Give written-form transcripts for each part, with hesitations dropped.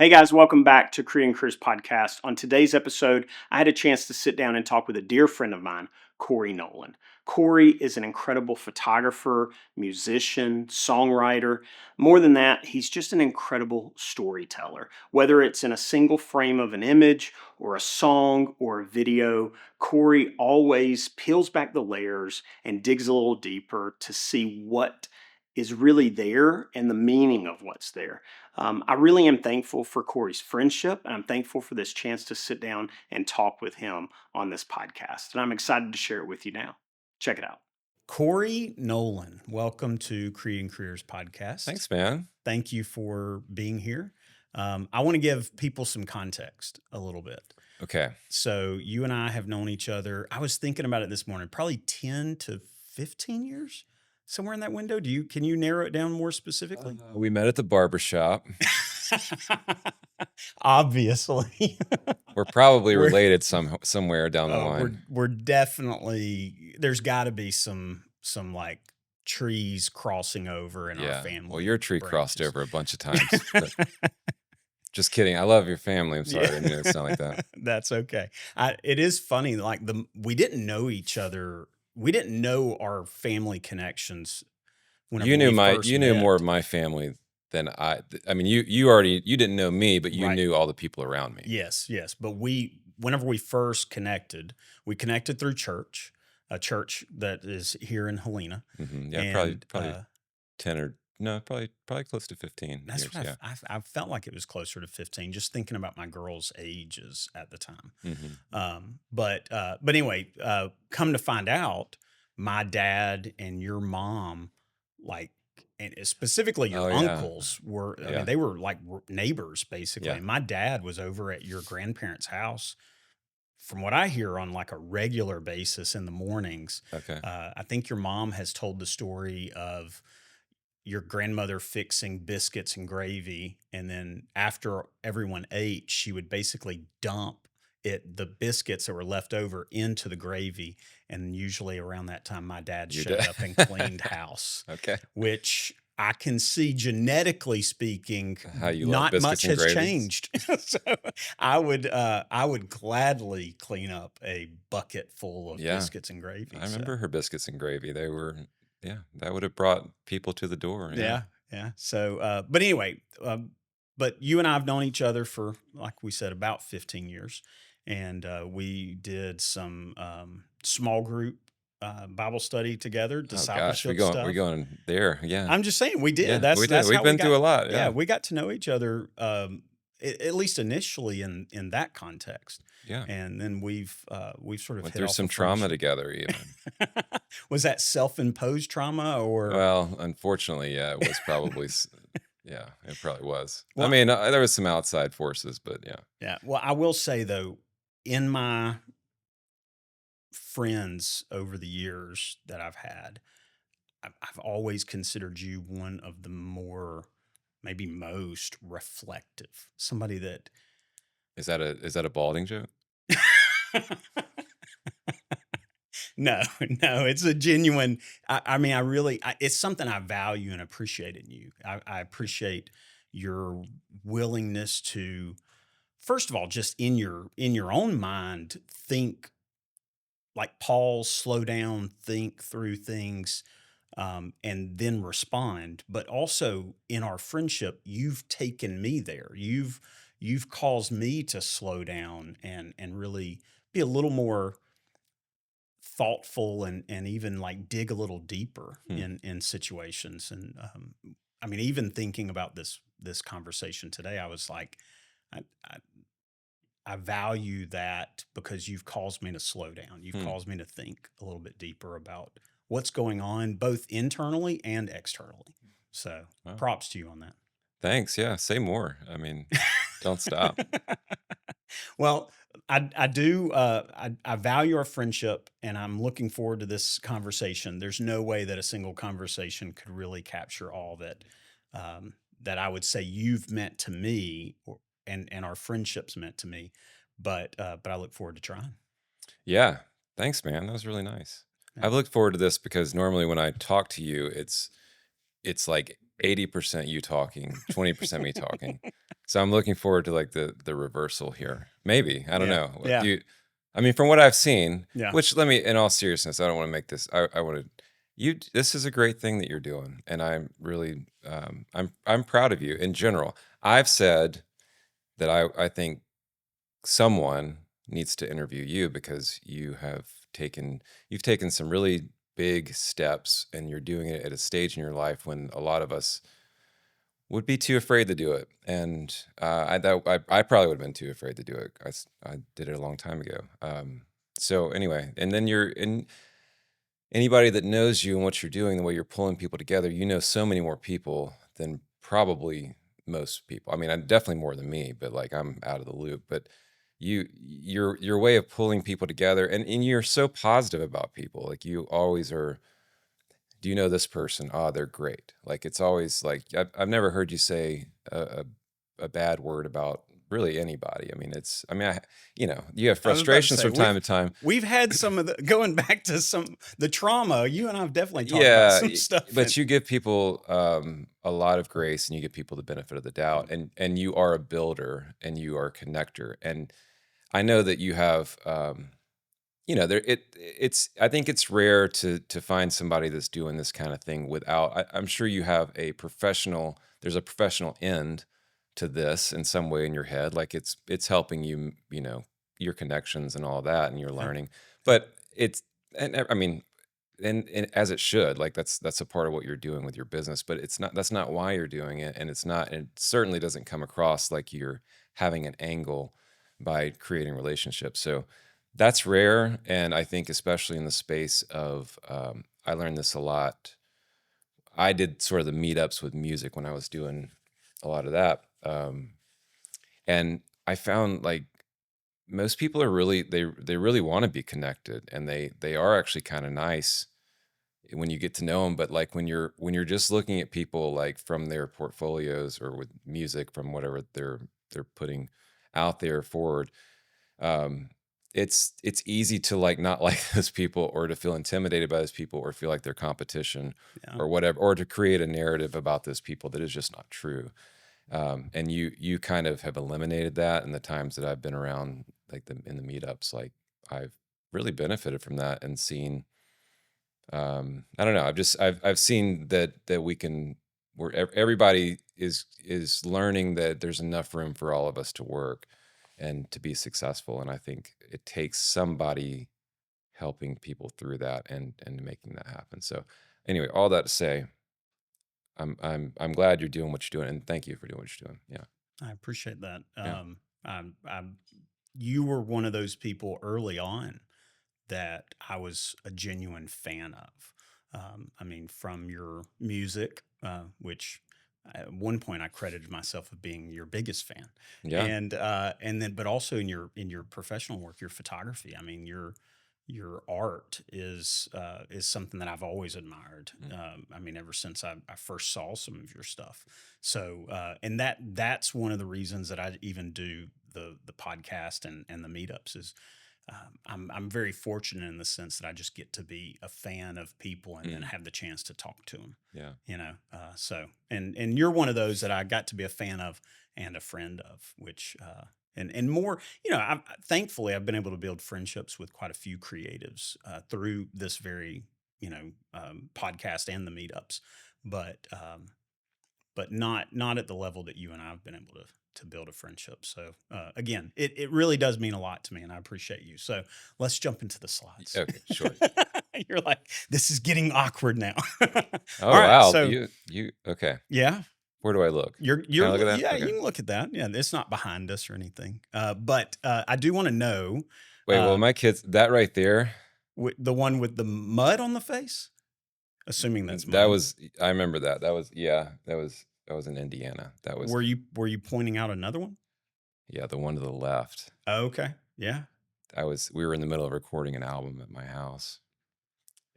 Hey guys, welcome back to Creating Careers Podcast. On today's episode, I had a chance to sit down and talk with a dear friend of mine, Corey Nolen. Corey is an incredible photographer, musician, songwriter. More than that, he's just an incredible storyteller. Whether it's in a single frame of an image or a song or a video, Corey always peels back the layers and digs a little deeper to see what is really there and the meaning of what's there. I really am thankful for Corey's friendship, and I'm thankful for this chance to sit down and talk with him on this podcast. And I'm excited to share it with you now. Check it out. Corey Nolen, welcome to Creating Careers Podcast. Thanks, man. Thank you for being here. I want to give people some context a little bit. Okay. So you and I have known each other. I was thinking about it this morning, probably 10 to 15 years. Somewhere in that window. Can you narrow it down more specifically? We met at the barbershop. Obviously. We're probably related somewhere down the line. We're definitely, there's got to be some like trees crossing over in our family. Well, your tree crossed over a bunch of times. Just kidding. I love your family. I'm sorry. I didn't mean to sound like that. That's okay. It is funny. Like we didn't know each other. We didn't know our family connections. You knew more of my family than I. I mean, you didn't know me, but you knew all the people around me. Yes. But whenever we first connected, we connected through church, a church that is here in Helena. Mm-hmm. Yeah, and probably 10 or no, probably close to 15. That's years, what I felt like it was closer to 15, just thinking about my girls' ages at the time. Mm-hmm. But anyway, come to find out, my dad and your mom, and specifically your uncles were, I mean, they were like neighbors basically. And my dad was over at your grandparents' house, from what I hear, on like a regular basis in the mornings. Okay. I think your mom has told the story of your grandmother fixing biscuits and gravy, and then after everyone ate, she would basically dump the biscuits that were left over into the gravy, and usually around that time my dad showed up and cleaned house. Okay. Which I can see, genetically speaking, not much has changed. So I would gladly clean up a bucket full of biscuits and gravy. I remember her biscuits and gravy. They were that would have brought people to the door. Yeah. So, but anyway, but you and I have known each other for, like we said, about 15 years. And we did some small group Bible study together, discipleship stuff. We're going there. Yeah. I'm just saying we did. Yeah, we did. We've been through a lot. Yeah, we got to know each other, at least initially in that context. Yeah. And then we've sort of went through some trauma together even. Was that self-imposed trauma or? Well, unfortunately, yeah, it was probably, yeah, it probably was. Well, I mean, there was some outside forces, but yeah. Yeah. Well, I will say though, in my friends over the years that I've had, I've always considered you one of the more, maybe most reflective. Somebody that is that a balding joke? No, it's a genuine. I mean, it's something I value and appreciate in you. I appreciate your willingness to, first of all, just in your own mind, think like Paul, slow down, think through things, and then respond. But also in our friendship, you've taken me there. You've caused me to slow down and really be a little more thoughtful and even like dig a little deeper in situations. And I mean, even thinking about this conversation today, I was like, I value that because you've caused me to slow down. You've caused me to think a little bit deeper about what's going on, both internally and externally. So props to you on that. Thanks. Yeah. Say more. I mean, don't stop. Well, I do. I value our friendship, and I'm looking forward to this conversation. There's no way that a single conversation could really capture all that I would say you've meant to me, and our friendship's meant to me. But I look forward to trying. Yeah. Thanks, man. That was really nice. Yeah. I've looked forward to this because normally when I talk to you, it's like 80% you talking, 20% me talking. So I'm looking forward to like the reversal here. Maybe. I don't know. Yeah. I mean, from what I've seen, Yeah. which let me, in all seriousness, I don't want to make this, I want to, this is a great thing that you're doing. And I'm really, I'm proud of you in general. I've said that I think someone needs to interview you because you've taken some really big steps, and you're doing it at a stage in your life when a lot of us would be too afraid to do it. And I probably would have been too afraid to do it. I did it a long time ago. So anyway, and then anybody that knows you and what you're doing, the way you're pulling people together, you know so many more people than probably most people. I mean, I'm definitely more than me, but like I'm out of the loop. But your way of pulling people together, and you're so positive about people. Like you always are. Do you know this person? Oh, they're great. Like it's always like I've never heard you say a bad word about really anybody. I mean, you have I was about to frustrations say, from time to time. we've had some of going back to the trauma. You and I have definitely talked about Yeah, some stuff. but you give people a lot of grace, and you give people the benefit of the doubt, and you are a builder, and you are a connector. And I know that you have I think it's rare to find somebody that's doing this kind of thing without I'm sure you have there's a professional end to this in some way in your head. Like it's helping you, your connections and all that, and you're learning. But I mean, and as it should, like that's a part of what you're doing with your business, but that's not why you're doing it. And it certainly doesn't come across like you're having an angle by creating relationships. So that's rare. And I think especially in the space of, I learned this a lot. I did sort of the meetups with music when I was doing a lot of that. And I found like most people are they really want to be connected, and they are actually kind of nice when you get to know them. But like when you're just looking at people like from their portfolios or with music from whatever they're putting out there forward, it's easy to like not like those people, or to feel intimidated by those people, or feel like they're competition, or whatever, or to create a narrative about those people that is just not true. And you kind of have eliminated that in the times that I've been around, like in the meetups. Like I've really benefited from that and seen. I don't know. I've seen that we can, where everybody is learning that there's enough room for all of us to work and to be successful. And I think it takes somebody helping people through that and making that happen. So anyway, all that to say, I'm glad you're doing what you're doing, and thank you for doing what you're doing. Yeah. I appreciate that. Yeah. You were one of those people early on that I was a genuine fan of. I mean, from your music, which at one point I credited myself with being your biggest fan. Yeah. And then, but also in your professional work, your photography. I mean, your art is something that I've always admired. I mean, ever since I first saw some of your stuff. So, and that's one of the reasons that I even do the podcast and the meetups is, I'm very fortunate in the sense that I just get to be a fan of people and then have the chance to talk to them. Yeah. So, and you're one of those that I got to be a fan of and a friend of, which, and more, thankfully I've been able to build friendships with quite a few creatives, through this very, podcast and the meetups, but not at the level that you and I have been able to build a friendship. So, again, it really does mean a lot to me, and I appreciate you. So let's jump into the slides. Okay, sure. You're like, this is getting awkward now. Oh, wow. So you okay. Yeah. Where do I look? You're Can I look at that? yeah, Okay. you can look at that. Yeah, it's not behind us or anything. But I do want to know. Wait, well, my kids, that right there. The one with the mud on the face? Assuming that's mud. That was, I remember that. That was in Indiana. That was. Were you pointing out another one? Yeah, the one to the left. Oh, okay. Yeah. We were in the middle of recording an album at my house.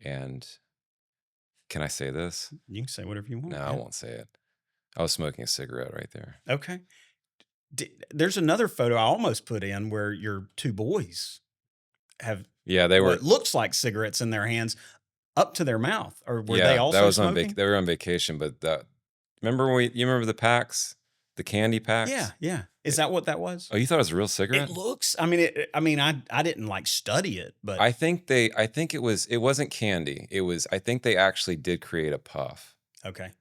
And can I say this? You can say whatever you want. No, I won't say it. I was smoking a cigarette right there. Okay. There's another photo I almost put in where your two boys have they were, what looks like cigarettes in their hands up to their mouth, or were they also smoking? They were on vacation, but Remember you remember the packs, the candy Yeah, packs? yeah. Is that what that was? Oh, you thought it was a real It cigarette? looks. I mean, I didn't like study it, but I think it wasn't candy. I think they actually did create a puff. okay,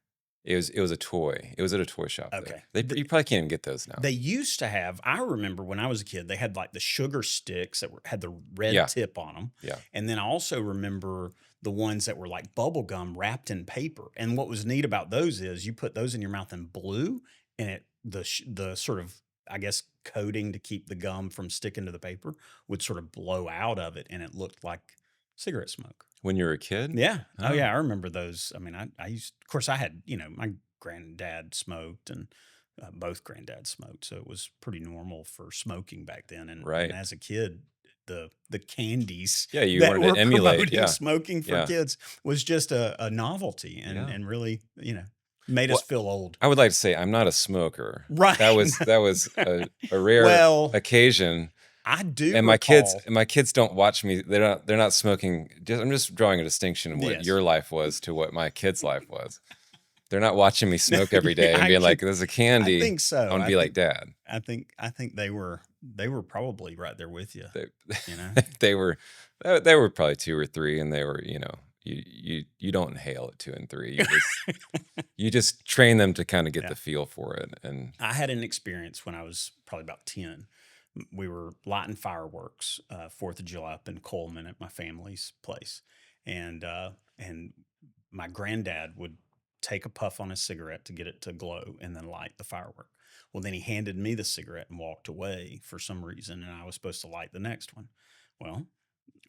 It was a toy. It was at a toy shop there. okay. You probably can't even get those now. They used to have. I remember when I was a kid, they had like the sugar sticks that had the red Yeah, tip on them, yeah. and then I also remember the ones that were like bubble gum wrapped in paper. And what was neat about those is you put those in your mouth and blew, and the sort of, I guess, coating to keep the gum from sticking to the paper would sort of blow out of it, and it looked like cigarette smoke. When you were a kid? Yeah. Oh, Oh, yeah. I remember those. I mean, I used, of course, I had, my granddad smoked and both granddads smoked. So it was pretty normal for smoking back then. And right. as a kid, the candies Yeah, you that wanted were to emulate. promoting Yeah, smoking for yeah, kids was just a novelty yeah. and really, made us Well, feel old. I would like to say I'm not a smoker. Right. That was a rare Well, occasion. I do And recall. my kids don't watch me. They're not smoking. I'm just drawing a distinction of what Yes. your life was to what my kids' life was. They're not watching me No, smoke every day yeah, and I being like, could, "There's a I candy." think so. I want to be like Dad. I think they were probably right there with you, They you know. they were they were probably 2 or 3, and they were you don't inhale at 2 and 3. You just train them to kind of get Yeah. the feel for it. And I had an experience when I was probably about 10. We were lighting fireworks, 4th of July up in Coleman at my family's place. And my granddad would take a puff on his cigarette to get it to glow and then light the firework. Well, then he handed me the cigarette and walked away for some reason, and I was supposed to light the next one. Well,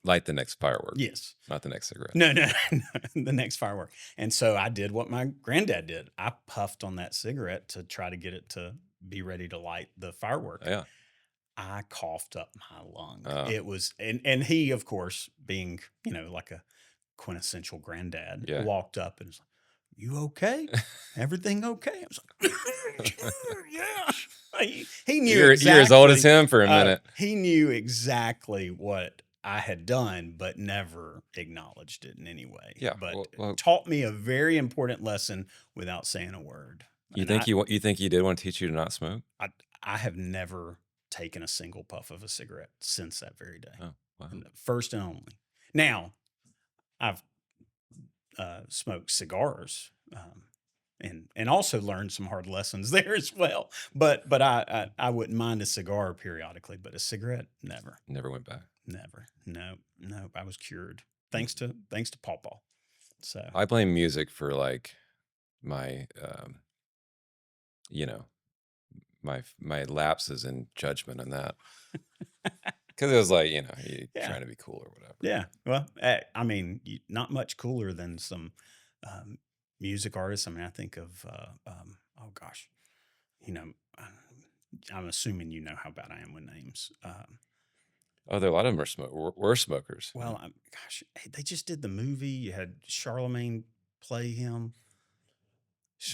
light the next firework, yes. not the next cigarette. No, no, no, the next firework. And so I did what my granddad did. I puffed on that cigarette to try to get it to be ready to light the firework. Yeah. I coughed up my lung. Oh, It was, and he, of course, being, like a quintessential granddad, yeah. walked up and was like, "You okay? Everything okay?" I was like, "Yeah." He knew You're as old as exactly. him for a minute. He knew exactly what I had done, but never acknowledged it in any way. Yeah. But Well, taught me a very important lesson without saying a word. you And think you think he did want to teach you to not smoke? I have never taken a single puff of a cigarette since that very day. Oh, wow. First and only. Now, I've smoked cigars, and also learned some hard lessons there as well. But I wouldn't mind a cigar periodically, but a cigarette, never, Never went back. never. No, no. I was cured thanks to Pawpaw. So I blame music for like my you know, my lapses in judgment on that. Because it was like, you yeah, trying to be cool or whatever. yeah. Well, I mean, not much cooler than some um, music artists. I mean, I think of oh gosh, you know, I'm assuming you know how bad I am with names. Oh, there are a lot of them were smokers. Well, gosh, they just did the movie. You had Charlemagne play him.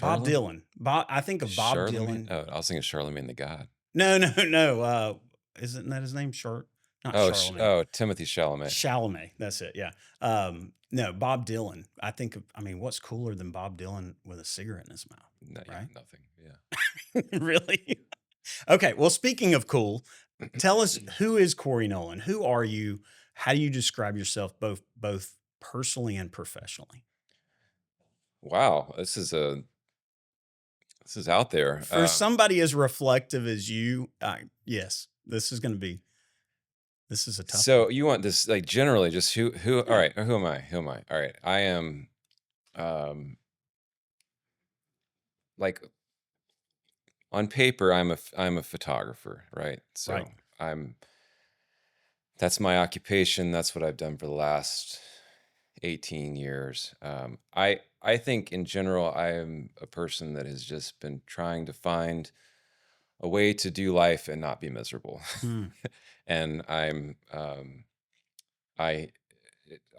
Bob Charlemagne? Dylan. I think of Bob Charlemagne? Dylan. Oh, I was thinking Charlemagne the God. No, no, no. Isn't that his name? Not Charlemagne. Timothy Chalamet. Chalamet. That's it. Yeah. No, Bob Dylan. I think of, I mean, what's cooler than Bob Dylan with a cigarette in his mouth? No, yeah, Right? nothing. Yeah. Really? Okay. Well, speaking of cool, tell us, who is Corey Nolen? Who are you? How do you describe yourself both personally and professionally? Wow, this is out there. For somebody as reflective as you, yes, this is a tough So one. you want this like generally just who all Yeah. right, who am I? Who am I? All right. I am like on paper I'm a photographer, right? So Right. I'm that's my occupation. That's what I've done for the last 18 years. I think in general I am a person that has just been trying to find a way to do life and not be miserable. Hmm. And I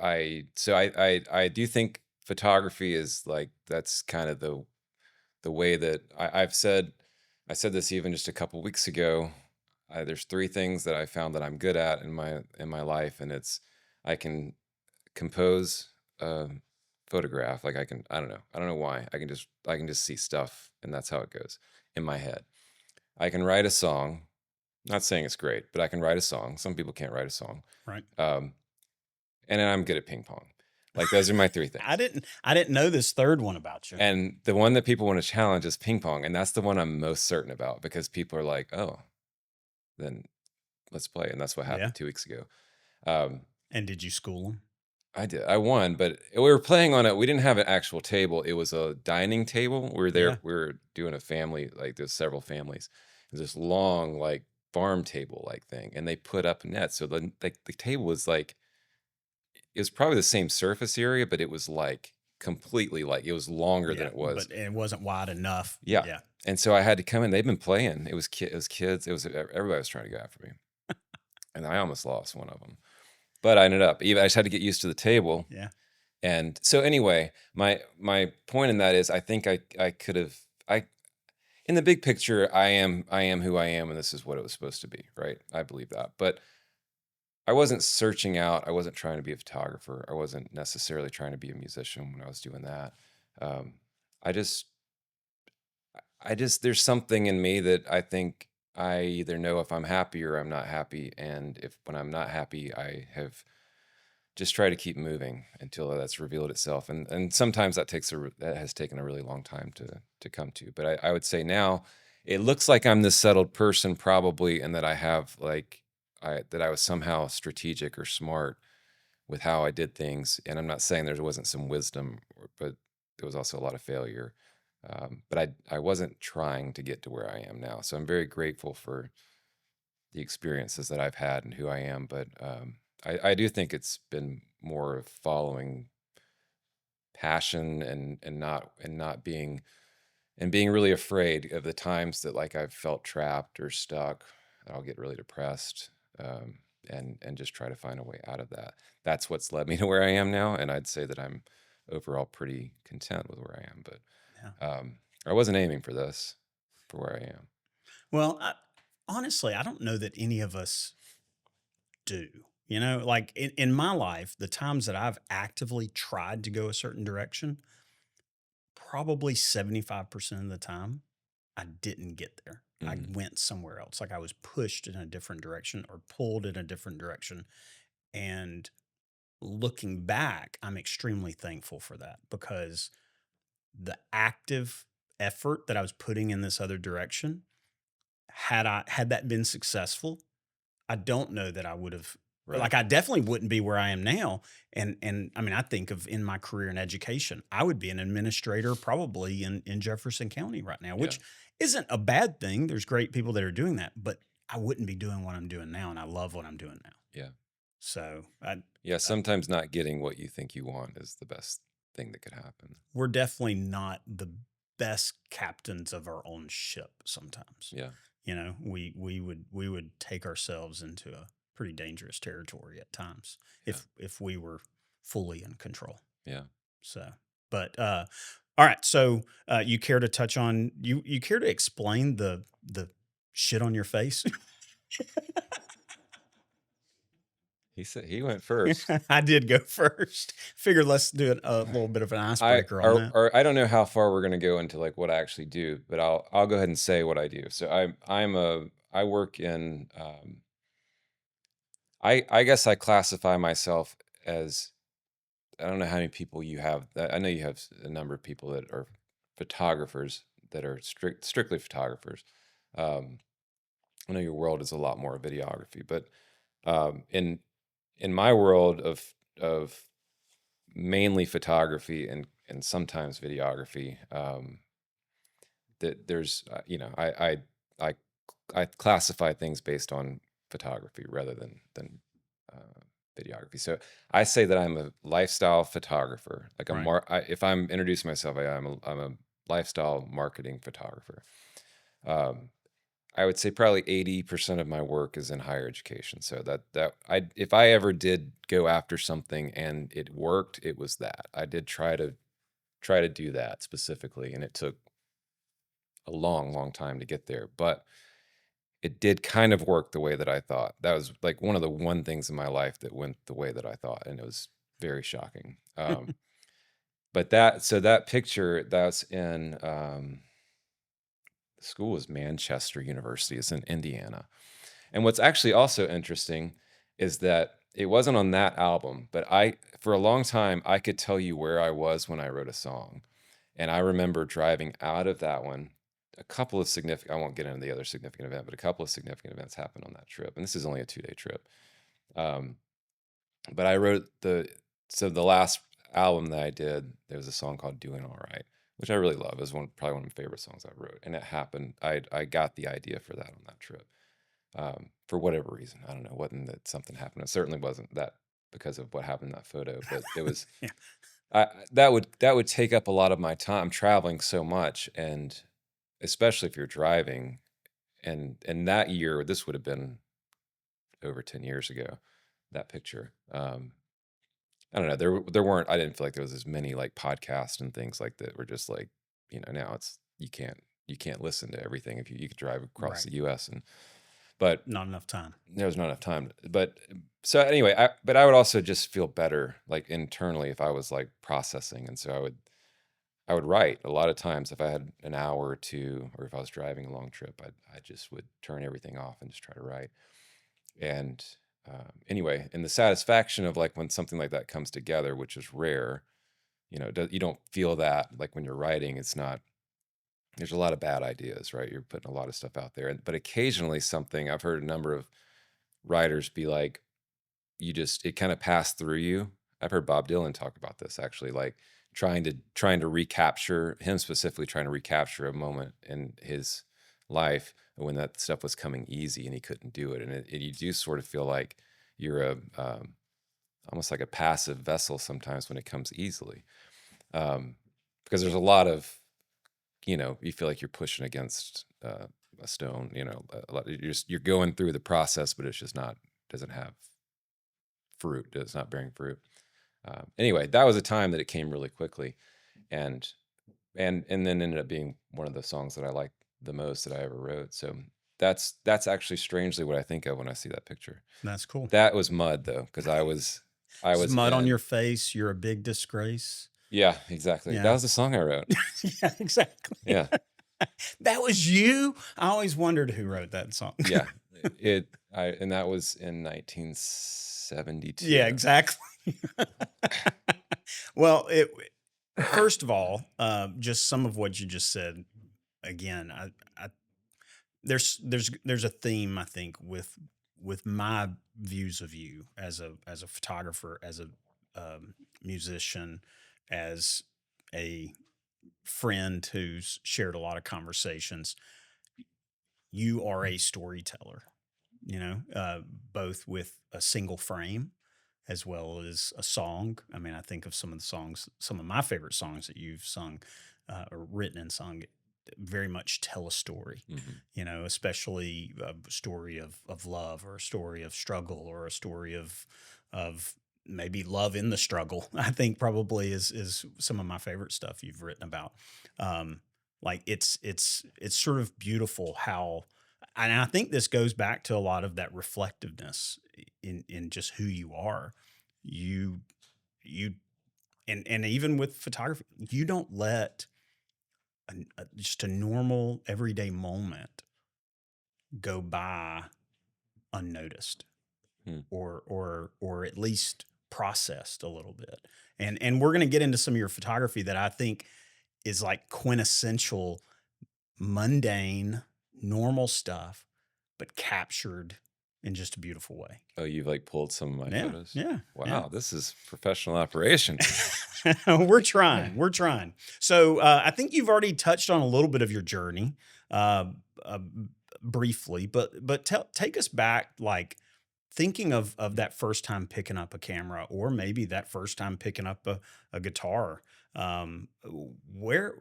I do think photography is like that's kind of the way that I said this even just a couple weeks ago. There's 3 things that I found that I'm good at in my life, and it's I can compose photograph. Like I don't know why. I can just see stuff, and that's how it goes in my head. I can write a song. Not saying it's great, but I can write a song. Some people can't write a song. Right. Um, and then I'm good at ping pong. Like those are my three I things. didn't know this third one about you. And the one that people want to challenge is ping pong, and that's the one I'm most certain about because people are like, "Oh, then let's play." And that's what Yeah. happened 2 weeks ago. Um, And did you school them? I did. I won, but we were playing on it. We didn't have an actual table. It was a dining table. We were there. Yeah. We were doing a family, like there's several families. It was this long, like farm table like thing, and they put up nets. So the table was like it was probably the same surface area, but it was like completely like it was longer than Yeah. it was. But it wasn't wide enough. Yeah. Yeah. And so I had to come in. They've been playing. It was kids. It was everybody was trying to go after me, and I almost lost one of them. But I ended up. Even I just had to get used to the table. Yeah. And so anyway, my point in that is I think I could have I in the big picture I am who I am, and this is what it was supposed to be, right? I believe that. But I wasn't searching out. I wasn't trying to be a photographer. I wasn't necessarily trying to be a musician when I was doing that. Um, I just there's something in me that I think I either know if I'm happy or I'm not happy, and if when I'm not happy, I have just try to keep moving until that's revealed itself. And sometimes that has taken a really long time to come to. But I would say now it looks like I'm this settled person probably, and that I have like that I was somehow strategic or smart with how I did things. And I'm not saying there wasn't some wisdom, but there was also a lot of failure. But I wasn't trying to get to where I am now. So I'm very grateful for the experiences that I've had and who I am. But I do think it's been more of following passion and not being and being really afraid of the times that like I've felt trapped or stuck. I'll get really depressed, and just try to find a way out of that. That's what's led me to where I am now, and I'd say that I'm overall pretty content with where I am. But Yeah. I wasn't aiming for this, for where I am. Well, honestly, I don't know that any of us do. You know, like in my life, the times that I've actively tried to go a certain direction, probably 75% of the time, I didn't get there. I Hmm. went somewhere else. Like I was pushed in a different direction or pulled in a different direction. And looking back, I'm extremely thankful for that because the active effort that I was putting in this other direction, had that been successful, I don't know that I would have, Right. like I definitely wouldn't be where I am now. And I mean, I think of in my career in education, I would be an administrator probably in Jefferson County right now, Yeah. which isn't a bad thing. There's great people that are doing that, but I wouldn't be doing what I'm doing now, and I love what I'm doing now. Yeah. So Yeah. I Sometimes not getting what you think you want is the best thing that could happen. we're definitely not the best captains of our own ship sometimes. Yeah. You know, we would take ourselves into a pretty dangerous territory at times Yeah. if we were fully in control. Yeah. So, but all right. So you care to touch on you care to explain the shit on your face? He said he went first. I did go first. Figured let's do a little bit of an I icebreaker on that. or I don't know how far we're gonna go into like what I actually do, but I'll go ahead and say what I do. So I work in I guess I classify myself as I don't know how many people you have. I know you have a number of people that are photographers that are strictly photographers. Um, I know your world is a lot more videography, but in my world of mainly photography and sometimes videography, that there's I I classify things based on photography rather than uh, videography. So I say that I'm a lifestyle photographer. Like Right. if I'm introducing myself, I'm a lifestyle marketing photographer. Um, I would say probably 80% of my work is in higher education. So that I if I ever did go after something and it worked, it was that. I did try to do that specifically, and it took a long time to get there. But it did kind of work the way that I thought. That was like one of the one things in my life that went the way that I thought, and it was very shocking. But that picture, that's in, the school is Manchester University. It's in Indiana. And what's actually also interesting is that it wasn't on that album, but for a long time, I could tell you where I was when I wrote a song. And I remember driving out of that one. A couple of significant, I won't get into the other significant event, but a couple of significant events happened on that trip. And this is only a 2-day trip. Um, but I wrote so the last album that I did, there was a song called Doing All Right, which I really love. It was probably one of my favorite songs I wrote. And it happened, I got the idea for that on that trip. For whatever reason. I don't know. Wasn't that something happened? It certainly wasn't that because of what happened in that photo, but it was Yeah. that would take up a lot of my time. I'm traveling so much, and especially if you're driving. And that year, this would have been over 10 years ago, that picture. I don't know. There weren't. I didn't feel like there was as many like podcasts and things like that. Were just like, now it's you can't listen to everything if you could drive across Right. the U.S. But Not enough time. there was not enough time. But so anyway, but I would also just feel better like internally if I was like processing, and so I would write a lot of times if I had an hour or two, or if I was driving a long trip, I just would turn everything off and just try to write. And anyway, and the satisfaction of like when something like that comes together, which is rare, you don't feel that like when you're writing. It's not. There's a lot of bad ideas, right? You're putting a lot of stuff out there, but occasionally something. I've heard a number of writers be like, it kind of passed through you. I've heard Bob Dylan talk about this actually, like trying to recapture him specifically, trying to recapture a moment in his life when that stuff was coming easy and he couldn't do it. And you do sort of feel like you're almost like a passive vessel sometimes when it comes easily, because there's a lot of, you feel like you're pushing against a stone. You're going through the process, but it's just not doesn't have fruit. It's not bearing fruit. Anyway, that was a time that it came really quickly, and and then ended up being one of the songs that I liked the most that I ever wrote. So that's actually strangely what I think of when I see that picture. That's cool. That was mud though, because I It's was mud on your in. face. You're a big disgrace. Yeah, exactly. That Yeah. was the song I wrote. Yeah, exactly. Yeah, That was you. I always wondered who wrote that song. yeah. And that was in 1972. Yeah, exactly. Well, first of all, just some of what you just said. Again, there's a theme I think with my views of you as a photographer, as a musician, as a friend who's shared a lot of conversations. You are a storyteller, both with a single frame as well as a song. I mean, I think of some of the songs, some of my favorite songs that you've sung or written and sung very much tell a story, Mhm. especially a story of love, or a story of struggle, or a story of maybe love in the struggle. I think probably is some of my favorite stuff you've written about. Um, like it's sort of beautiful how, and I think this goes back to a lot of that reflectiveness in just who you are. You you and even with photography, you don't let just a normal everyday moment go by unnoticed, Hmm. or at least processed a little bit. And we're going to get into some of your photography that I think is like quintessential mundane normal stuff, but captured in just a beautiful way. Oh, you've like pulled some of my Yeah, photos. yeah, yeah. Wow, this is professional operation. We're trying. We're trying. So I think you've already touched on a little bit of your journey, uh, uh, briefly, but take us back, like thinking of that first time picking up a camera, or maybe that first time picking up a guitar. Where,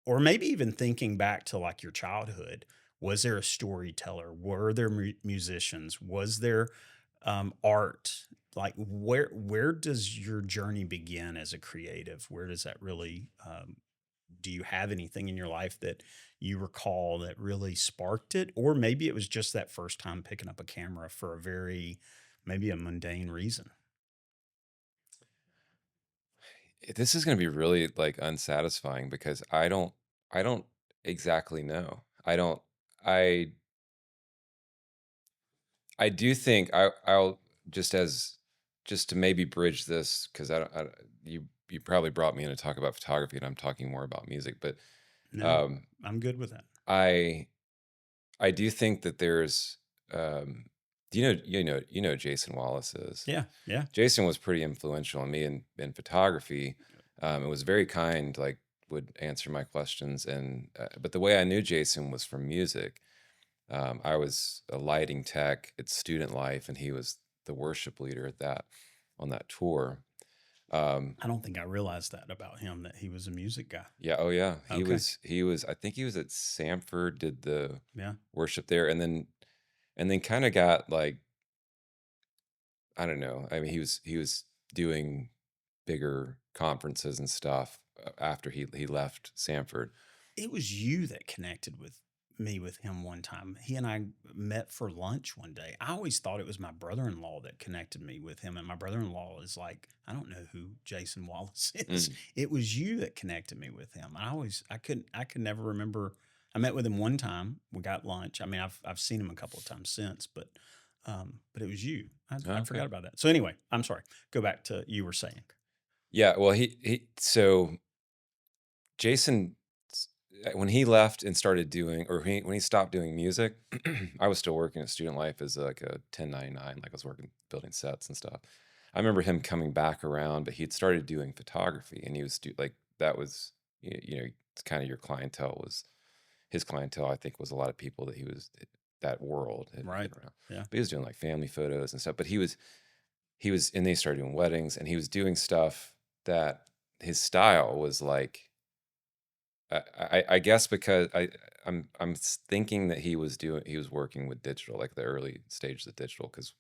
or maybe even thinking back to like your childhood. Was there a storyteller? Were there musicians? Was there art? Like where does your journey begin as a creative? Where does that really? Do you have anything in your life that you recall that really sparked it, or maybe it was just that first time picking up a camera for a very maybe a mundane reason? This is gonna be really, like, unsatisfying because I don't exactly know. I I do think I'll just to maybe bridge this, 'cause I you probably brought me in to talk about photography, and I'm talking more about music, but, No, um, I'm good with that. I I do think that there's, do you know Jason Wallace is? Yeah, yeah. Jason was pretty influential on me in photography. It was very kind, like would answer my questions, and but the way I knew Jason was from music. I was a lighting tech at Student Life, and he was the worship leader at that on that tour. Um, I don't think I realized that about him, that he was a music guy. yeah, oh yeah, he Okay. was he was. I think he was at Samford, did the Yeah. worship there, and then kind of got like, I don't know. I mean, he was doing bigger conferences and stuff after he left Samford. It was you that connected with me with him one time. He and I met for lunch one day. I always thought it was my brother-in-law that connected me with him, and my brother-in-law is like, I don't know who Jason Wallace is. Mm. It was you that connected me with him. I could never remember. I met with him one time. We got lunch. I mean, I've seen him a couple of times since, but it was you. I Okay. forgot about that. So anyway, I'm sorry. Go back to you were saying. Yeah. Well, so Jason, when he left and started doing, or when he stopped doing music, I was still working at Student Life as like a 1099, like I was working building sets and stuff. I remember him coming back around, but he'd started doing photography, and he was like that was it's kind of your clientele was his clientele. I think was a lot of people that he was that world had Right. been around, Yeah. but he was doing like family photos and stuff. But he was, and they started doing weddings, and he was doing stuff that his style was like I guess because I'm thinking that he was working with digital, like the early stages of digital, because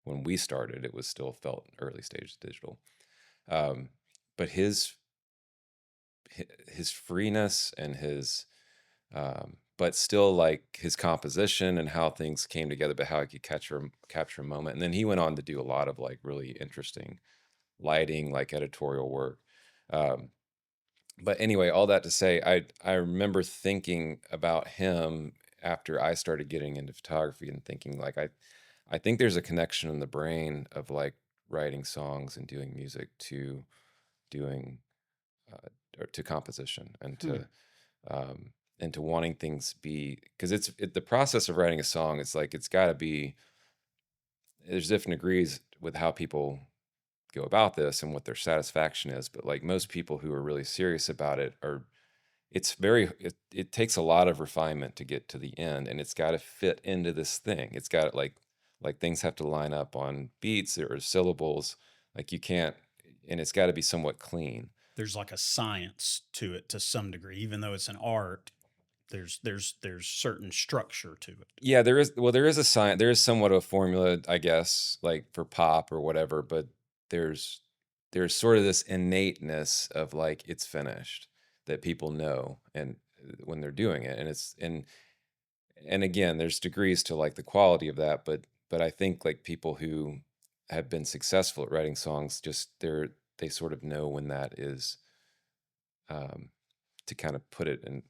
when we started, it was still felt early stages of digital. Um, but his freeness and his but still like his composition and how things came together, but how he could capture a moment. And then he went on to do a lot of like really interesting lighting, like editorial work. Um, but anyway, all that to say, I remember thinking about him after I started getting into photography and thinking like I think there's a connection in the brain of like writing songs and doing music to doing or to composition Hmm. um, and to wanting things be because the process of writing a song. It's like it's got to be there's different degrees with how people go about this and what their satisfaction is, but like most people who are really serious about it are it takes a lot of refinement to get to the end, and it's got to fit into this thing. It's got like things have to line up on beats or syllables, like you can't, and it's got to be somewhat clean. There's like a science to it to some degree, even though it's an art. There's certain structure to it. Yeah, there is a science, there is somewhat of a formula, I guess, like for pop or whatever, but there's there's sort of this innateness of like it's finished that people know, and when they're doing it, and and again, there's degrees to like the quality of that, but I think like people who have been successful at writing songs, just they sort of know when that is, um, to kind of put it in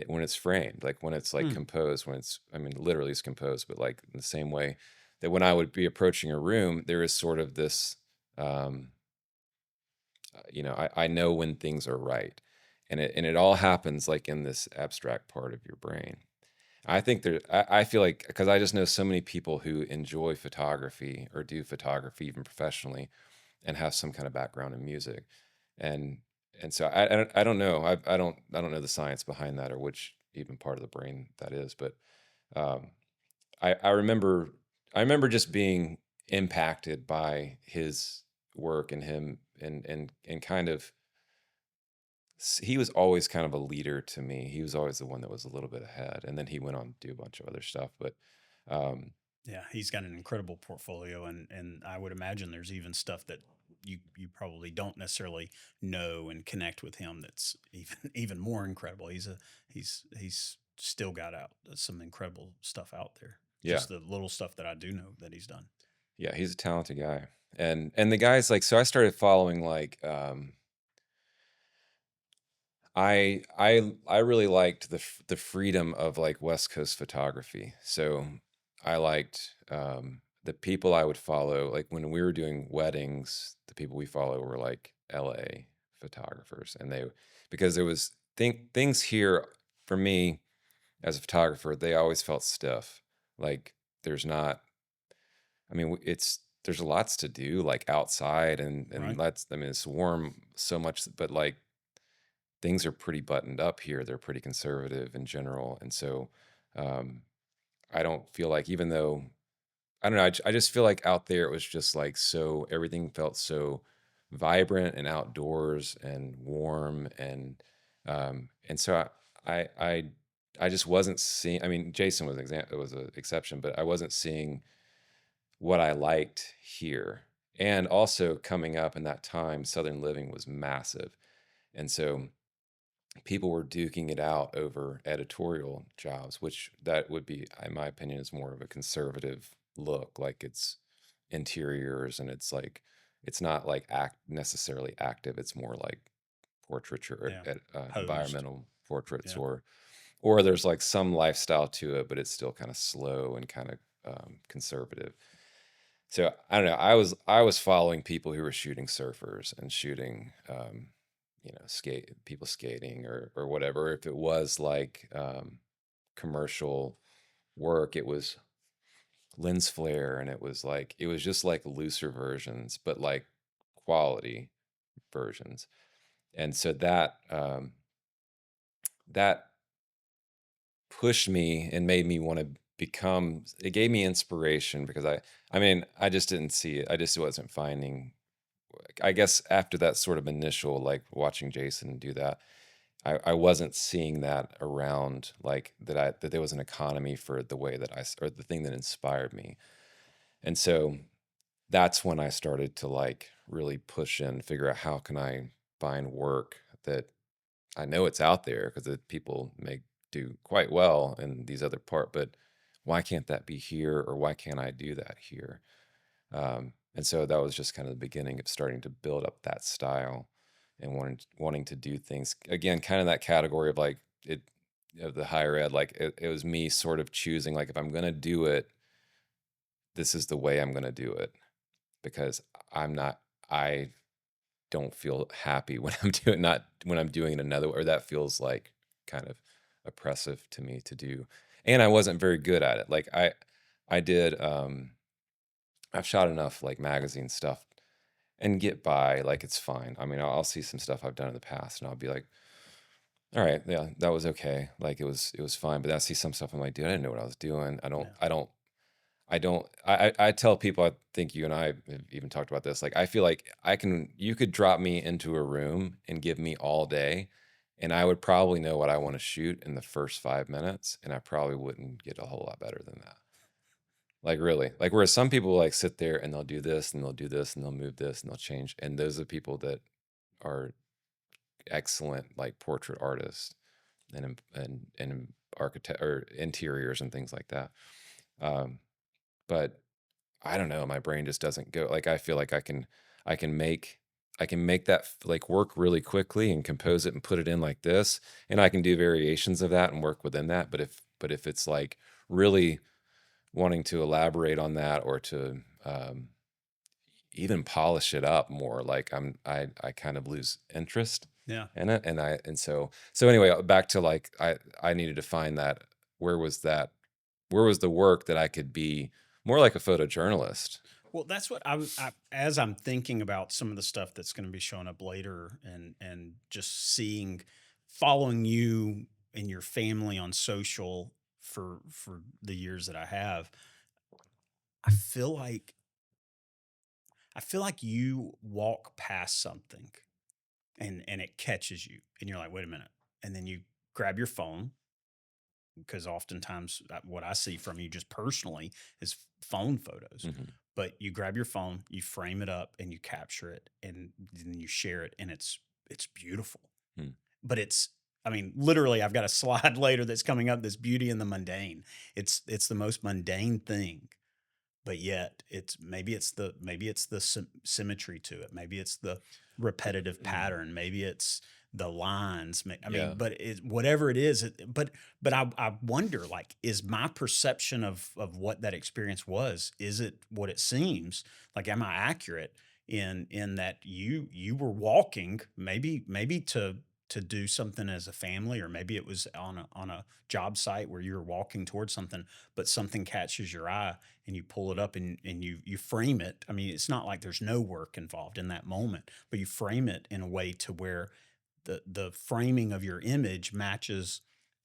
when it's framed, like when it's like Hmm. composed, when it's, I mean, literally it's composed, but like in the same way that when I would be approaching a room, there is sort of this, um, I know when things are right, and it all happens like in this abstract part of your brain. I think I feel like because I just know so many people who enjoy photography or do photography even professionally and have some kind of background in music, and so I don't know, I don't know the science behind that or which even part of the brain that is, but um, I remember just being impacted by his work and him and kind of he was always kind of a leader to me. He was always the one that was a little bit ahead, and then he went on to do a bunch of other stuff. But um, Yeah, he's got an incredible portfolio, and I would imagine there's even stuff that you probably don't necessarily know and connect with him that's even more incredible. He's still got out some incredible stuff out there. yeah, Just the little stuff that I do know that he's done. yeah, he's a talented guy, and the guys like so. I started following like I really liked the freedom of like West Coast photography. So I liked the people I would follow. Like when we were doing weddings, the people we follow were like LA photographers, and they because there was things here for me as a photographer, they always felt stiff. Like there's not. I mean, it's there's lots to do like outside and Right. let's. I mean, it's warm so much, but like things are pretty buttoned up here. They're pretty conservative in general, and so um, I don't feel like even though I don't know, I just feel like out there it was just like so everything felt so vibrant and outdoors and warm and so I I I just wasn't seeing. I mean, Jason was was an exception, but I wasn't seeing what I liked here. And also coming up in that time, Southern Living was massive, and so people were duking it out over editorial jobs, which that would be, in my opinion, is more of a conservative look. Like it's interiors and it's like it's not like act necessarily active. It's more like portraiture, Yeah. Posed. environmental portraits, Yeah. or there's like some lifestyle to it, but it's still kind of slow and kind of conservative. So I don't know. I was following people who were shooting surfers and shooting, people skating or whatever. If it was like commercial work, it was lens flare, and it was just like looser versions, but like quality versions. And so that pushed me and made me want to become. It gave me inspiration because I mean, I just didn't see it. I just wasn't finding. I guess after that sort of initial like watching Jason do that, I wasn't seeing that around like that there was an economy for the way that or the thing that inspired me. And so that's when I started to like really push in, figure out how can I find work that I know it's out there because people may do quite well in these other but why can't that be here, or why can't I do that here? And so that was just kind of the beginning of starting to build up that style and wanting to do things again, kind of that category of like it of the higher ed. Like it was me sort of choosing like if I'm gonna do it, this is the way I'm gonna do it because I don't feel happy when I'm doing not when I'm doing it another way, or that feels like kind of oppressive to me to do. And I wasn't very good at it. Like I did I've shot enough like magazine stuff and get by, like it's fine. I mean, I'll see some stuff I've done in the past and I'll be like, all right, yeah, that was okay. Like it was fine. But I see some stuff I'm like, dude, I didn't know what I was doing. Yeah. I tell people, I think you and I have even talked about this. Like I feel like you could drop me into a room and give me all day and I would probably know what I want to shoot in the first 5 minutes, and I probably wouldn't get a whole lot better than that. Like really, like whereas some people like sit there and they'll do this and they'll do this and they'll move this and they'll change. And those are people that are excellent like portrait artists and architect or interiors and things like that. Um, but I don't know, my brain just doesn't go. Like I feel like I can make I can make that like work really quickly and compose it and put it in like this, and I can do variations of that and work within that. But if it's like really wanting to elaborate on that or to even polish it up more, like I kind of lose interest Yeah. in it. And so anyway, back to like I needed to find that where was that where was the work that I could be more like a photojournalist. Well, that's what as I'm thinking about some of the stuff that's going to be showing up later, and just following you and your family on social for the years that I have, I feel like you walk past something and it catches you, and you're like, wait a minute, and then you grab your phone, because oftentimes what I see from you just personally is phone photos. Hmm. But you grab your phone, you frame it up, and you capture it, and then you share it, and it's beautiful. Hmm. But I mean, literally, I've got a slide later that's coming up. This beauty in the mundane. It's the most mundane thing, but yet maybe it's the symmetry to it. Maybe it's the repetitive pattern. Maybe it's the lines. I Yeah. mean, but whatever it is, but I wonder, like, is my perception of what that experience was, is it what it seems? Like, am I accurate in that you were walking, maybe to do something as a family, or maybe it was on a job site where you're walking towards something, but something catches your eye and you pull it up and you frame it. I mean, it's not like there's no work involved in that moment, but you frame it in a way to where the framing of your image matches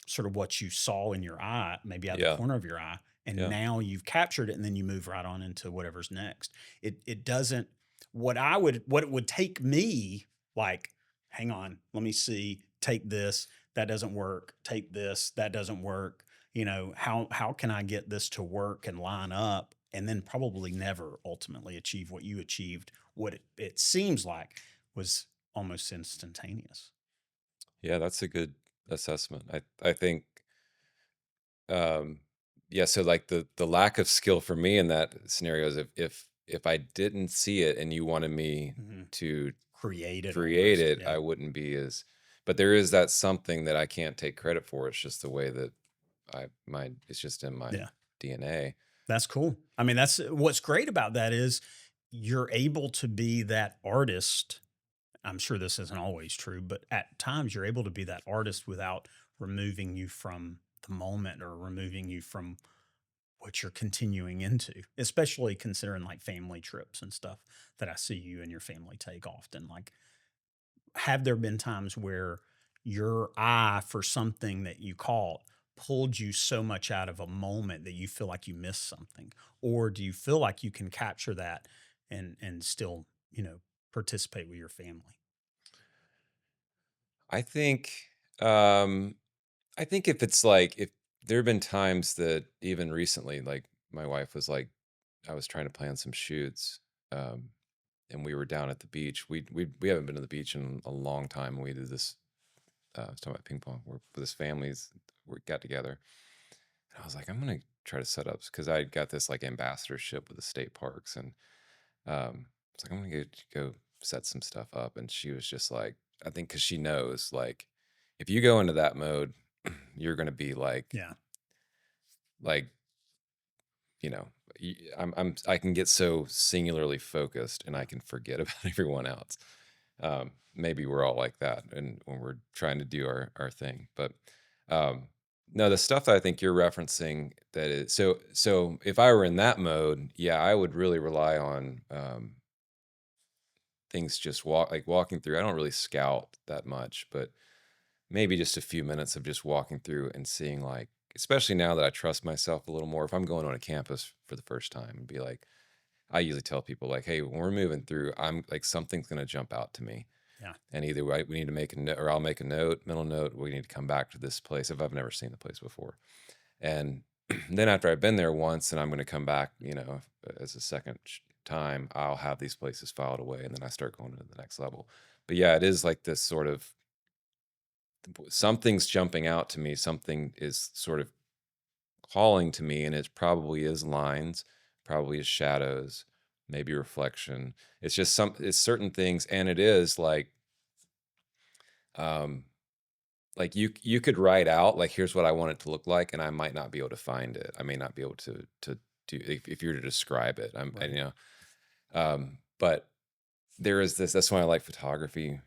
sort of what you saw in your eye, maybe out of the Yeah. corner of your eye, and Yeah. now you've captured it, and then you move right on into whatever's next. It doesn't, what it would take me, like, hang on, let me see, take this, that doesn't work, take this, that doesn't work. How can I get this to work and line up, and then probably never ultimately achieve what you achieved, what it seems like was almost instantaneous. Yeah, that's a good assessment. I think um yeah, so like the lack of skill for me in that scenario is if I didn't see it and you wanted me Hmm. to Create it create almost. it, Yeah. I wouldn't be as, but there is that something that I can't take credit for. It's just the way that it's just in my Yeah. DNA. That's cool. I mean, that's what's great about that is you're able to be that artist. I'm sure this isn't always true, but at times you're able to be that artist without removing you from the moment or removing you from what you're continuing into, especially considering like family trips and stuff that I see you and your family take often. Like, have there been times where your eye for something that you caught pulled you so much out of a moment that you feel like you missed something? Or do you feel like you can capture that and still, participate with your family? I think um I think if it's like if there have been times that even recently, like my wife was like, I was trying to plan some shoots, um, and we were down at the beach. We haven't been to the beach in a long time. We did this. I was talking about ping pong. We're with this families. We got together, and I was like, I'm gonna try to set up because I got this like ambassadorship with the state parks, and I was like, I'm gonna go set some stuff up. And she was just like, I think because she knows like, if you go into that mode, you're gonna be Yeah. like you know, I can get so singularly focused and I can forget about everyone else. Maybe we're all like that, and when we're trying to do our thing, but um, no, the stuff that I think you're referencing that is so. If I were in that mode, yeah, I would really rely on things just walking through. I don't really scout that much, but maybe just a few minutes of just walking through and seeing like, especially now that I trust myself a little more, if I'm going on a campus for the first time and be like, I usually tell people like, hey, when we're moving through, I'm like, something's going to jump out to me. Yeah. And either we need to make a note, or I'll make a note, mental note, we need to come back to this place if I've never seen the place before. And then after I've been there once and I'm going to come back, as a second time, I'll have these places filed away and then I start going to the next level. But yeah, it is like this sort of something's jumping out to me, something is sort of calling to me, and it probably is lines, probably is shadows, maybe reflection. It's just it's certain things, and it is um like you could write out like, here's what I want it to look like, and I might not be able to find it. I may not be able to do, if you were to describe it. Right. But there is this, that's why I like photography.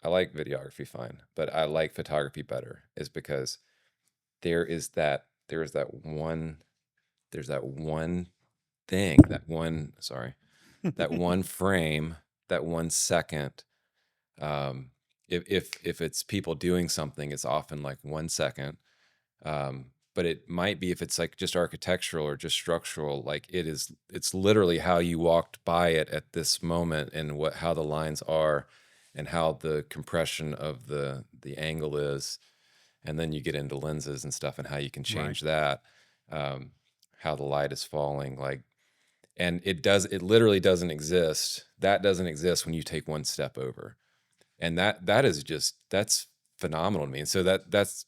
I like videography fine, but I like photography better, is because there is that one there's that one thing, that one frame, that 1 second. um if it's people doing something, it's often like 1 second. But it might be, if it's like just architectural or just structural, like it's literally how you walked by it at this moment, and how the lines are, and how the compression of the angle is. And then you get into lenses and stuff and how you can Right. change that, um, how the light is falling, like, and it literally doesn't exist. That doesn't exist when you take one step over. And that is just, that's phenomenal to me. And so that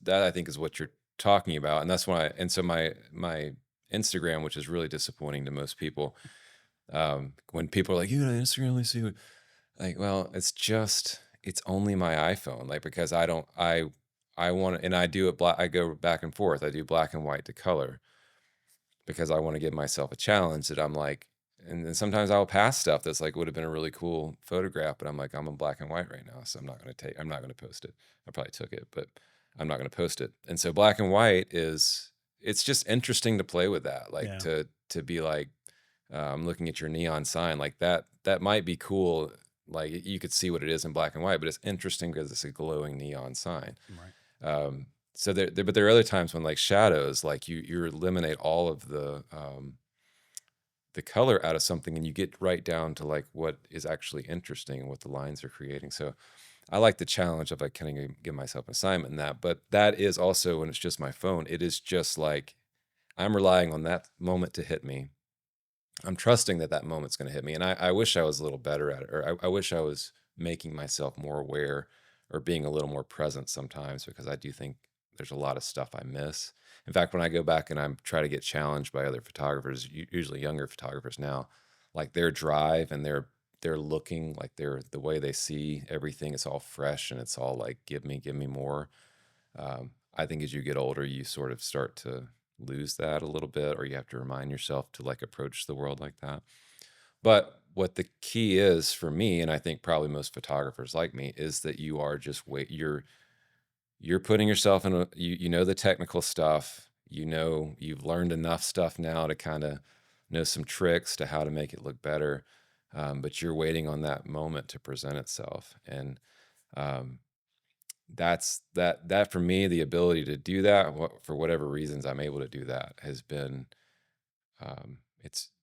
I think is what you're talking about. And that's why, and so my Instagram, which is really disappointing to most people, when people are like, Instagram, let me see what, like, well, it's just, it's only my iPhone, like, because I want, and I do it black, I go back and forth. I do black and white to color because I want to give myself a challenge that I'm like, and then sometimes I'll pass stuff that's like would have been a really cool photograph, but I'm like, I'm in black and white right now, so I'm not going to post it. I probably took it, but I'm not going to post it. And so black and white is, it's just interesting to play with that, like Yeah. to be like, I'm looking at your neon sign, like that might be cool. Like you could see what it is in black and white, but it's interesting because it's a glowing neon sign. Right. So but there are other times when like shadows, like you eliminate all of the color out of something and you get right down to like what is actually interesting and what the lines are creating. So I like the challenge of like kind of give myself an assignment in that, but that is also when it's just my phone, it is just like I'm relying on that moment to hit me. I'm trusting that that moment's going to hit me. And I wish I was a little better at it, or I wish I was making myself more aware or being a little more present sometimes, because I do think there's a lot of stuff I miss. In fact, when I go back and I try to get challenged by other photographers, usually younger photographers now, like their drive and they're looking like the way they see everything, it's all fresh and it's all like, give me more. I think as you get older, you sort of start to lose that a little bit, or you have to remind yourself to like approach the world like that. But what the key is for me, and I think probably most photographers like me, is that you are just you're putting yourself in you know the technical stuff, you know you've learned enough stuff now to kind of know some tricks to how to make it look better, but you're waiting on that moment to present itself. And um, that for me, the ability to do that, for whatever reasons I'm able to do that, has been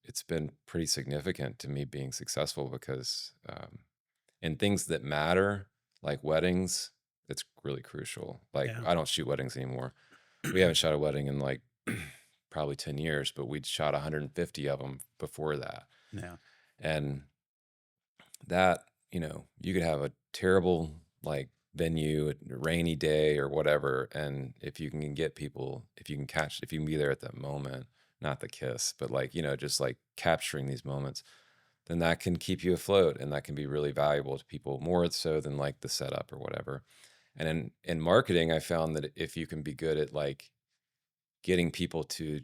it's been pretty significant to me being successful, because in things that matter, like weddings, it's really crucial. Like Yeah. I don't shoot weddings anymore. We haven't shot a wedding in like probably 10 years, but we'd shot 150 of them before that. Yeah. And that, you could have a terrible like venue, a rainy day or whatever, and if you can get people, if you can be there at that moment, not the kiss, but like, just like capturing these moments, then that can keep you afloat, and that can be really valuable to people, more so than like the setup or whatever. And in marketing, I found that if you can be good at like getting people to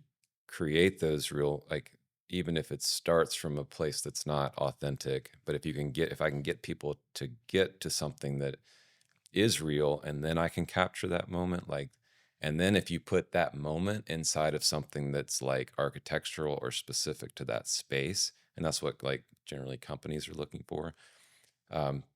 create those real, like, even if it starts from a place that's not authentic, but if I can get people to get to something that is real, and then I can capture that moment, like, and then if you put that moment inside of something that's like architectural or specific to that space, and that's what like generally companies are looking for,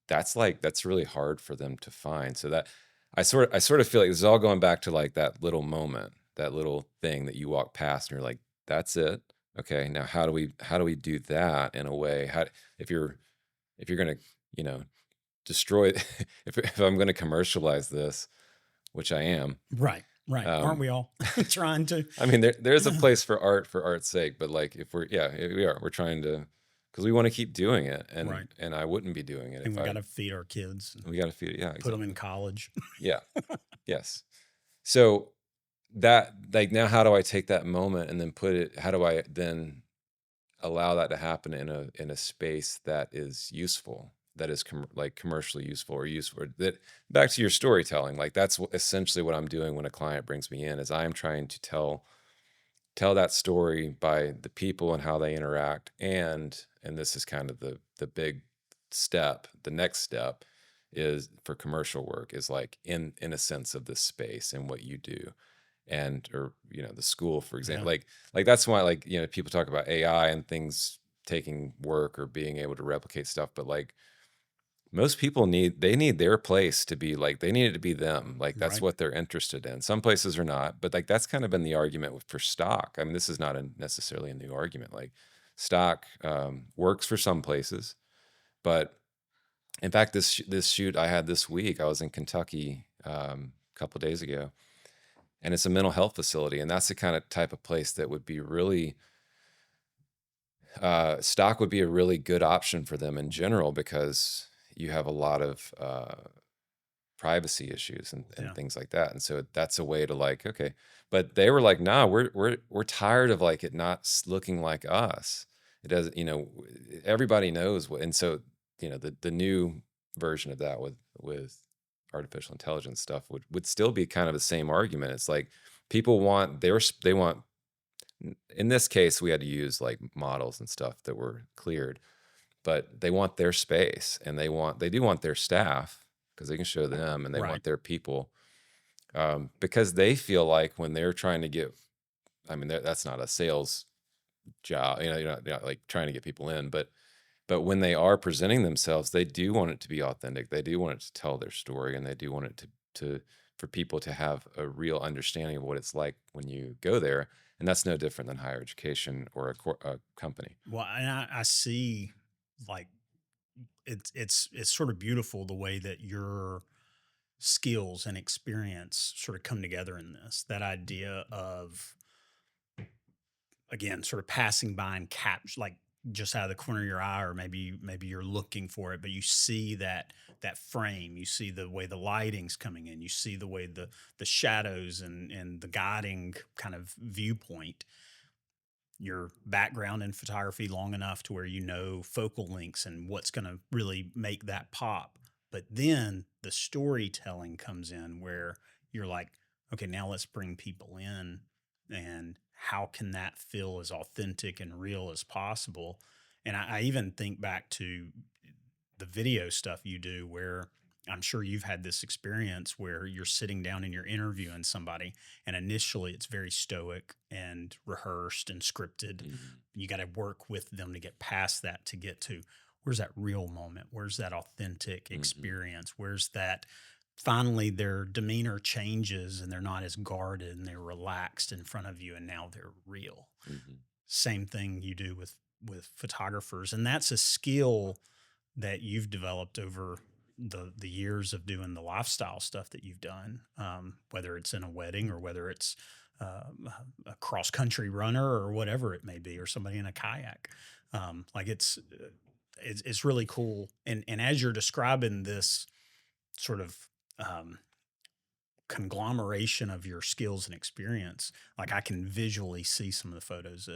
that's really hard for them to find. So that I sort of feel like this is all going back to like that little moment, that little thing that you walk past and you're like, that's it. Okay, now how do we do that in a way? If you're if you're gonna, you know, destroy if I'm gonna commercialize this, which I am, Right. Right. Aren't um, we all trying to? I mean, there's a place for art for art's sake, but like if we're trying to, because we want to keep doing it, Right. and I wouldn't be doing it And if we got to feed our kids and we got to feed it. Yeah, put them in exactly. college. Yeah, yes. So that, like, now how do I take that moment and then how do I then allow that to happen in a space that is useful, that is like commercially useful, or useful, that, back to your storytelling, like that's essentially what I'm doing when a client brings me in, is I'm trying to tell that story by the people and how they interact. And this is kind of the big step. The next step is, for commercial work, is like in a sense of this space and what you do, and, or the school, for example. Yeah. Like that's why, like, people talk about AI and things taking work or being able to replicate stuff, but like most people need their place to be, like, they need it to be them, like that's Right. what they're interested in. Some places are not, but like that's kind of been the argument for stock. I mean, this is not necessarily a new argument. Like stock works for some places, but in fact, this shoot I had this week, I was in Kentucky a couple days ago, and it's a mental health facility, and that's the kind of type of place that would be really stock would be a really good option for them in general, because you have a lot of privacy issues and Yeah. things like that. And so that's a way to, like, okay, but they were like, nah, we're tired of like it not looking like us. It doesn't, everybody knows what, and so the new version of that with artificial intelligence stuff would still be kind of the same argument. It's like people want they want, in this case we had to use like models and stuff that were cleared, but they want their space, and they do want their staff because they can show them, and they Right. want their people, because they feel like when they're trying to get, I mean, that's not a sales job, you're not like trying to get people in, but when they are presenting themselves, they do want it to be authentic. They do want it to tell their story, and they do want it to for people to have a real understanding of what it's like when you go there. And that's no different than higher education or a company. Well, and I see like it's sort of beautiful the way that your skills and experience sort of come together in this. That idea of, again, sort of passing by and capture, like just out of the corner of your eye, or maybe you're looking for it, but you see that frame, you see the way the lighting's coming in, you see the way the shadows and the guiding kind of viewpoint, your background in photography long enough to where you know focal lengths and what's going to really make that pop. But then the storytelling comes in where you're like, okay, now let's bring people in, and how can that feel as authentic and real as possible? And I even think back to the video stuff you do, where I'm sure you've had this experience where you're sitting down and you're interviewing somebody, and initially it's very stoic and rehearsed and scripted. Mhm. You got to work with them to get past that, to get to where's that real moment? Where's that authentic Mhm. experience? Where's that finally their demeanor changes and they're not as guarded and they're relaxed in front of you, and now they're real. Mhm. Same thing you do with photographers, and that's a skill that you've developed over the years of doing the lifestyle stuff that you've done, whether it's in a wedding or whether it's a cross country runner or whatever it may be, or somebody in a kayak. Like it's really cool. And as you're describing this sort of um, conglomeration of your skills and experience, like I can visually see some of the photos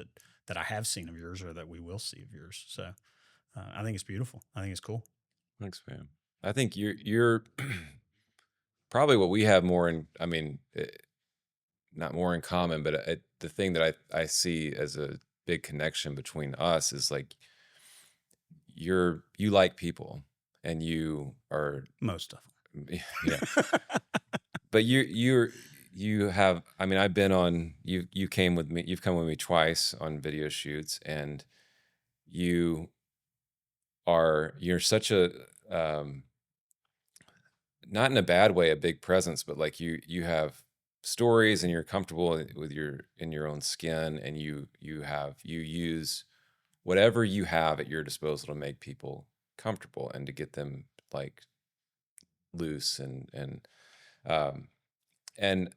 that I have seen of yours, or that we will see of yours. So I think it's beautiful. I think it's cool. Thanks, man. I think you're probably what we have more in. I mean, not more in common, but the thing that I see as a big connection between us is like you like people, and you are Most of yeah, them. but you have, I mean, I've been on, you came with me, you've come with me twice on video shoots, and you you're such a, um not in a bad way, a big presence, but like you have stories, and you're comfortable with in your own skin, and you use whatever you have at your disposal to make people comfortable and to get them like loose, um and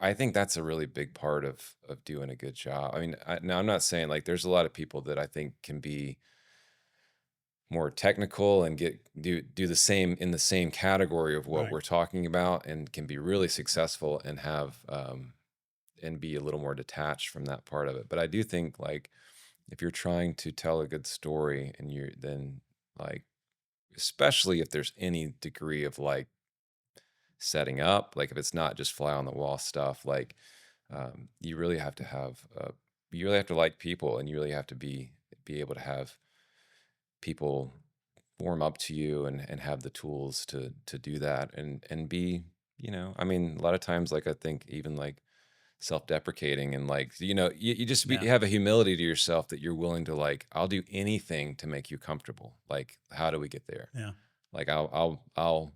I think that's a really big part of doing a good job. I mean, now I'm not saying, like, there's a lot of people that I think can be more technical and do the same in the same category of what Right. we're talking about, and can be really successful and have and be a little more detached from that part of it. But I do think, like, if you're trying to tell a good story, and you're then, like, especially if there's any degree of like setting up, like if it's not just fly on the wall stuff, like, you really have to have you really have to like people, and you really have to be able to have people warm up to you, and have the tools to do that, and be, I mean, a lot of times, like, I think even like self-deprecating, and like, you just Yeah. you have a humility to yourself that you're willing to, like, I'll do anything to make you comfortable. Like, how do we get there? Yeah. Like, I'll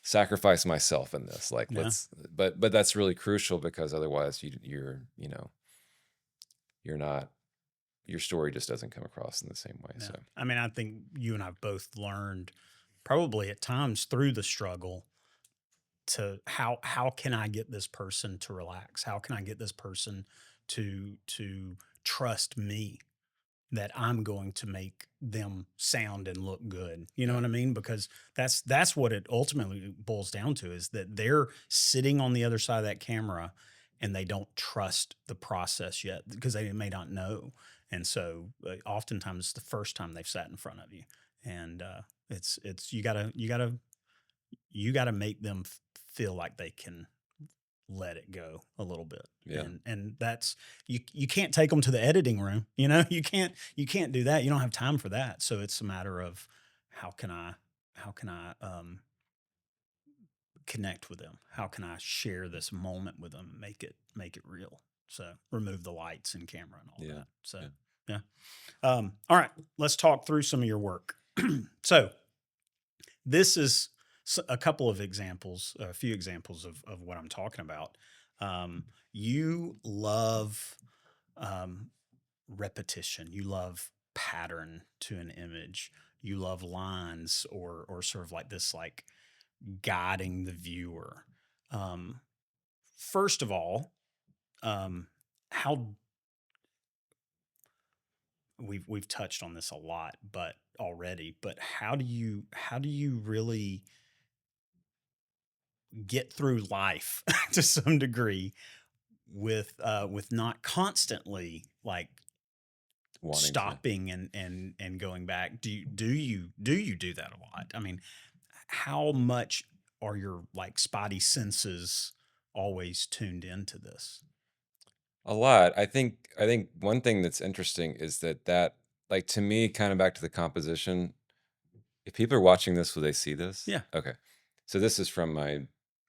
sacrifice myself in this, like, Yeah. let's, but that's really crucial, because otherwise you're not, your story just doesn't come across in the same way. Yeah. So I mean, I think you and I've both learned, probably at times through the struggle, to how can I get this person to relax? How can I get this person to trust me, that I'm going to make them sound and look good? You know yeah. what I mean? Because that's what it ultimately boils down to, is that they're sitting on the other side of that camera, and they don't trust the process yet, because they may not know. And so oftentimes it's the first time they've sat in front of you. And It's you gotta make them feel like they can let it go a little bit. Yeah. And that's, you can't take them to the editing room, you can't do that. You don't have time for that. So it's a matter of how can I connect with them? How can I share this moment with them, make it real? So remove the lights and camera and all Yeah. that. So Yeah. yeah. All right, let's talk through some of your work. So this is a couple of examples, a few examples of what I'm talking about. You love repetition. You love pattern to an image. You love lines or sort of like this, like guiding the viewer. Um, First of all, how we've touched on this a lot, but already, but how do you really get through life to some degree with not constantly like Wanting to. stopping and going back? Do you do that a lot? I mean, how much are your like spidey senses always tuned into this? A lot. I think one thing that's interesting is that like to me, kind of back to the composition. If people are watching this, will they see this? Yeah. Okay. So this is from my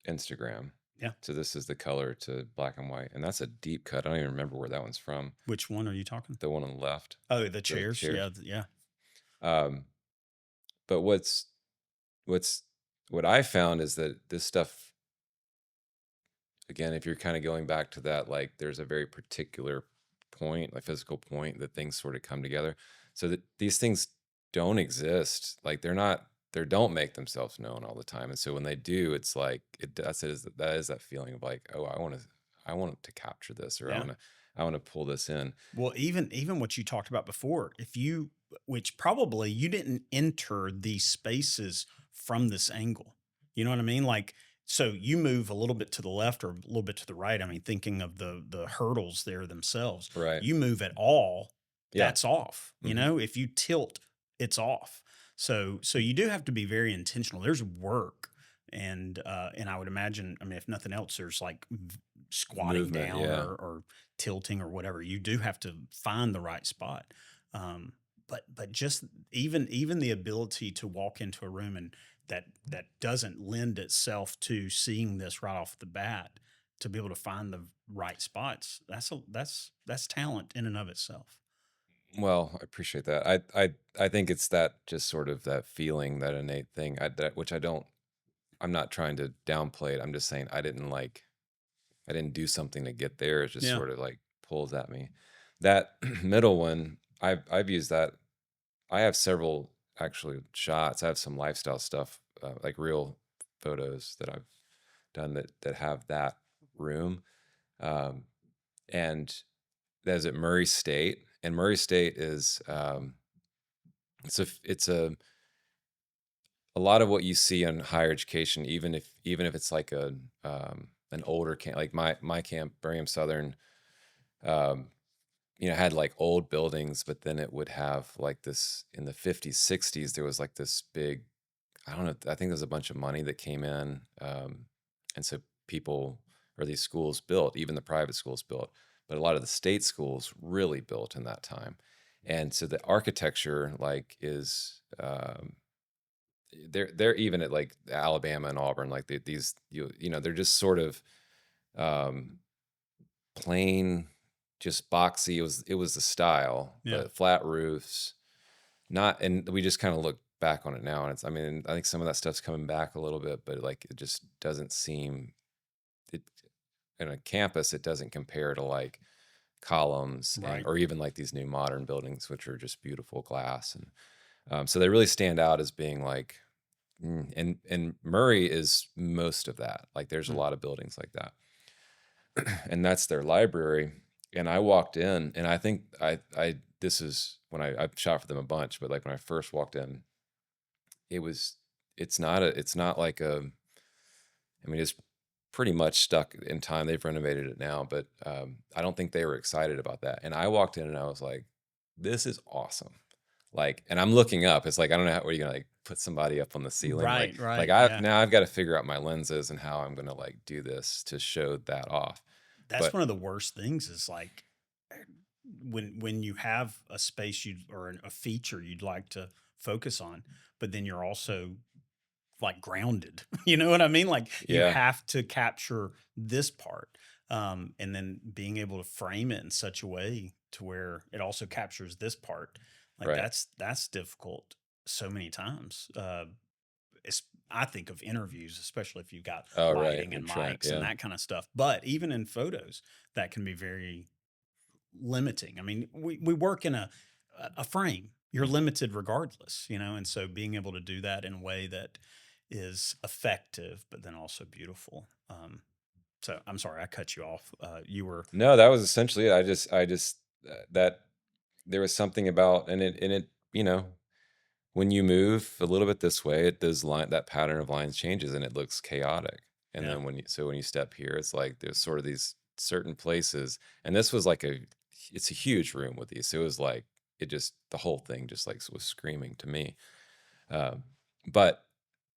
Instagram. Yeah. So this is the color to black and white, and that's a deep cut. I don't even remember where that one's from. Which one are you talking? The one on the left. Oh, the chairs. chairs. Yeah. Yeah. Um, but what I found is that this stuff, again, if you're kind of going back to that, like there's a very particular point, like physical point, that things sort of come together. So that these things don't exist. Like they don't make themselves known all the time. And so when they do, it's like that is that feeling of like, oh, I want to capture this, or Yeah. I want to pull this in. Well, even what you talked about before, which probably you didn't enter these spaces from this angle. You know what I mean? Like, so you move a little bit to the left or a little bit to the right. I mean, thinking of the hurdles there themselves. Right. You move at all, Yeah. that's off. Mhm. If you tilt, it's off. So you do have to be very intentional. There's work. And I would imagine, I mean, if nothing else, there's like squatting Movement, down yeah. or tilting or whatever. You do have to find the right spot. But just even the ability to walk into a room and that doesn't lend itself to seeing this right off the bat, to be able to find the right spots, that's talent in and of itself. Well, I appreciate that. I think it's that, just sort of that feeling, that innate thing, which I'm not trying to downplay it. I'm just saying I didn't do something to get there. It just Yeah. sort of like pulls at me. That middle one, I've used that. I have several actually shots. I have some lifestyle stuff, like real photos that I've done that have that room. Um, and that's at Murray State, and Murray State is it's a lot of what you see in higher education, even if it's like an older camp, like my camp, Birmingham Southern, um, had like old buildings, but then it would have like this in the 50s, 60s. There was like this big, I don't know, I think there's a bunch of money that came in, and so people, or these schools built, even the private schools built, but a lot of the state schools really built in that time. And so the architecture like is they're even at like Alabama and Auburn, like these they're just sort of um, plain, just boxy. It was the style, Yeah. but flat roofs. Not, and we just kind of look back on it now, and I mean, I think some of that stuff's coming back a little bit, but like it just doesn't seem it in a campus. It doesn't compare to like columns, Right. or even like these new modern buildings, which are just beautiful glass, and so they really stand out as being like, and Murray is most of that. Like there's a lot of buildings like that, and that's their library. And I walked in, and I think I this is when I've shot for them a bunch, but like when I first walked in, it's not like I mean, it's pretty much stuck in time. They've renovated it now, but I don't think they were excited about that. And I walked in and I was like, this is awesome. Like, and I'm looking up. It's like, I don't know how, where you're gonna like put somebody up on the ceiling. Right, Like right. I've Yeah. now I've got to figure out my lenses and how I'm gonna like do this to show that off. That's But one of the worst things is like when you have a space you or a feature you'd like to focus on, but then you're also like grounded. You know what I mean? Like you yeah, have to capture this part. And then being able to frame it in such a way to where it also captures this part. Like right. that's difficult so many times. It's, I think of interviews, especially if you've got Oh, right. lighting We're and trying. mics and Yeah, that kind of stuff. But even in photos, that can be very limiting. I mean, we work in a frame. You're limited regardless, you know, and so being able to do that in a way that is effective, but then also beautiful. So I'm sorry, I cut you off. You were no, that was essentially it. I just that there was something about, and it, when you move a little bit this way, it does line that pattern of lines changes and it looks chaotic. And yeah, then when you step here, it's like there's sort of these certain places, and this was like it's a huge room with these. So it was like it just the whole thing just like was screaming to me. Um, but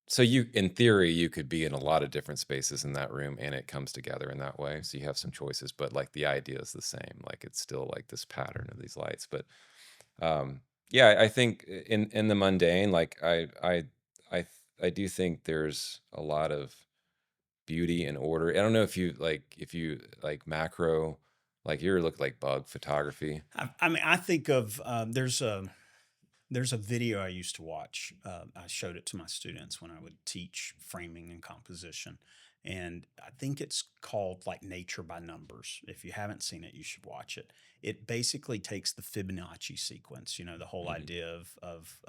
so you, in theory, you could be in a lot of different spaces in that room, and it comes together in that way. So you have some choices, but like the idea is the same. Like it's still like this pattern of these lights. But yeah, I think in the mundane, like I I do think there's a lot of beauty and order. I don't know if you like macro, like you look like bug photography. I mean, I think of there's a video I used to watch. I showed it to my students when I would teach framing and composition. And I think it's called like Nature by Numbers. If you haven't seen it, you should watch it. It basically takes the Fibonacci sequence, you know, the whole Hmm. idea of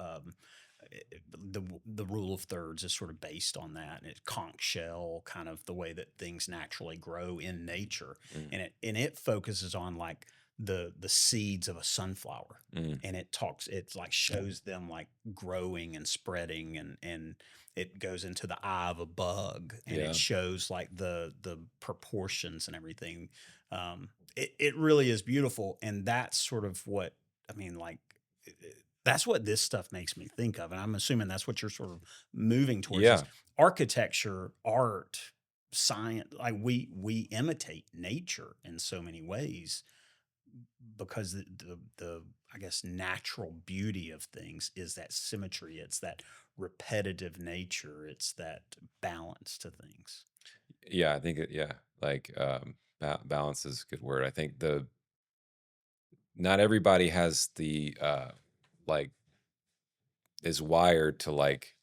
the rule of thirds is sort of based on that. And it's conch shell, kind of the way that things naturally grow in nature. Mm, And it focuses on like the seeds of a sunflower, mm, and it like shows them like growing and spreading, and it goes into the eye of a bug, and it yeah, shows like the proportions and everything. It really is beautiful, and that's sort of what I mean, like that's what this stuff makes me think of, and I'm assuming that's what you're sort of moving towards is yeah, architecture, art, science. Like we imitate nature in so many ways because the I guess natural beauty of things is that symmetry. It's that repetitive nature. It's that balance to things. yeah. I think yeah, like balance is a good word. I think the not everybody has the like is wired to like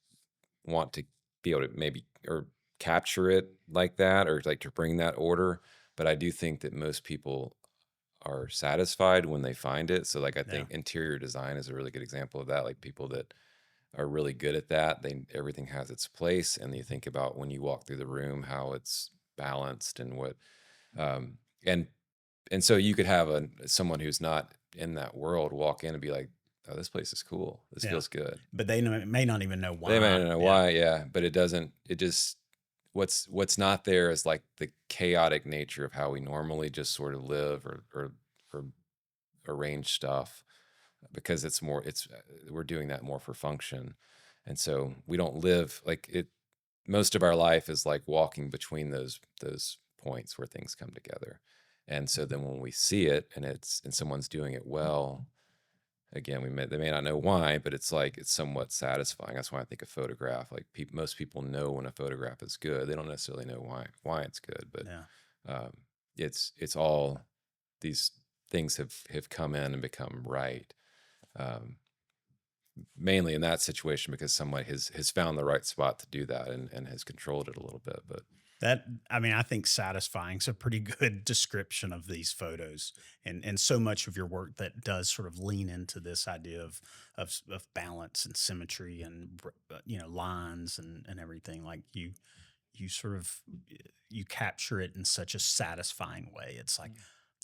want to be able to maybe or capture it like that or like to bring that order. But I do think that most people are satisfied when they find it. So like I Yeah, think interior design is a really good example of that. Like people that are really good at that, they everything has its place, and you think about when you walk through the room how it's balanced and what um and and so you could have someone who's not in that world walk in and be like, oh, this place is cool, this yeah. feels good. But they may not even know They may why. not know Yeah, why, yeah, but it doesn't. It just what's not there is like the chaotic nature of how we normally just sort of live or arrange stuff because it's we're doing that more for function, and so we don't live like it. Most of our life is like walking between those points where things come together, and so then when we see it and someone's doing it well, again they may not know why, but it's like it's somewhat satisfying. That's why I think a photograph, like most people know when a photograph is good. They don't necessarily know why it's good, but yeah. um, it's all these things have come in and become right, um, mainly in that situation because someone has found the right spot to do that and has controlled it a little bit. But That I mean, I think satisfying is a pretty good description of these photos, and so much of your work that does sort of lean into this idea of balance and symmetry and you know lines and everything. Like you sort of you capture it in such a satisfying way. It's like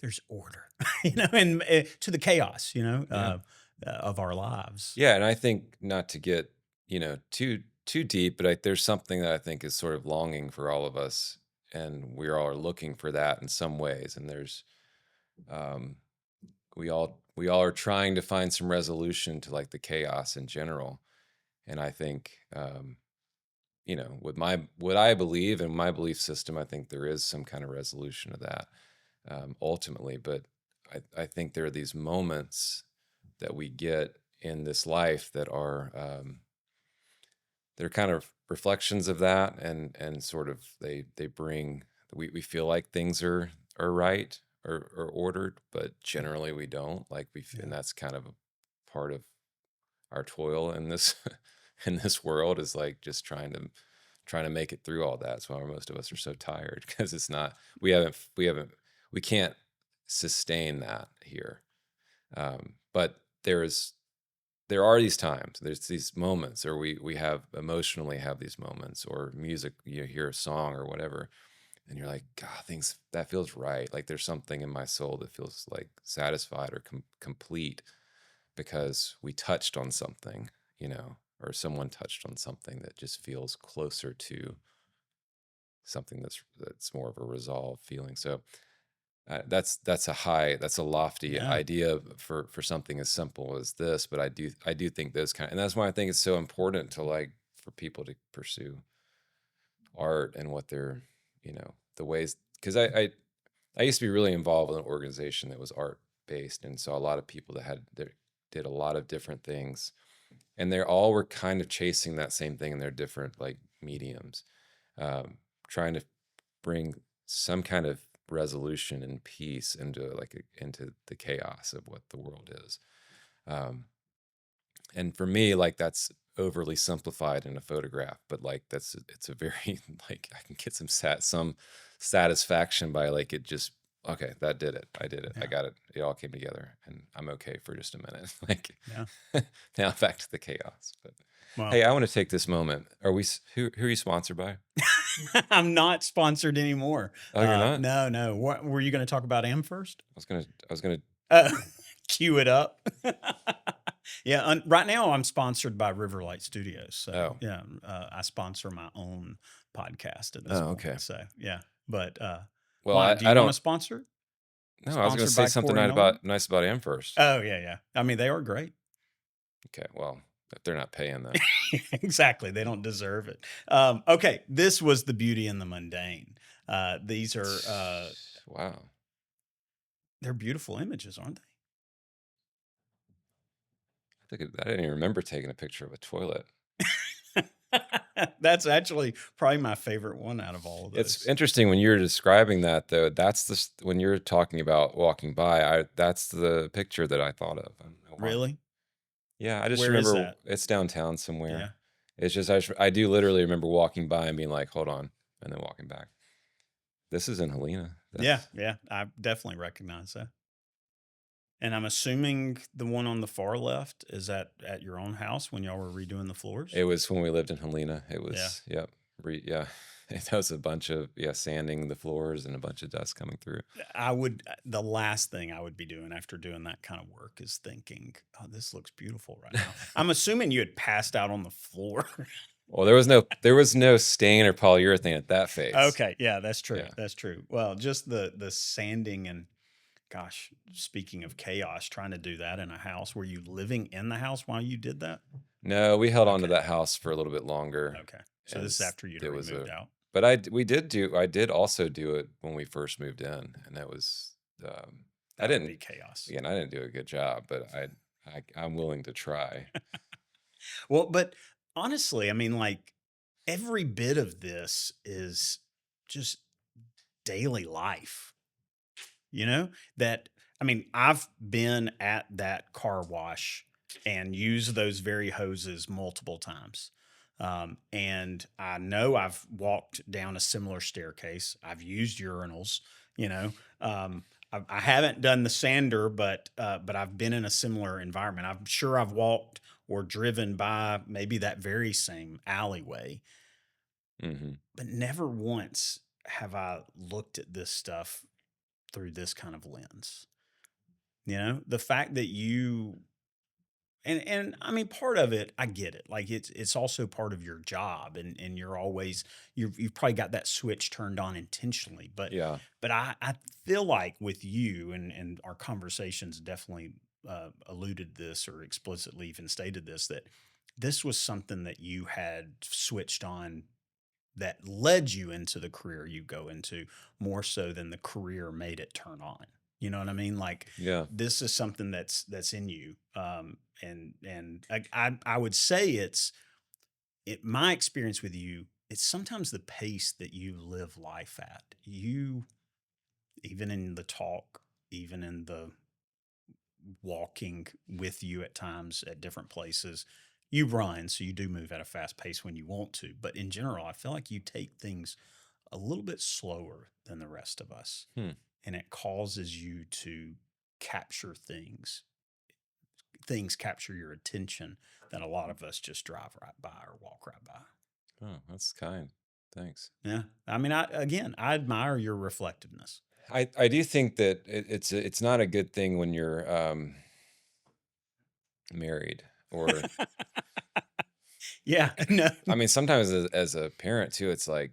there's order, you know, and to the chaos, you know, yeah, of our lives. yeah, and I think not to get too deep, but there's something that I think is sort of longing for all of us, and we all are looking for that in some ways. And there's um, we all we all are trying to find some resolution to like the chaos in general. And I think, with what I believe and my belief system, I think there is some kind of resolution to that, ultimately. But I think there are these moments that we get in this life that are, they're kind of reflections of that, and sort of they bring, we feel like things are right or ordered, but generally we don't. Like and Yeah. that's kind of a part of our toil in this in this world, is like just trying to make it through all that. That's why most of us are so tired, because it's not, we can't sustain that here. But there are these times, there's these moments, or we have emotionally have these moments, or music, you hear a song or whatever, and you're like, God, things that feels right. Like there's something in my soul that feels like satisfied or complete, because we touched on something, or someone touched on something that just feels closer to something that's more of a resolved feeling. So that's a lofty Yeah. idea for something as simple as this, but I do think and that's why I think it's so important to like for people to pursue art, and what they're, the ways, because I used to be really involved in an organization that was art based, and saw a lot of people that did a lot of different things, and they all were kind of chasing that same thing in their different like mediums, trying to bring some kind of resolution and peace into the chaos of what the world is. And for me, like that's overly simplified in a photograph, but like it's a very like I can get some satisfaction by like it just, okay, that did it. I did it. I Yeah. got it. It all came together, and I'm okay for just a minute. Like Yeah. now back to the chaos. But Well, hey, I want to take this moment. Who are you sponsored by? I'm not sponsored anymore. Oh, you're not? No, no. What were you going to talk about? Am first? I was gonna. Uh, cue it up. Yeah. Right now, I'm sponsored by Riverlight Studios. So Oh. yeah, I sponsor my own podcast at this Oh, point. okay. So yeah, but Well, why? Do I you want to don't. sponsor it? No, I was gonna Sponsored say by something Corey Nolen? nice about him first. Oh yeah, yeah. I mean, they are great. Okay, well, if they're not paying, then Exactly. They don't deserve it. Okay. This was the beauty in the mundane. These are wow. they're beautiful images, aren't I didn't even remember taking a picture of a toilet. they? That's actually probably my favorite one out of all of It's those. interesting when you're describing that, though. When you're talking about walking by, that's the picture that I thought of. I don't know why. Really? Yeah, I just Where is remember that? it's downtown Yeah. somewhere. It's just I do literally remember walking by and being like, "Hold on," and then walking back. This is in Helena. Yeah. Yeah. I definitely recognize that. And I'm assuming the one on the far left is at your own house when y'all were redoing the floors. It was when we lived in Helena. It Yeah. was, yep, yeah. That was a bunch of sanding the floors and a bunch of dust coming through. The last thing I would be doing after doing that kind of work is thinking, oh, this looks beautiful right now. I'm assuming you had passed out on the floor. Well, there was no stain or polyurethane at that phase. Okay. Yeah, that's true. Yeah. That's true. Well, just the sanding and gosh, speaking of chaos, trying to do that in a house. Were you living in the house while you did that? No, we held on to Okay. that house for a little bit longer. Okay. So this is as after you'd there already was moved out. But I did also do it when we first moved in, and that was I That would didn't be chaos. again, I didn't do a good job, but I'm willing to try. Well, but honestly, I mean, like every bit of this is just daily life, that, I mean, I've been at that car wash and used those very hoses multiple times. And I know I've walked down a similar staircase. I've used urinals, you know, I haven't done the sander, but I've been in a similar environment. I'm sure I've walked or driven by maybe that very same alleyway, Hmm. but never once have I looked at this stuff through this kind of lens. The fact that you and I mean part of it, I get it. Like it's also part of your job, and you've probably got that switch turned on intentionally. But Yeah. I feel like with you and our conversations definitely alluded this or explicitly even stated this, that this was something that you had switched on that led you into the career you go into more so than the career made it turn on. You know what I mean? Like Yeah. this is something that's in you. And I would say my experience with you, it's sometimes the pace that you live life at. You, even in the talk, even in the walking with you at times at different places, you run, so you do move at a fast pace when you want to. But in general, I feel like you take things a little bit slower than the rest of us. Hmm. And it causes you to capture things. Things capture your attention that a lot of us just drive right by or walk right by. Oh, that's kind. Thanks. Yeah. I mean, I admire your reflectiveness. I do think that it's not a good thing when you're married or Yeah. No. I mean sometimes as a parent too, it's like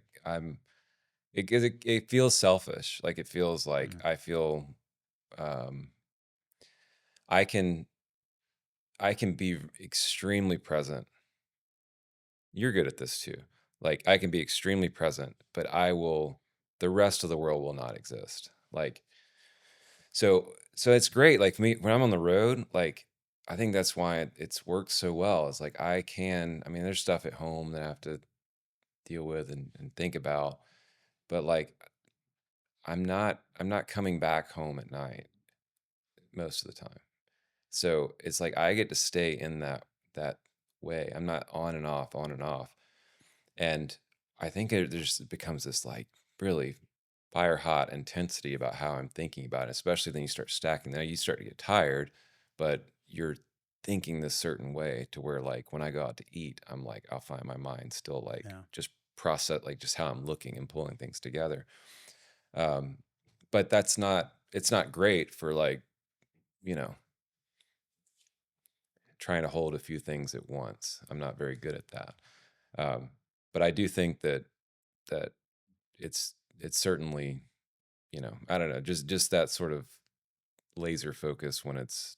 it feels selfish. Like it feels like I feel um I can be extremely present. You're good at this too. Like I can be extremely present, but the rest of the world will not exist. Like so it's great. Like me when I'm on the road, like I think that's why it's worked so well. It's like I mean, there's stuff at home that I have to deal with and think about, but like I'm not coming back home at night most of the time. So it's like I get to stay in that way. I'm not on and off, on and off. And I think it just becomes this like really fire hot intensity about how I'm thinking about it, especially then you start stacking. Now you start to get tired, but you're thinking this certain way to where like when I go out to eat, I'm like, I'll find my mind still like Yeah. just process like just how I'm looking and pulling things together. Um, but it's not great for like, you know, trying to hold a few things at once. I'm not very good at that. But I do think that it's certainly, I don't know, just that sort of laser focus when it's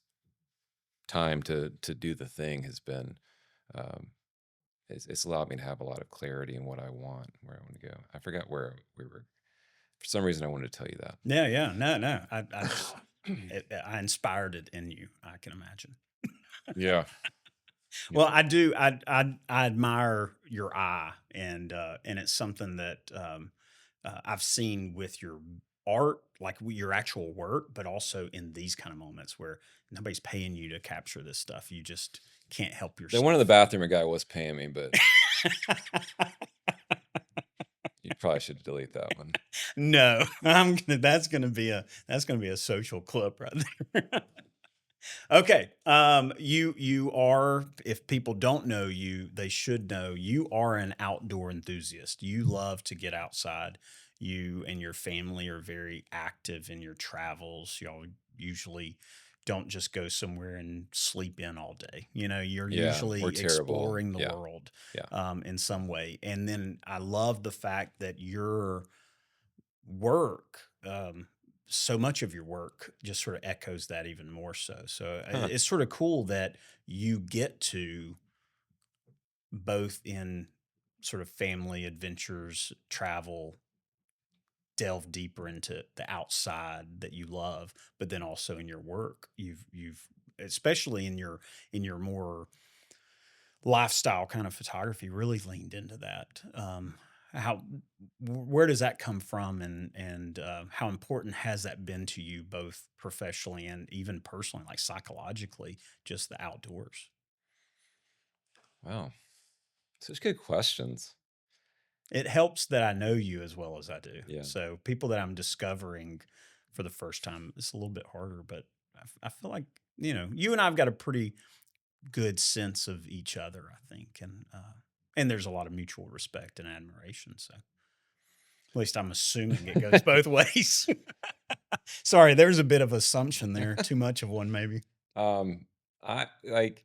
time to do the thing has been um it's allowed me to have a lot of clarity in what I want, where I want to go. I forgot where we were. For some reason I wanted to tell you that. Yeah. Yeah. No. I just, I inspired it in you, I can imagine. Yeah. Well, I do. I admire your eye, and it's something that I've seen with your art, like your actual work, but also in these kind of moments where nobody's paying you to capture this stuff. You just can't help Then one of the yourself. bathroom guy was paying me, but you probably should delete that one. No, that's gonna be a social clip right there. Okay. You are, if people don't know you, they should know you are an outdoor enthusiast. You love to get outside. You and your family are very active in your travels. Y'all usually don't just go somewhere and sleep in all day. You know, you're Yeah, we're usually terrible. exploring the Yeah. world Yeah. in some way. And then I love the fact that your work, so much of your work just sort of echoes that even more so. So Huh. it's sort of cool that you get to both in sort of family adventures, travel, delve deeper into the outside that you love, but then also in your work, you've especially in your more lifestyle kind of photography really leaned into that. How where does that come from, and how important has that been to you both professionally and even personally, like psychologically, just the outdoors? Wow. Such good questions. It helps that I know you as well as I do. Yeah. So people that I'm discovering for the first time, it's a little bit harder, but I feel like, you and I've got a pretty good sense of each other, I think. And there's a lot of mutual respect and admiration. So at least I'm assuming it goes both ways. Sorry, there's a bit of assumption there. Too much of one, maybe. I like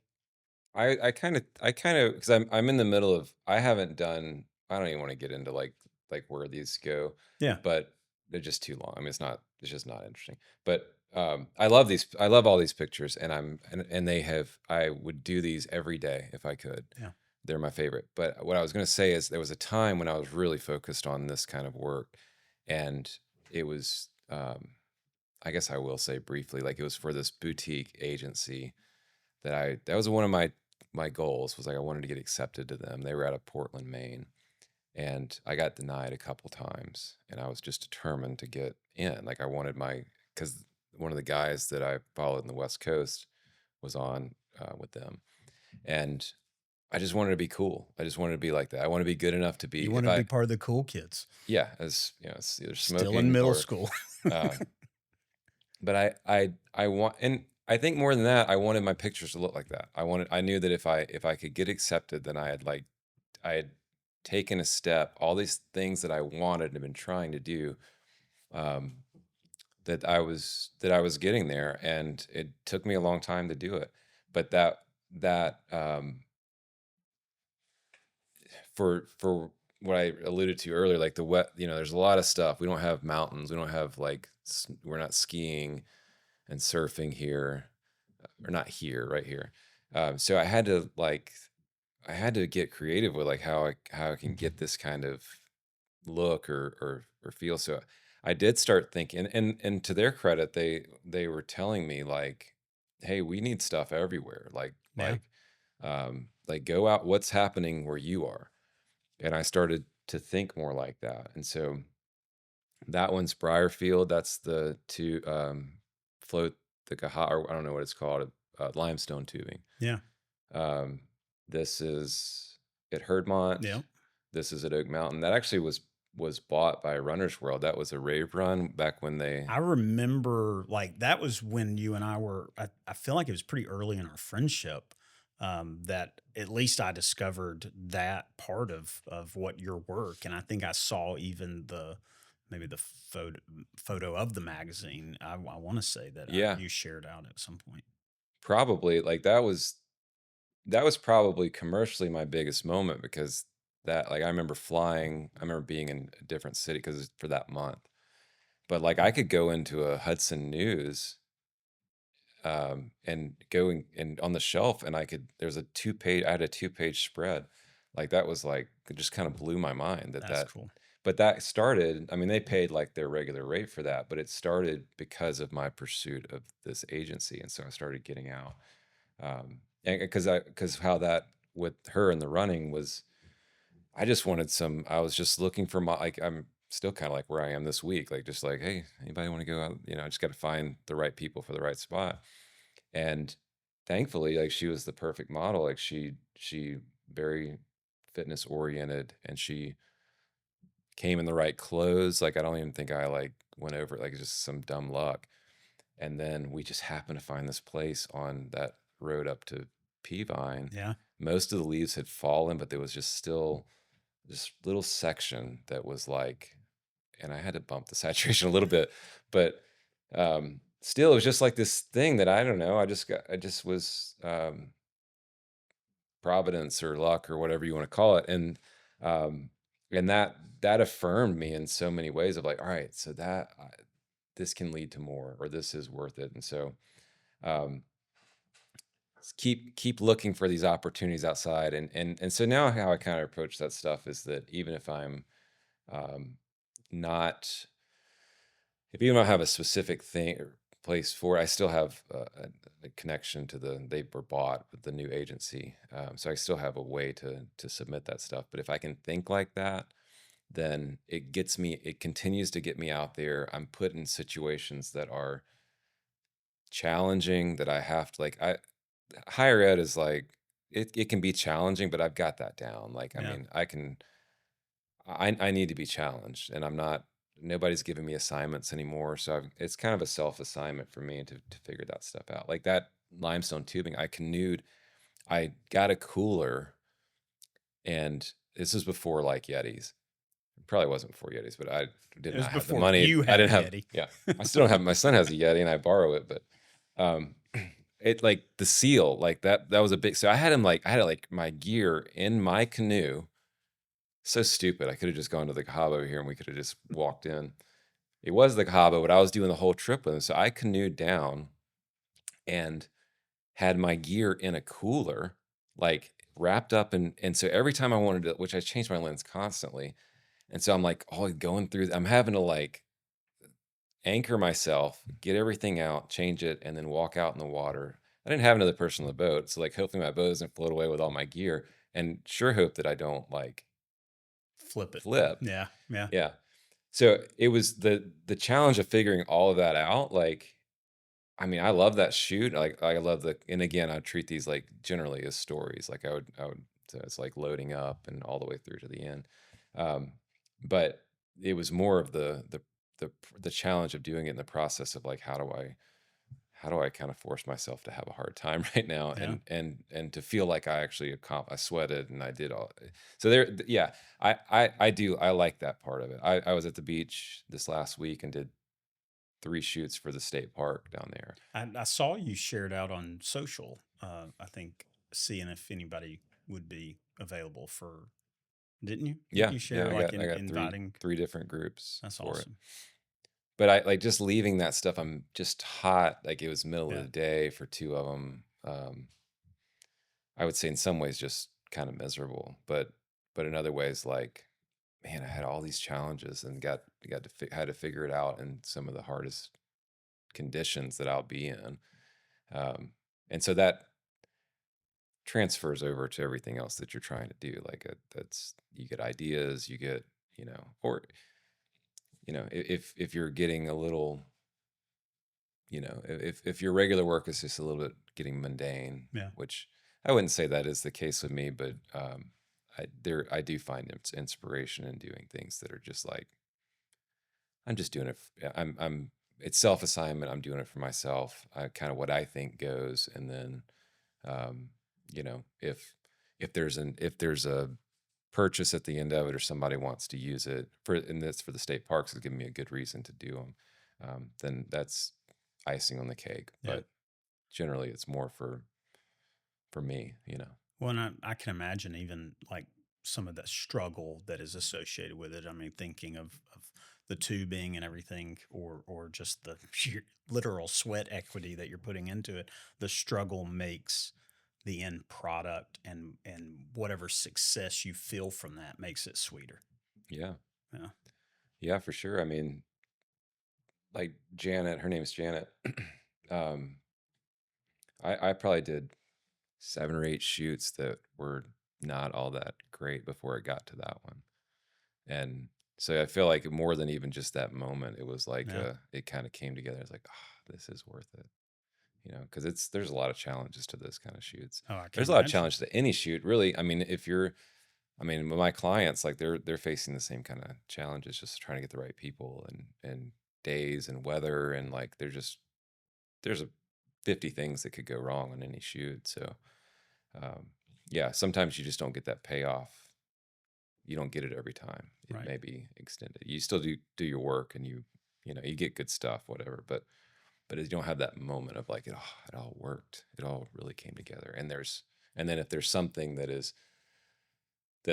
I kind of because I'm in the middle of I haven't done I don't even want to get into like where these go, Yeah. but they're just too long. I mean it's just not interesting. But I love these. I love all these pictures, and and they have. I would do these every day if I could. Yeah. They're my favorite. But what I was going to say is there was a time when I was really focused on this kind of work, and it was. I guess I will say briefly, like it was for this boutique agency that was one of my goals was like I wanted to get accepted to them. They were out of Portland, Maine, and I got denied a couple times, and I was just determined to get in. Like I wanted because one of the guys that I followed in the West Coast was on with them, and I just wanted to be cool. I just wanted to be like that. I want to be good enough to be You if want to I be part of the cool kids. yeah, as you know, it's either Still in smoking middle or school. uh, but I want, and I think more than that, I wanted my pictures to look like that. I knew that if I could get accepted, then I had taken a step. All these things that I wanted and have been trying to do, um, that I was getting there, and it took me a long time to do it. But that for what I alluded to earlier, like the wet, there's a lot of stuff. We don't have mountains. We don't have we're not skiing and surfing here, or not here, right here. So I had to get creative with like how I can get this kind of look or feel. So I did start thinking, and to their credit, they were telling me like, hey, we need stuff everywhere. Yeah. Like go out, what's happening where you are. And I started to think more like that. And so that one's Briarfield. That's the two float the Gaha, or I don't know what it's called, limestone tubing. Yeah. This is at Herdmont. Yeah. This is at Oak Mountain. That actually was bought by Runner's World. That was a rave run back when they. I remember like that was when you and I were, I feel like it was pretty early in our friendship, that at least I discovered that part of what your work. And I think I saw even maybe the photo of the magazine. I want to say that Yeah, you shared out at some point. probably like that was probably commercially my biggest moment, because that, like, I remember flying. I remember being in a different city because for that month. But like I could go into a Hudson News and going and on the shelf, and there's I had a 2-page spread. Like that was like, it just kind of blew my mind That's cool. but that started, I mean, they paid like their regular rate for that, but it started because of my pursuit of this agency. And so I started getting out. And because how that with her in the running was, I was just looking for like, I'm still kind of like where I am this week, like, just like, hey, anybody want to go out? I just got to find the right people for the right spot. And thankfully, like, she was the perfect model. Like she very fitness oriented, and she came in the right clothes. Like, I don't even think I like went over it, like just some dumb luck. And then we just happened to find this place on that road up to Peavine. Yeah. Most of the leaves had fallen, but there was just still this little section that was like, and I had to bump the saturation a little bit, but still, it was just like this thing that I don't know. I just was providence or luck or whatever you want to call it, um, and that affirmed me in so many ways of like, all right, so this can lead to more, or this is worth it. And so um, keep looking for these opportunities outside, and so now how I kind of approach that stuff is that even if I'm um, not if you don't have a specific thing or place for it, I still have a connection to they were bought with the new agency, so I still have a way to submit that stuff. But if I can think like that, then it continues to get me out there. I'm put in situations that are challenging, that I have to, like, higher ed is like, it can be challenging, but I've got that down. Like, I Yeah. mean, I need to be challenged, and nobody's giving me assignments anymore. So it's kind of a self assignment for me to figure that stuff out. Like that limestone tubing, I canoed, I got a cooler, and this was before like Yetis. It probably wasn't before Yetis, but I It did was not have the before money. you I had a didn't have, Yeti. yeah, I still don't have, my son has a Yeti and I borrow it, but um, it, like the seal, like that was a big, so I had like my gear in my canoe. So stupid. I could have just gone to the Cahaba over here and we could have just walked in. it was the Cabo, but I was doing the whole trip with him. So I canoed down and had my gear in a cooler, like wrapped up and so every time I wanted to, which I changed my lens constantly. And so I'm like, oh, going through, I'm having to like anchor myself, get everything out, change it, and then walk out in the water. I didn't have another person on the boat. So like hopefully my boat doesn't float away with all my gear and sure hope that I don't like Flip it. flip. Yeah. Yeah. Yeah. So it was the challenge of figuring all of that out. Like, I mean, I love that shoot. Like I love and again, I treat these like generally as stories. Like I would, so it's like loading up and all the way through to the end. Um, but it was more of the challenge of doing it in the process of like, how do I kind of force myself to have a hard time right now Yeah. and to feel like I actually I sweated and I did all. So there, yeah, I like that part of it. I was at the beach this last week and did 3 shoots for the state park down there. I saw you shared out on social. I think seeing if anybody would be available for. Didn't you? Didn't Yeah, you yeah, share I like got I got inviting? three different groups That's for it. awesome. But I like just leaving that stuff. I'm just hot. Like it was middle of Yeah. the day for 2 of them. I would say in some ways just kind of miserable, but in other ways like, man, I had all these challenges and had to figure it out in some of the hardest conditions that I'll be in. And so that transfers over to everything else that you're trying to do. Like that's you get ideas, you get, or if you're getting a little, if your regular work is just a little bit getting mundane, Yeah. which I wouldn't say that is the case with me, but I do find inspiration in doing things that are just like I'm just doing it. I'm it's self assignment. I'm doing it for myself. Kind of what I think goes, and then um, if there's a purchase at the end of it or somebody wants to use it and that's for the state parks is giving me a good reason to do them, then that's icing on the cake. Yeah. But generally it's more for me. Well, and I can imagine even like some of the struggle that is associated with it. I mean, thinking of the tubing and everything, or just the sheer literal sweat equity that you're putting into it. The struggle makes the end product, and whatever success you feel from that makes it sweeter. Yeah, Yeah. yeah, for sure. I mean, like Janet, her name's Janet. um I probably did 7 or 8 shoots that were not all that great before it got to that one. And so I feel like more than even just that moment, it was like Yeah. it kind of came together. It's like, oh, this is worth it, because there's a lot of challenges to this kind of shoots. Oh, I can There's a lot of imagine. challenge to any shoot, really. I mean, my clients, like they're facing the same kind of challenges, just trying to get the right people and days and weather and like there's a 50 things that could go wrong on any shoot. So um, yeah, sometimes you just don't get that payoff. You don't get it every time. It Right. may be extended. You still do your work and you get good stuff, whatever. But you don't have that moment of like it all worked. It all really came together. And then if there's something that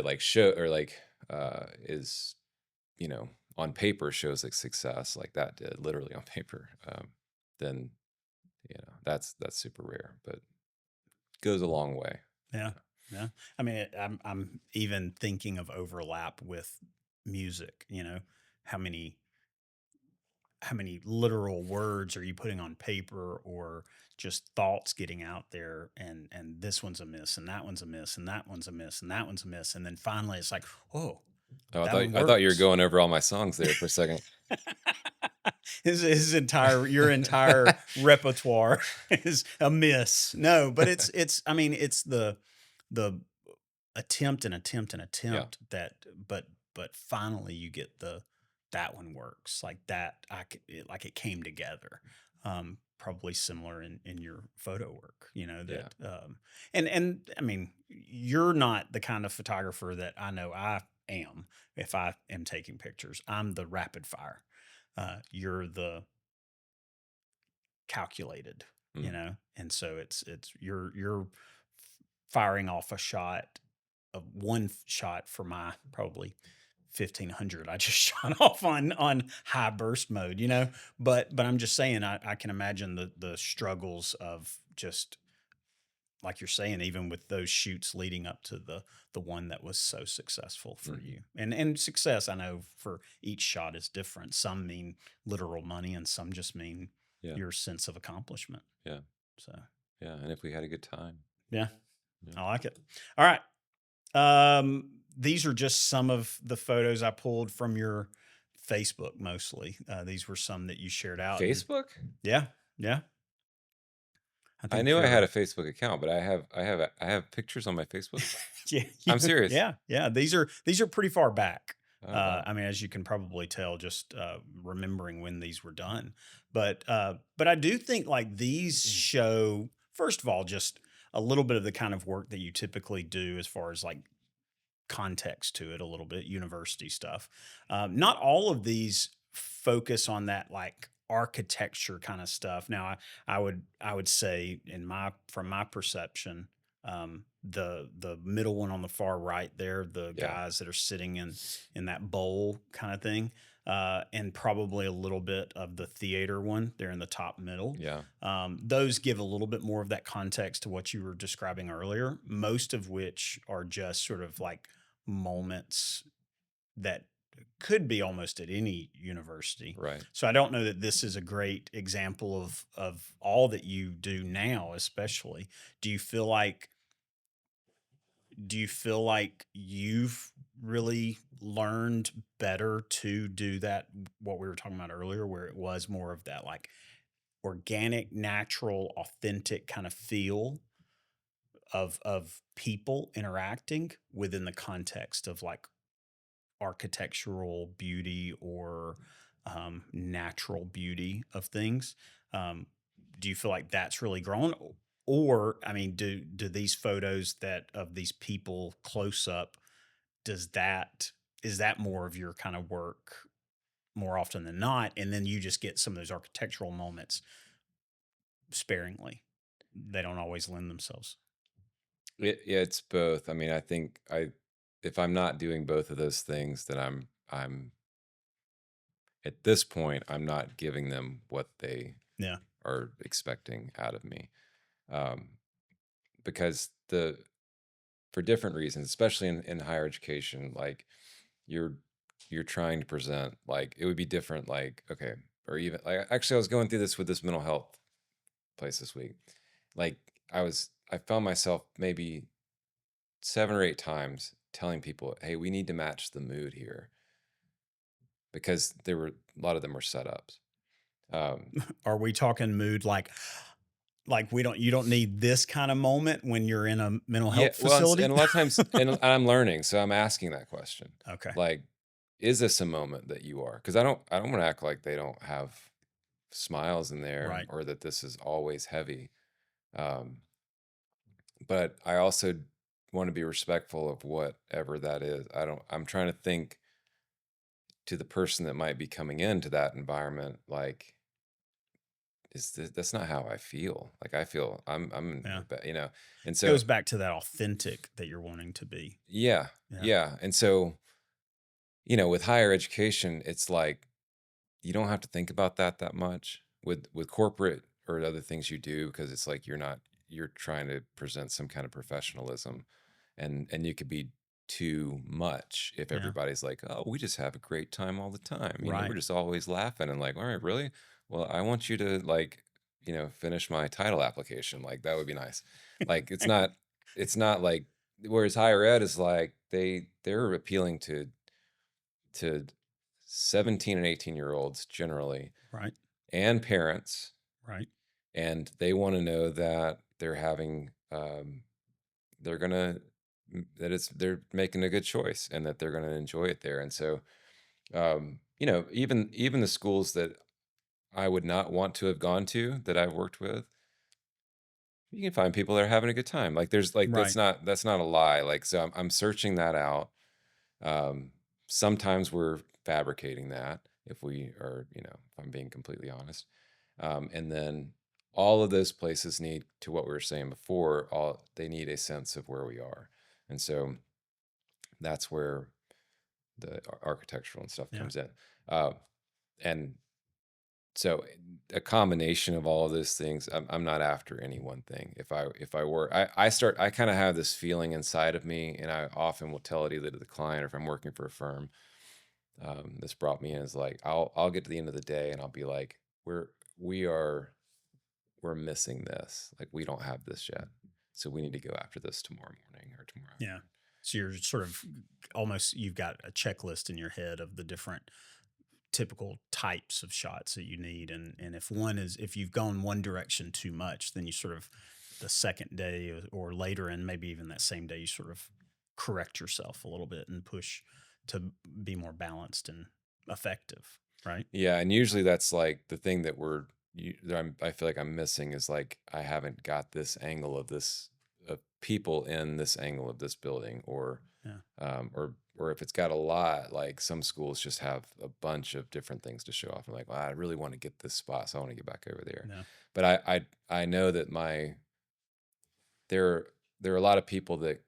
like show or like is on paper shows like success like that did literally on paper, then that's super rare, but goes a long way. Yeah. Yeah. I mean, I'm even thinking of overlap with music, how many how many literal words are you putting on paper, or just thoughts getting out there, and this one's a miss and that one's a miss and that one's a miss and that one's a miss, and then finally it's like, oh, Oh, I that thought one I thought you were works. going over all my songs there for a second. His entire your entire repertoire is a miss. No, but it's I mean, it's the attempt and attempt and Yeah, attempt that, but finally you get that one works like that. Like it came together. Probably similar in your photo work, yeah, that, and I mean, you're not the kind of photographer that I know I am. If I am taking pictures, I'm the rapid fire. You're the calculated, mm, and so it's you're firing off a shot of one shot for my probably 1500. I just shot off on high burst mode, you know. But I'm just saying, I can imagine the struggles of just like you're saying, even with those shoots leading up to the one that was so successful for Mhm. you. And success, I know for each shot is different. Some mean literal money, and some just mean Yeah. your sense of accomplishment. Yeah. So Yeah. And if we had a good time. yeah, Yeah. I like it. All right. These are just some of the photos I pulled from your Facebook mostly. These were some that you shared out. And Facebook? yeah, yeah. I I think knew I had you're a Facebook account, but I have pictures on my Facebook. yeah, I'm serious. yeah, yeah. These are pretty far back. Oh wow. I mean, as you can probably tell, just remembering when these were done. But I do think like these show, first of all, just a little bit of the kind of work that you typically do as far as like context to it, a little bit university stuff. Not all of these focus on that like architecture kind of stuff. Now, I would say from my perception, the middle one on the far right there, the Yeah. guys that are sitting in that bowl kind of thing, and probably a little bit of the theater one there in the top middle. Yeah. Those give a little bit more of that context to what you were describing earlier, most of which are just sort of like moments that could be almost at any university. Right. So I don't know that this is a great example of all that you do now, especially. Do you feel like you've really learned better to do that, what we were talking about earlier, where it was more of that like organic, natural, authentic kind of feel of people interacting within the context of like architectural beauty or natural beauty of things? Do you feel like that's really grown? Or, I mean, do these photos that of these people close up, is that more of your kind of work more often than not? And then you just get some of those architectural moments sparingly. They don't always lend themselves. Yeah, it's both. I mean, I think if I'm not doing both of those things, then I'm at this point, I'm not giving them what they Yeah. are expecting out of me. Um, because for different reasons, especially in higher education, like you're you're trying to present, like it would be different, like, okay, or even like actually I was going through this with this mental health place this week. Like I found myself maybe 7 or 8 times telling people, hey, we need to match the mood here, because a lot of them were setups. Are we talking mood like you don't need this kind of moment when you're in a mental Yeah, health well, facility? and a lot of times, and I'm learning, so I'm asking that question. Okay. Like, is this a moment that you are? Because I don't want to act like they don't have smiles in there, Right. or that this is always heavy. Um, but I also want to be respectful of whatever that is. I'm trying to think to the person that might be coming into that environment, like, that's not how I feel. Like I feel Yeah. and Goes so back to that authentic that you're wanting to be. yeah, Yeah. yeah. And so, with higher education, it's like you don't have to think about that much with corporate or other things you do, because it's like you're trying to present some kind of professionalism, and you could be too much if Yeah. everybody's like, oh, we just have a great time all the time. Right. We're just always laughing, and like, all right, really? Well, I want you to like, finish my title application. Like that would be nice. Like it's not like, whereas higher ed is like they're appealing to 17 and 18-year-olds generally, Right. and parents, Right. and they want to know that they're gonna they're making a good choice, and that they're gonna enjoy it there. And so, even the schools that I would not want to have gone to, that I've worked with, you can find people that are having a good time. Like there's like Right. that's not a lie. Like, so I'm searching that out. Um, Sometimes we're fabricating that, if we are, if I'm being completely honest. And then all of those places need, to what we were saying before, they need a sense of where we are. And so that's where the architectural and stuff Yeah. comes in. Uh, and so a combination of all of those things, I'm not after any one thing. If I were, I kind of have this feeling inside of me, and I often will tell it either to the client or if I'm working for a firm. This brought me in is like I'll get to the end of the day and I'll be like, we are we're missing this. Like we don't have this yet, so we need to go after this tomorrow morning or tomorrow Yeah. afternoon. So you're sort of almost, you've got a checklist in your head of the different typical types of shots that you need. And if you've gone one direction too much, then you sort of the second day or later, and maybe even that same day, you sort of correct yourself a little bit and push to be more balanced and effective, right? Yeah, and usually that's like the thing that I feel like I'm missing is like I haven't got this angle of this of people in this angle of this building, Yeah. or if it's got a lot, like some schools just have a bunch of different things to show off. I'm like, well, I really want to get this spot, so I want to get back over there. Yeah. But I know that there are a lot of people that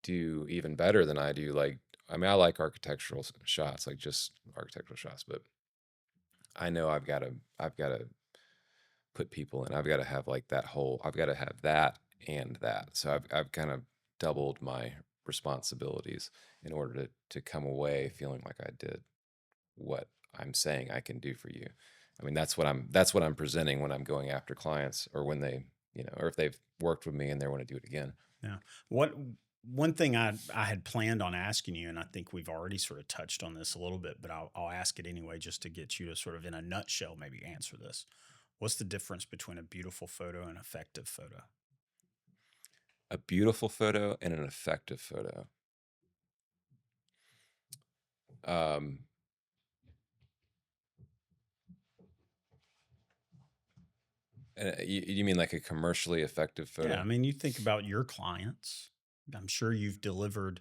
do even better than I do. Like, I mean, I like architectural shots, like just architectural shots, but I know I've got to put people in. I've got to have like I've got to have that and that. So I've kind of doubled my responsibilities in order to come away feeling like I did what I'm saying I can do for you. I mean, that's what I'm presenting when I'm going after clients, or when they, or if they've worked with me and they want to do it again. Yeah. What One thing I had planned on asking you, and I think we've already sort of touched on this a little bit, but I'll ask it anyway, just to get you to sort of in a nutshell maybe answer this. What's the difference between a beautiful photo and an effective photo? A beautiful photo and an effective photo. Um, and you mean like a commercially effective photo? Yeah, I mean, you think about your clients. I'm sure you've delivered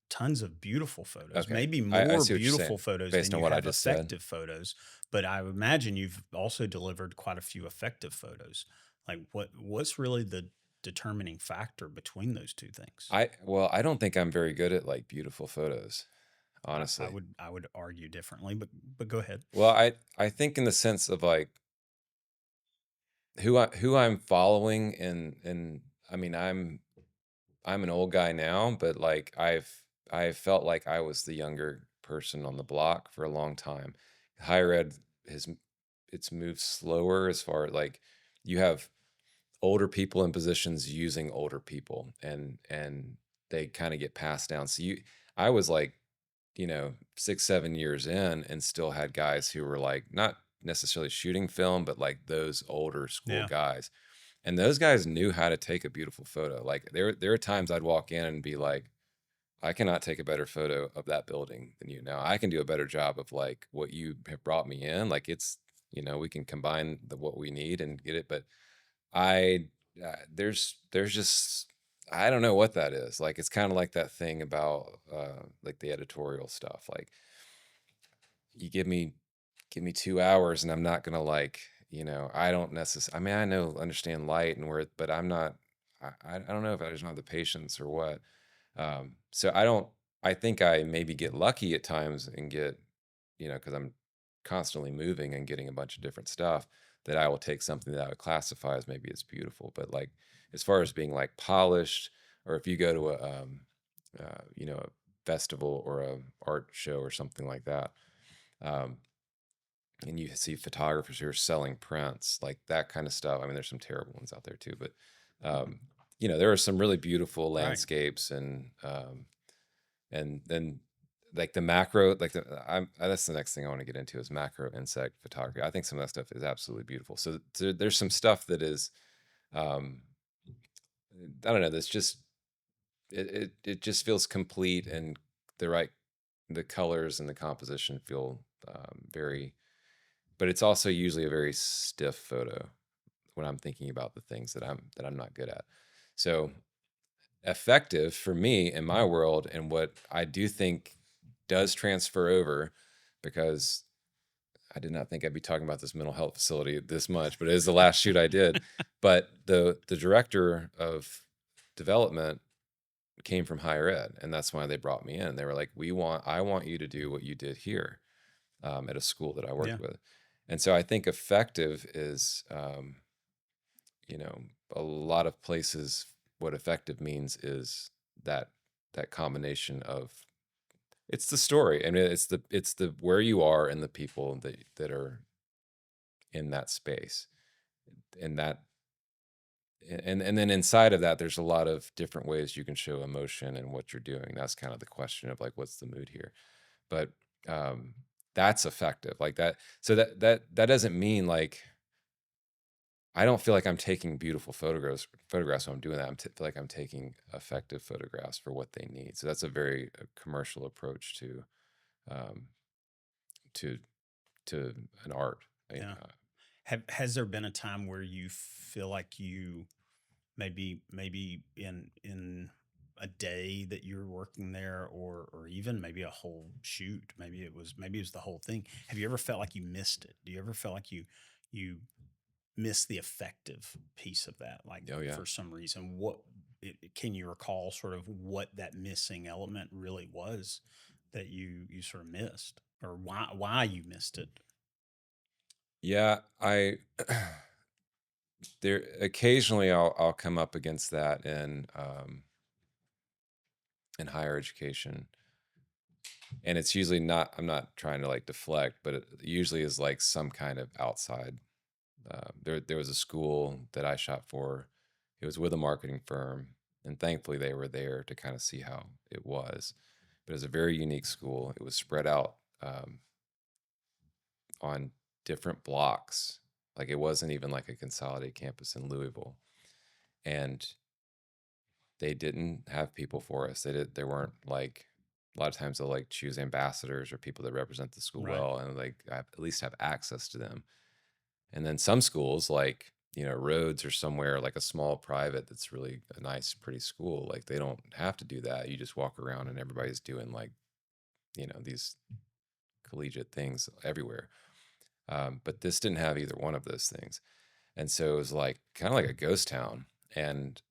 tons of beautiful photos, Okay. maybe I more see what you're saying beautiful photos based than on you what I have just said. effective photos. But I would imagine you've also delivered quite a few effective photos. Like what's really the determining factor between those two things? I don't think I'm very good at like beautiful photos, I, honestly. I would argue differently, but go ahead. Well, I think in the sense of like who I'm following, and I mean I'm an old guy now, but like I've felt like I was the younger person on the block for a long time. Higher ed has it's moved slower as far as like you have older people in positions using older people, and they kind of get passed down. So I was like, 6, 7 years in and still had guys who were like not necessarily shooting film, but like those older school Yeah. guys. And those guys knew how to take a beautiful photo. Like there are times I'd walk in and be like, I cannot take a better photo of that building than you. Now I can do a better job of like what you have brought me in. Like it's, we can combine what we need and get it. But I there's just I don't know what that is. Like it's kind of like that thing about like the editorial stuff. Like you give me 2 hours and I'm not gonna like, I don't necessarily, I mean, understand light and where, but I'm not, I don't know if I just don't have the patience or what. So I think I maybe get lucky at times and get, cause I'm constantly moving and getting a bunch of different stuff, that I will take something that I would classify as maybe it's beautiful, but like, as far as being like polished, or if you go to a festival or a art show or something like that, um, and you see photographers who are selling prints, like that kind of stuff. I mean, there's some terrible ones out there too, but there are some really beautiful Right. landscapes, and then like the macro, like that's the next thing I want to get into is macro insect photography. I think some of that stuff is absolutely beautiful. So there's some stuff that is, um, I don't know, that's just it just feels complete, and the colors and the composition feel very, but it's also usually a very stiff photo when I'm thinking about the things that I'm not good at. So effective for me in my world, and what I do think does transfer over, because I did not think I'd be talking about this mental health facility this much, but it is the last shoot I did. But the director of development came from higher ed, and that's why they brought me in. They were like, I want you to do what you did here, at a school that I Yeah. worked with. And so I think effective is, you know, a lot of places, what effective means is that combination of, it's the story. I mean, it's the where you are and the people that are in that space, and that and then inside of that, there's a lot of different ways you can show emotion and what you're doing. That's kind of the question of like, what's the mood here? But um, that's effective, like that. So that doesn't mean like, I don't feel like I'm taking beautiful photographs when I'm doing that. Feel like I'm taking effective photographs for what they need. So that's a very commercial approach um, to to an art. Yeah. Has there been a time where you feel like you maybe in a day that you're working there, or even maybe a whole shoot, maybe it was the whole thing? Have you ever felt like you missed it? Do you ever feel like you missed the effective piece of that, like Oh yeah. for some reason? Can you recall sort of what that missing element really was that you sort of missed, or why you missed it? Yeah, I there occasionally I'll come up against that in higher education, and it's usually not. I'm not trying to like deflect, but it usually is like some kind of outside. There was a school that I shot for. It was with a marketing firm, and thankfully they were there to kind of see how it was. But it was a very unique school. It was spread out on different blocks. Like it wasn't even like a consolidated campus in Louisville, and they didn't have people for us. They weren't like, a lot of times they'll like choose ambassadors or people that represent the school Right. well, and like at least have access to them. And then some schools like, Rhodes or somewhere like a small private that's really a nice, pretty school, like they don't have to do that. You just walk around and everybody's doing like, these collegiate things everywhere. But this didn't have either one of those things. And so it was like kind of like a ghost town. And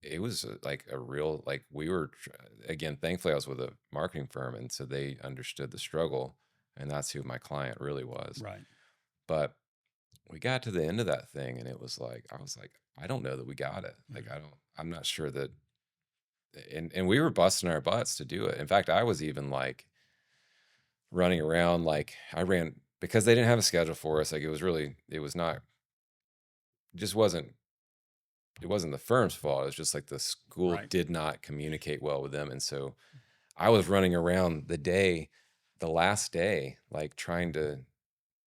it was like a real, like again, thankfully I was with a marketing firm. And so they understood the struggle. And that's who my client really was. Right. But we got to the end of that thing and it was like, I was like, I don't know that we got it. Like, Mhm. I'm not sure that, and we were busting our butts to do it. In fact, I was even like running around, like I ran because they didn't have a schedule for us. Like it was not, just wasn't, it wasn't the firm's fault. It was just like the school Right. did not communicate well with them. And so I was running around the last day, like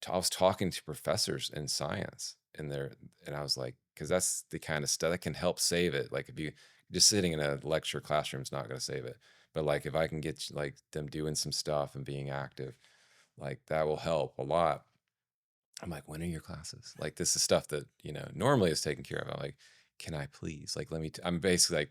I was talking to professors in science and I was like, because that's the kind of stuff that can help save it. Like if you just sitting in a lecture classroom is not going to save it. But like if I can get like them doing some stuff and being active, like that will help a lot. I'm like, when are your classes? Like this is stuff that, normally is taken care of. I'm like, can I please, like, I'm basically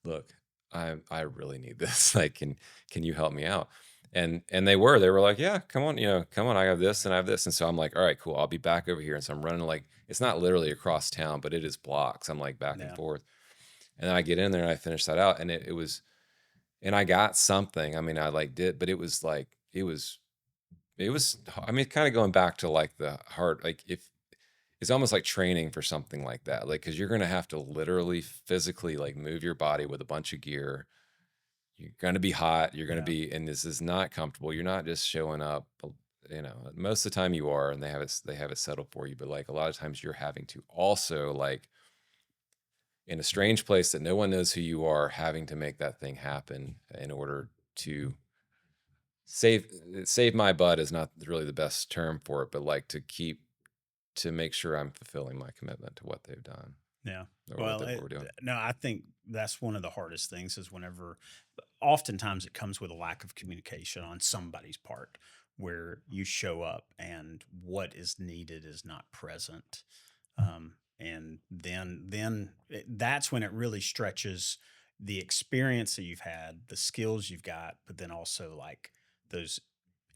look, I really need this. Like, can you help me out? And they were like, yeah, come on, come on. I have this and I have this. And so I'm like, all right, cool. I'll be back over here. And so I'm running, like, it's not literally across town, but it is blocks. I'm like back and Yeah. forth. And then I get in there and I finish that out. And it was, and I got something. I mean, I like did, but it was like, I mean, kind of going back to like the heart, like if it's almost like training for something like that, like, cause you're going to have to literally physically like move your body with a bunch of gear. You're going to be hot. You're going to Yeah. be, and this is not comfortable. You're not just showing up, most of the time you are, and they have it settled for you. But like a lot of times you're having to also like in a strange place that no one knows who you are, having to make that thing happen in order to save my butt is not really the best term for it, but like to make sure I'm fulfilling my commitment to what they've done Yeah. or Well, what we're doing. no, I think that's one of the hardest things is whenever, oftentimes it comes with a lack of communication on somebody's part, where you show up and what is needed is not present. And that's when it really stretches the experience that you've had, the skills you've got, but then also like those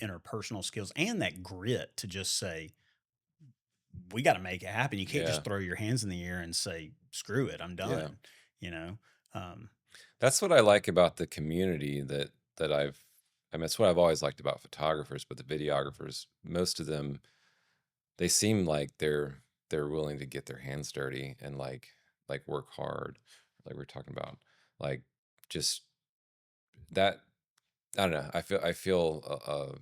interpersonal skills and that grit to just say, we got to make it happen. You can't Yeah, just throw your hands in the air and say, screw it, I'm yeah, done, you know? Um, That's what I like about the community I mean, it's what I've always liked about photographers, but the videographers, most of them, they seem like they're willing to get their hands dirty and like work hard, like we're talking about, like just that. I don't know. I feel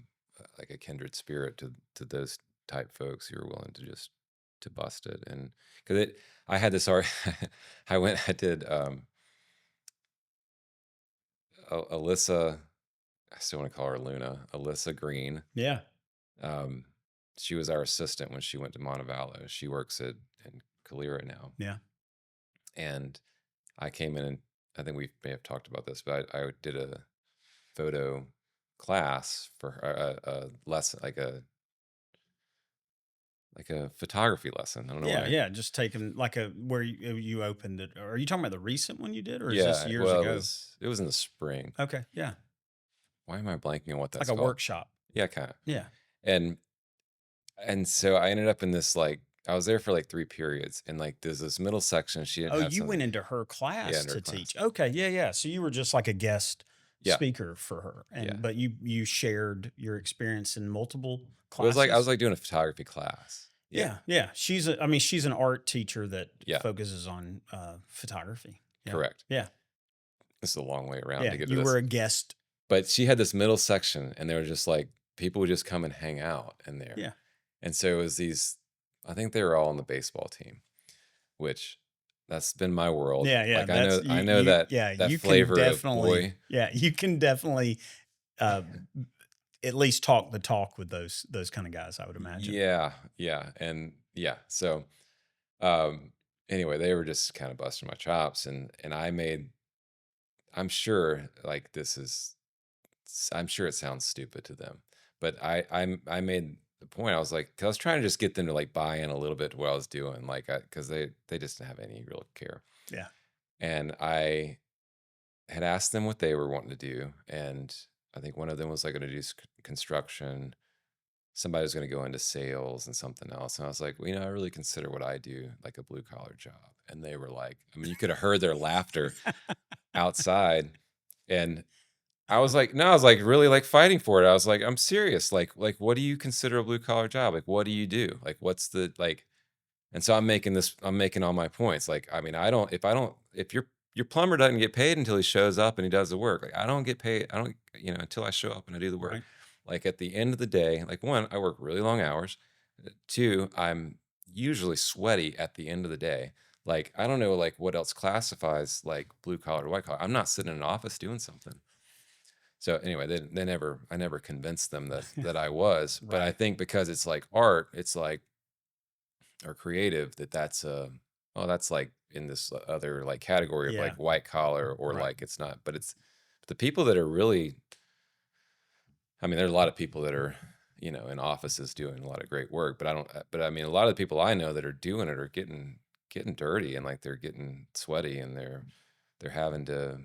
like a kindred spirit to those type folks who are willing to just to bust it. And because I had this art, I did Alyssa. I still want to call her Luna. Alyssa Green. yeah, Um, she was our assistant when she went to Montevallo. She works in Calera now, yeah. and I came in and I think we may have talked about this, but I did a photo class for her, a lesson, like a photography lesson. I don't know Yeah, why. yeah, just taking like a where you opened it. Are you talking about the recent one you did, or is this Yeah, years well, ago? it was in the spring. Okay, yeah, Why am I blanking on what like that's a called? workshop. Yeah, kind of. Yeah. And so I ended up in this like I was there for like 3 periods, and like there's this middle section. She didn't Oh, have you something. went into her Yeah, class in her to class. teach. Okay, yeah, yeah. So you were just like a guest Yeah, speaker for her, yeah. and but you shared your experience in multiple It was like I was classes. like doing a photography class. Yeah, Yeah, yeah. I mean, she's an art teacher that yeah, focuses on photography. Yeah, correct. yeah, This is a long way around to yeah. get to You were this. a guest. But she had this middle section, and they were just like people would just come and hang out in there. Yeah, And so it was these. I think they were all on the baseball team, which that's been my world. yeah, yeah. Like That's I know that yeah. that You can flavor of definitely, boy. yeah, you can definitely uh, at least talk the talk with those kind of guys. I would imagine. Yeah, yeah, and yeah. So um, anyway, they were just kind of busting my chops, and I made. I'm sure like I'm sure it sounds stupid to them, but I made the point. I was like, 'cause I was trying to just get them to like buy in a little bit to what I was doing, like, because they just didn't have any real care. Yeah, And I had asked them what they were wanting to do, and I think one of them was like going to do construction. Somebody was going to go into sales and something else, and I was like, well, I really consider what I do like a blue collar job. And they were like, I mean, you could have heard their laughter outside, and I was like, no, I was like really like fighting for it. I was like, I'm serious. Like, what do you consider a blue collar job? Like, what do you do? Like, what's the like? And so I'm making all my points. Like, I mean, if your plumber doesn't get paid until he shows up and he does the work. Like, I don't get paid. I don't, until I show up and I do the work. right. Like at the end of the day, like one, I work really long hours. Two, I'm usually sweaty at the end of the day. Like, I don't know, like what else classifies like blue collar or white collar. I'm not sitting in an office doing something. So anyway, I never convinced them that I was, but I Right. think because it's like art, it's like or creative that's like in this other like category of Yeah. like white collar or Right. like it's not, but it's the people that are really. I mean, there's a lot of people that are in offices doing a lot of great work, but I don't. But I mean, a lot of the people I know that are doing it are getting dirty and like they're getting sweaty and they're having to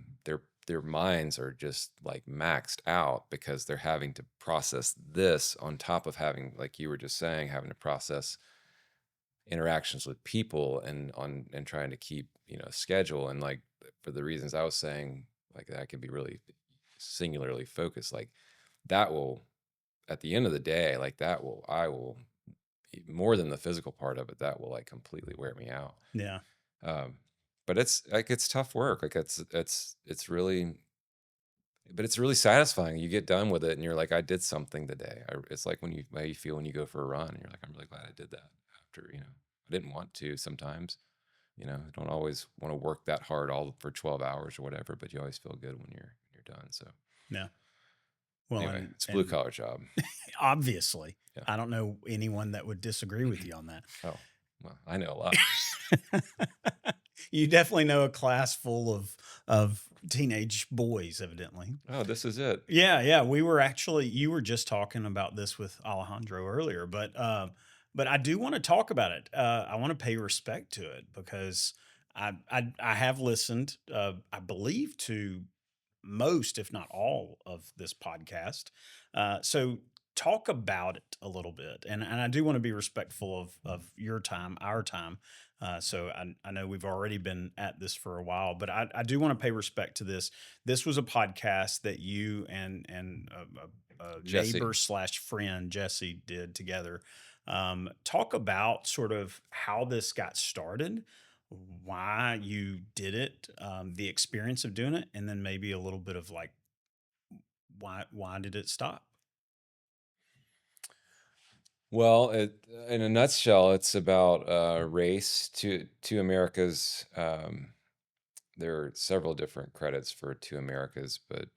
their minds are just like maxed out because they're having to process this on top of having, like you were just saying, having to process interactions with people and trying to keep schedule, and like for the reasons I was saying, like that can be really singularly focused, like that will at the end of the day, like that will I will more than the physical part of it, that will like completely wear me out. Yeah. um but it's like it's tough work, like it's really, but it's really satisfying. You get done with it and you're like, I did something today. It's like when how you feel when you go for a run and you're like, I'm really glad I did that after, I didn't want to sometimes, I don't always want to work that hard all for 12 hours or whatever, but you always feel good when you're done. So Yeah. Well, anyway, it's a blue collar job. obviously, Yeah. I don't know anyone that would disagree with you on that. Oh, well, I know a lot. You definitely know a class full of teenage boys, evidently. Oh, this is it. Yeah, yeah. We were actually you were just talking about this with Alejandro earlier, but I do want to talk about it. I want to pay respect to it because I have listened, I believe, to most, if not all, of this podcast. So talk about it a little bit, and I do want to be respectful of your time, our time. So I know we've already been at this for a while, but I do want to pay respect to this. This was a podcast that you and a Jesse. neighbor slash friend Jesse did together. Talk about sort of how this got started, why you did it, the experience of doing it, and then maybe a little bit of like why did it stop? Well, in a nutshell, it's about race to Americas. There are several different credits for Two Americas, but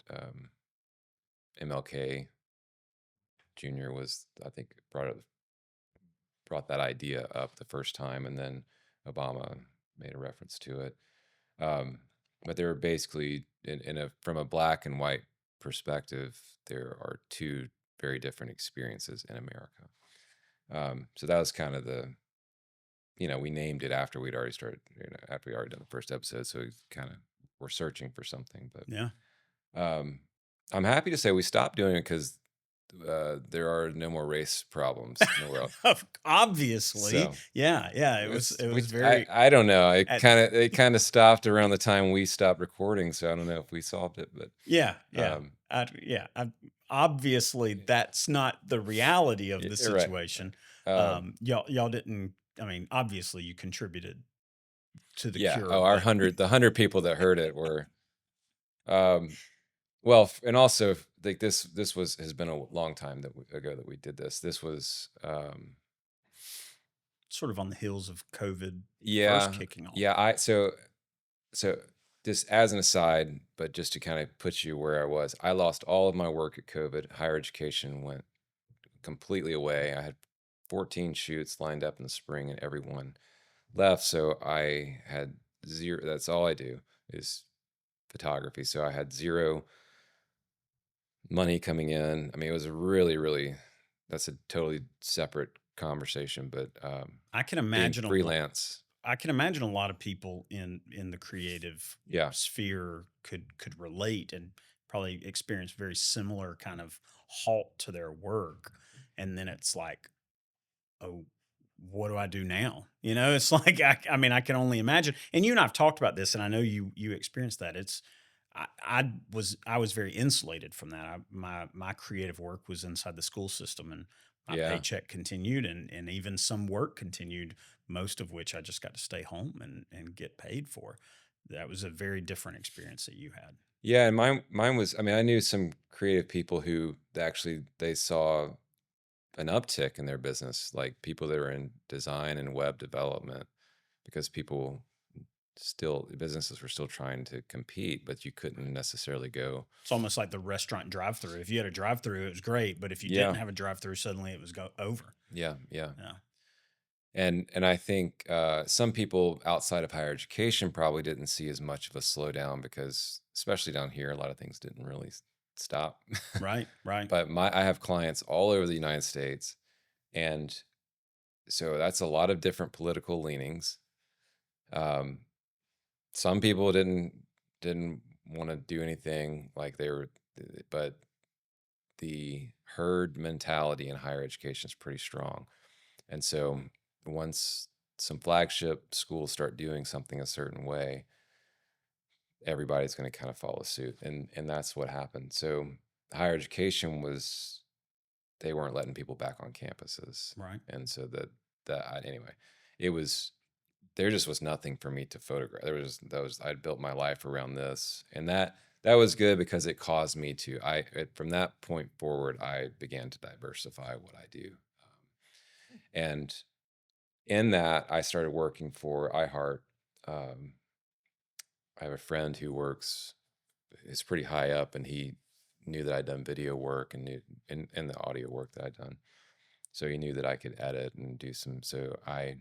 MLK Jr. was, I think, brought that idea up the first time, and then Obama made a reference to it. But they were basically from a black and white perspective, there are two very different experiences in America. So that was kind of we named it after we'd already started, after we already done the first episode. So we kind of were searching for something, but Yeah. I'm happy to say we stopped doing it because there are no more race problems in the world. Obviously. So Yeah. It was very I don't know. It at, kind of stopped around the time we stopped recording. So I don't know if we solved it, but yeah. um, Obviously that's not the reality of the right. situation. Y'all didn't, I mean, obviously you contributed to the Yeah. cure. Oh, the 100 people that heard it were, well, and also like this has been a long time ago that we did this. This was, sort of on the heels of COVID yeah, first kicking off. yeah. So just as an aside, but just to kind of put you where I was, I lost all of my work at COVID. Higher education went completely away. I had 14 shoots lined up in the spring, and everyone left. So I had zero. That's all I do is photography. So I had zero money coming in. I mean, it was really, really. That's a totally separate conversation. But I can being imagine freelance. I can imagine a lot of people in the creative Yeah. sphere could relate and probably experience very similar kind of halt to their work, and then it's like, oh, what do I do now? It's like I mean, I can only imagine. And you and I've talked about this, and I know you experienced that. I was very insulated from that. My creative work was inside the school system, and my Yeah. paycheck continued, and even some work continued, most of which I just got to stay home and get paid for. That was a very different experience that you had. Yeah, and mine was. I mean, I knew some creative people who actually they saw an uptick in their business, like people that are in design and web development, because businesses were still trying to compete, but you couldn't necessarily go. It's almost like the restaurant drive-through. If you had a drive-through, it was great, but if you didn't have a drive-through, suddenly it was over. Yeah. Yeah. And I think some people outside of higher education probably didn't see as much of a slowdown because, especially down here, a lot of things didn't really stop. Right. But I have clients all over the United States, and so that's a lot of different political leanings. Some people didn't want to do anything like but the herd mentality in higher education is pretty strong. And so once some flagship schools start doing something a certain way, everybody's going to kind of follow suit. And that's what happened. So higher education they weren't letting people back on campuses. Right. And so anyway, there just was nothing for me to photograph. I'd built my life around this, and that was good because it caused me to, from that point forward, I began to diversify what I do. And in that, I started working for iHeart. I have a friend who is pretty high up, and he knew that I'd done video work and the audio work that I'd done. So he knew that I could edit and do so I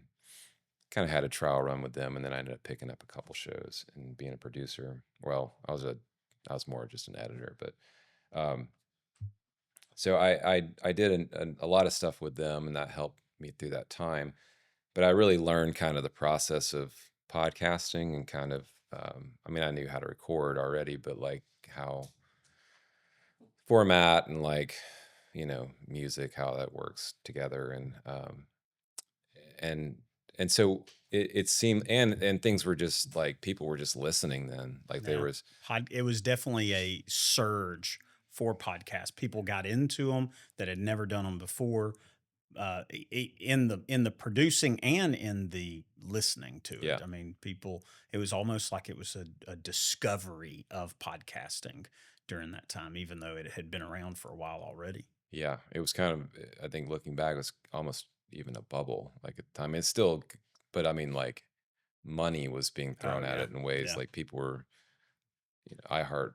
kind of had a trial run with them, and then I ended up picking up a couple shows and being a producer. Well, I was more just an editor, but so I did a lot of stuff with them, and that helped me through that time. But I really learned kind of the process of podcasting and kind of, I mean, I knew how to record already, but like how format and like music, how that works together, and and so it seemed, and things were just like people were just listening then, like there Yeah. was. It was definitely a surge for podcasts. People got into them that had never done them before, in the producing and in the listening to Yeah, it. I mean, people, it was almost like it was a discovery of podcasting during that time, even though it had been around for a while already. yeah, it was kind of, I think looking back, it was almost even a bubble like at the time. It's still, but I mean, like money was being Oh thrown at yeah. it in ways Yeah. like people were, iHeart,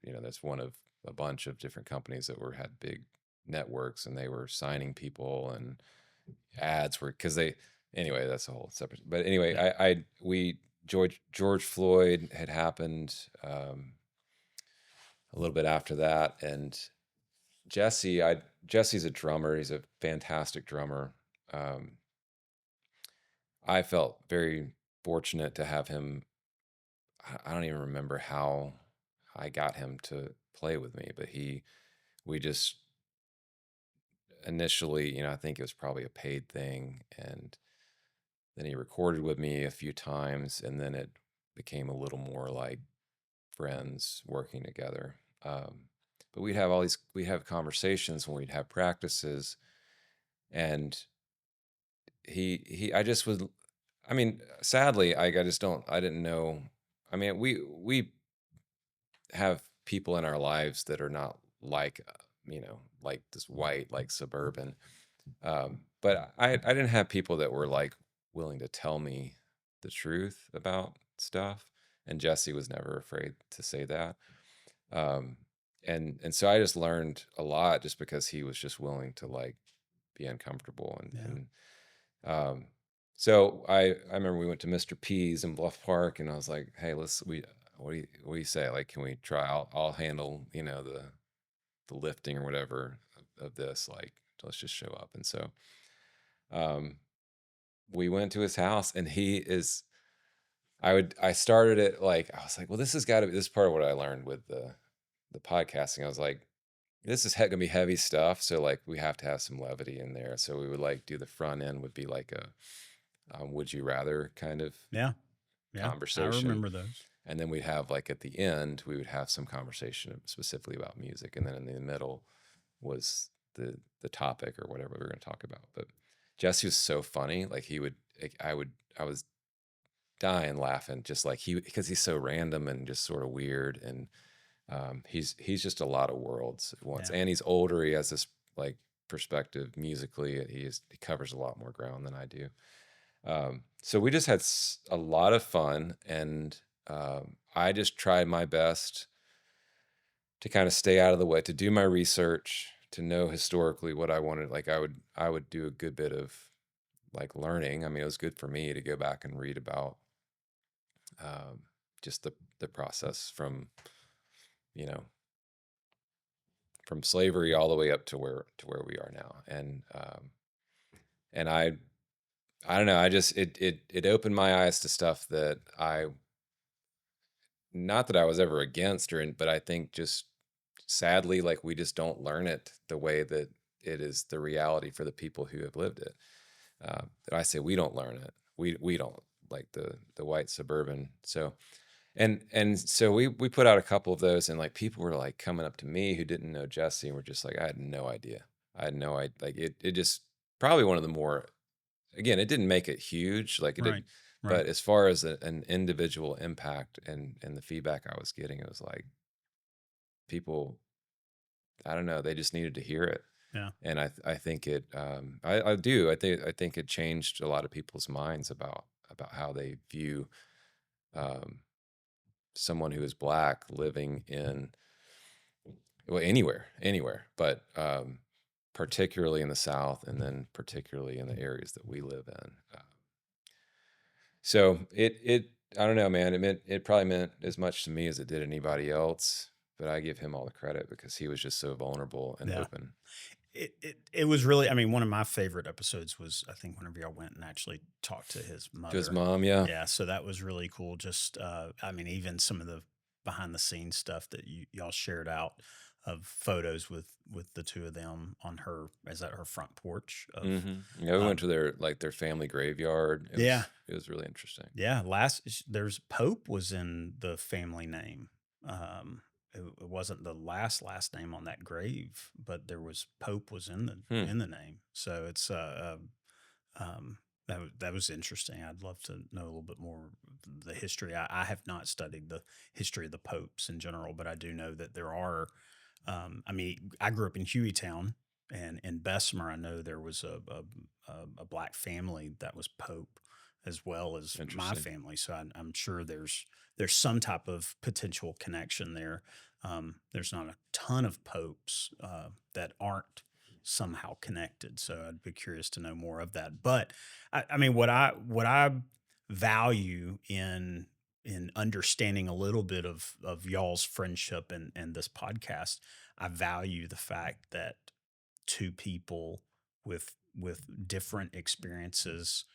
that's one of a bunch of different companies that had big networks, and they were signing people, and ads were, because they, anyway, that's a whole separate, but anyway, Yeah. George Floyd had happened, a little bit after that, and Jesse's a drummer. He's a fantastic drummer. um, I felt very fortunate to have him. I don't even remember how I got him to play with me, but we just initially, I think it was probably a paid thing, and then he recorded with me a few times, and then it became a little more like friends working together. But we'd have conversations when we'd have practices, and I just was, I mean, sadly, I just don't, I didn't know. I mean, we have people in our lives that are not like, like this white, like suburban. But I didn't have people that were like willing to tell me the truth about stuff. And Jesse was never afraid to say that. Um, and so I just learned a lot just because he was just willing to like be uncomfortable, Yeah. um, so I remember we went to Mr. P's in Bluff Park, and I was like, hey, what do you say? Like, can we try? I'll handle, the lifting or whatever of this. Like, let's just show up. And so, um, we went to his house, and I started it like, I was like, well, this has got to be, this is part of what I learned with the podcasting. I was like, this is gonna be heavy stuff. So like, we have to have some levity in there. So we would like do the front end would be like a, would you rather kind of Yeah. Yeah. I conversation. remember those. And then we'd have like at the end, we would have some conversation specifically about music. And then in the middle was the topic or whatever we were going to talk about. But Jesse was so funny. Like I was dying laughing, just like because he's so random and just sort of weird. And he's just a lot of worlds at once. Yeah. And he's older. He has this like perspective musically. He covers a lot more ground than I do. So we just had a lot of fun, and I just tried my best to kind of stay out of the way, to do my research, to know historically what I wanted. Like I would do a good bit of like learning. I mean, it was good for me to go back and read about um, just the process from, you know from slavery all the way up to where we are now, and I don't know. I just it opened my eyes to stuff that not that I was ever against but I think just sadly, like we just don't learn it the way that it is the reality for the people who have lived it. I say we don't learn it. We don't, like the white suburban. So and so we put out a couple of those, and like people were like coming up to me who didn't know Jesse, and were just like, I had no idea. I had no idea. Like it just probably one of the more, again, it didn't make it huge like it did, Right. Right. but as far as an individual impact and the feedback I was getting, it was like people, I don't know, they just needed to hear it. Yeah. And I think it, I think it changed a lot of people's minds about how they view um, someone who is black living in, well, anywhere, but particularly in the South, and then particularly in the areas that we live in. So I don't know, man. It probably meant as much to me as it did anybody else, but I give him all the credit because he was just so vulnerable and Yeah. open. It was really, I mean, one of my favorite episodes was, I think, whenever y'all went and actually talked to his To his mother. mom, yeah. Yeah, so that was really cool. Just I mean, even some of the behind the scenes stuff that y'all shared out photos with the two of them on her at her front porch of Yeah, we went um, to their family graveyard. yeah. It was really interesting. Yeah, there's Pope was in the family name. It wasn't the last name on that grave, but there was Pope was Hmm. in the name. So it's that was interesting. I'd love to know a little bit more of the history. I have not studied the history of the popes in general, but I do know that there are. I mean, I grew up in Hueytown, and in Bessemer, I know there was a black family that was pope, as well as my Interesting. family. So I'm sure there's some type of potential connection there. There's not a ton of popes that aren't somehow connected. So I'd be curious to know more of that. But I mean, what I value in understanding a little bit of y'all's friendship and this podcast, I value the fact that two people with different experiences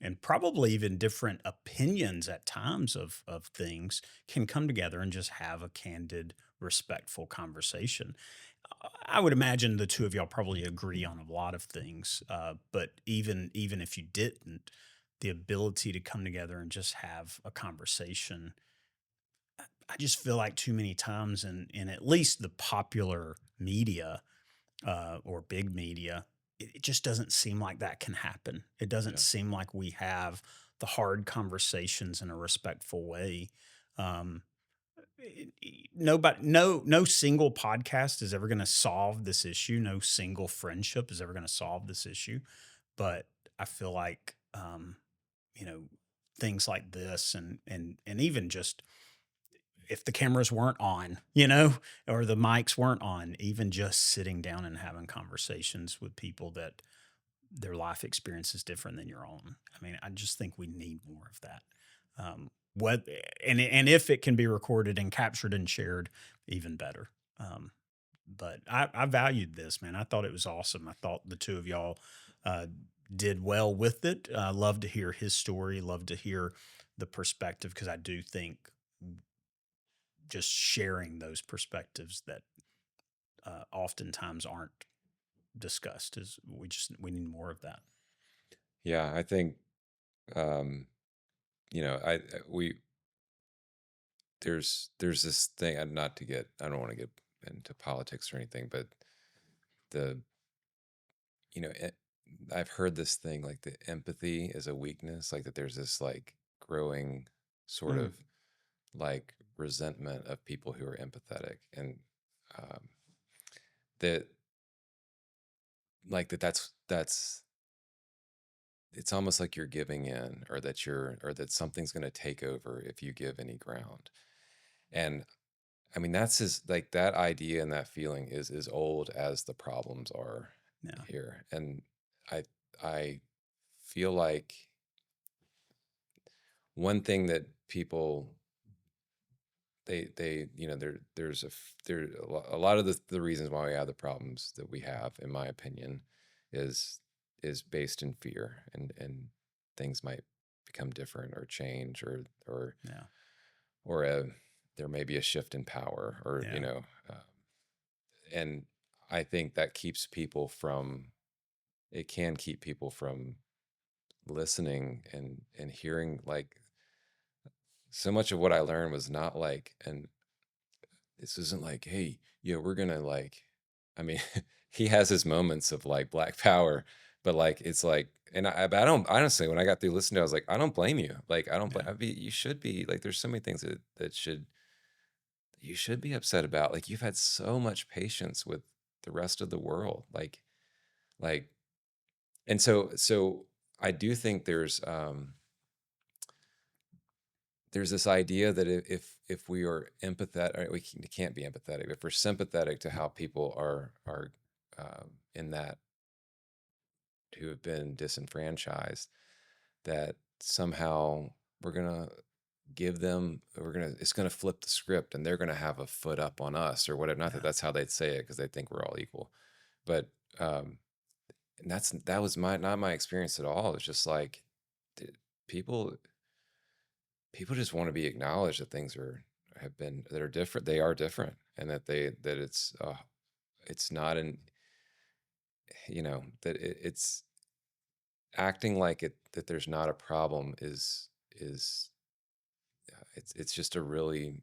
and probably even different opinions at times of things can come together and just have a candid, respectful conversation. I would imagine the two of y'all probably agree on a lot of things, but even if you didn't, the ability to come together and just have a conversation, I just feel like too many times in at least the popular media or big media, it just doesn't seem like that can happen. It doesn't Yeah. seem like we have the hard conversations in a respectful way. Um, no single podcast is ever going to solve this issue. No single friendship is ever going to solve this issue. But I feel like, you know, things like this and even just if the cameras weren't on, or the mics weren't on, even just sitting down and having conversations with people that their life experience is different than your own. I mean, I just think we need more of that. What and if it can be recorded and captured and shared, even better. But I valued this, man. I thought it was awesome. I thought the two of y'all uh, did well with it. Love to hear his story. Love to hear the perspective because I do think just sharing those perspectives that oftentimes aren't discussed is we need more of that. Yeah, I think um, we there's this thing, and not to get I don't want to get into politics or anything, but the you know it, I've heard this thing like the empathy is a weakness, like that there's this like growing sort Mm, of like resentment of people who are empathetic, and um, that like that's it's almost like you're giving in, or that something's going to take over if you give any ground. And I mean, that's like that idea and that feeling is as old as the problems are yeah, here. And I I feel like one thing that people they there a lot of the reasons why we have the problems that we have, in my opinion, is based in fear, and things might become different or change, yeah, or there may be a shift in power, or yeah, and I think that keeps people from it can keep people from listening and hearing. Like, so much of what I learned was not like, and this isn't like, hey, yeah, we're gonna like, I mean, he has his moments of like black power, but like it's like, and but I don't honestly, when I got through listening to it, I was like, I don't blame you. Like, I don't blame. yeah, You should be like, there's so many things that you should be upset about. Like, you've had so much patience with the rest of the world, like, and so I do think there's this idea that if we are empathetic, we can't be empathetic. If we're sympathetic to how people are in that, who have been disenfranchised, that somehow we're gonna it's gonna flip the script, and they're gonna have a foot up on us or whatever. Not that yeah, that's how they'd say it, because they think we're all equal, but and that was not my experience at all. It's just like, people just want to be acknowledged that things are that are different. They are different, and that it's not that it's acting like that there's not a problem is it's just a really,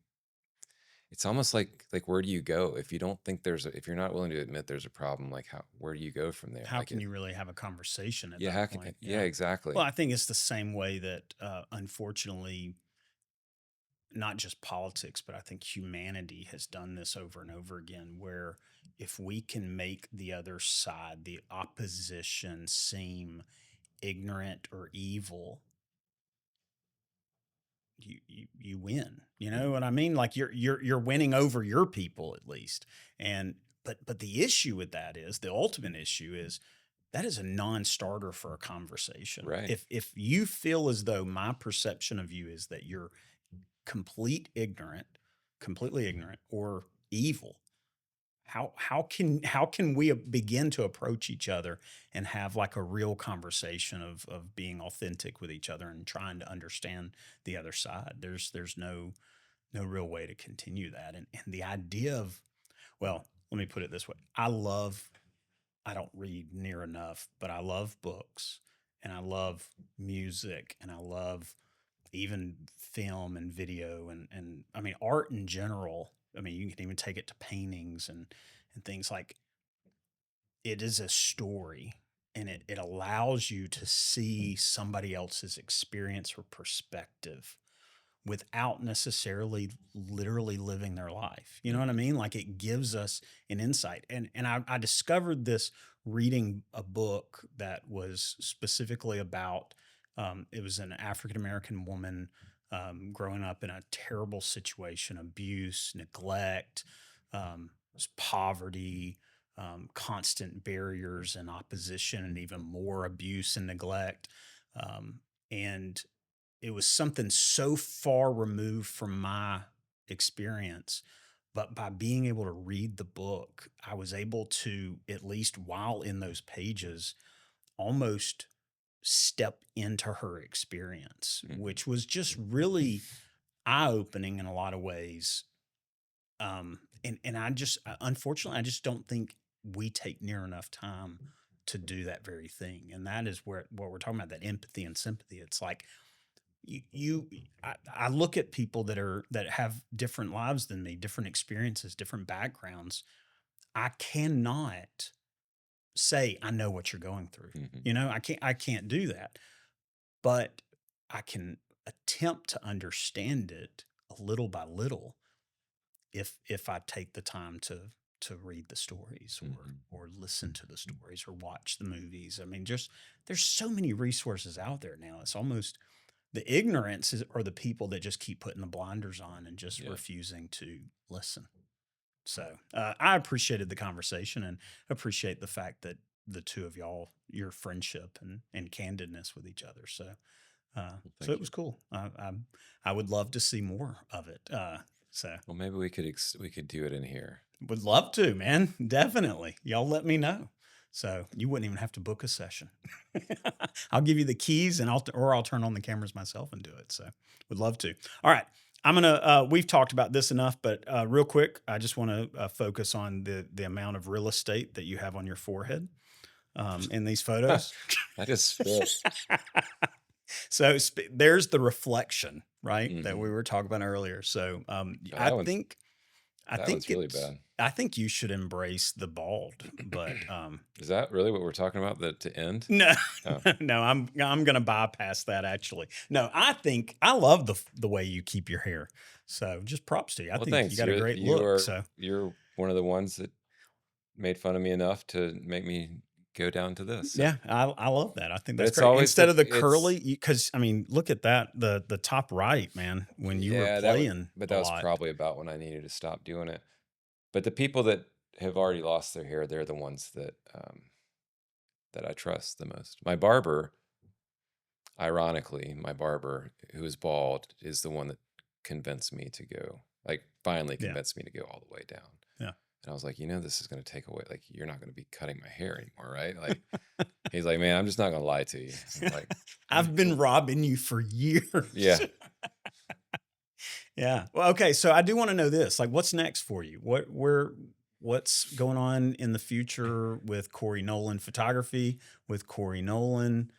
it's almost like where do you go if you don't think if you're not willing to admit there's a problem, like where do you go from there? How Like can you really have a conversation at yeah, that point? yeah, exactly. Well, I think it's the same way that, unfortunately, not just politics, but I think humanity has done this over and over again, where if we can make the other side, the opposition, seem ignorant or evil, you win. You know what I mean? Like you're winning over your people at least. And but the issue with that is, the ultimate issue is, that is a non-starter for a conversation. Right. If you feel as though my perception of you is that you're completely ignorant or evil, how can we begin to approach each other and have like a real conversation of being authentic with each other and trying to understand the other side? There's no real way to continue that. And the idea of, well, let me put it this way. I don't read near enough, but I love books and I love music and I love even film and video and I mean art in general. I mean, you can even take it to paintings and things. Like, it is a story, and it allows you to see somebody else's experience or perspective without necessarily literally living their life. You know what I mean? Like, it gives us an insight. And I discovered this reading a book that was specifically about, it was an African American woman growing up in a terrible situation, abuse, neglect, poverty, constant barriers and opposition, and even more abuse and neglect. And it was something so far removed from my experience. But by being able to read the book, I was able to, at least while in those pages, almost step into her experience, which was just really eye-opening in a lot of ways. And unfortunately, I just don't think we take near enough time to do that very thing. And that is what we're talking about, that empathy and sympathy. It's like, I look at people that have different lives than me, different experiences, different backgrounds. I cannot say I know what you're going through. You know, I can't do that, but I can attempt to understand it a little by little if I take the time to read the stories or listen to the stories or watch the movies. I mean, just there's so many resources out there now. It's almost, the ignorance are the people that just keep putting the blinders on and just refusing to listen. So I appreciated the conversation and appreciate the fact that the two of y'all, your friendship and candidness with each other. So so it was cool. I would love to see more of it. So Well, maybe we could do it in here. Would love to, man. Definitely. Y'all let me know. So you wouldn't even have to book a session. I'll give you the keys and I'll turn on the cameras myself and do it. So would love to. All right. We've talked about this enough, but real quick, I just want to focus on the amount of real estate that you have on your forehead in these photos. I just spit. So there's the reflection, right? That we were talking about earlier. So I think it's really bad. I think you should embrace the bald, but is that really what we're talking about? To end? No, no, I'm gonna bypass that actually. No, I love the way you keep your hair. So just props to you. I think thanks. You got a great look. So you're one of the ones that made fun of me enough to make me go down to this. So. Yeah, I love that. I think that's it's great. Always Instead of the curly, because I mean, look at that, the top right, man. When you were playing, but that was probably about when I needed to stop doing it. But the people that have already lost their hair, they're the ones that I trust the most. My barber, ironically, who is bald, is the one that convinced me to go. Like, finally convinced me to go all the way down. Yeah. And I was like, this is going to take away, like, you're not going to be cutting my hair anymore, right? Like, he's like, man, I'm just not going to lie to you. I'm like, I've been robbing you for years. Yeah. Yeah. Well, okay. So I do want to know this. Like, what's next for you? What's going on in the future with Corey Nolen photography, with Corey Nolen,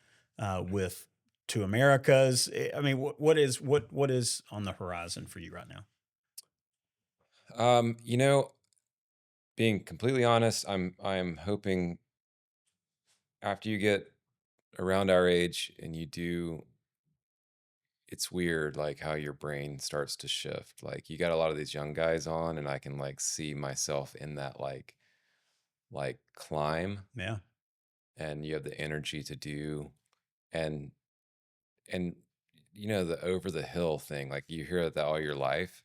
with Two Americas? I mean, what is on the horizon for you right now? You know, being completely honest, I'm hoping after you get around our age and you do, it's weird like how your brain starts to shift. Like you got a lot of these young guys on, and I can like see myself in that like climb, Yeah. and you have the energy to do, and and you know, the over the hill thing, like you hear that all your life.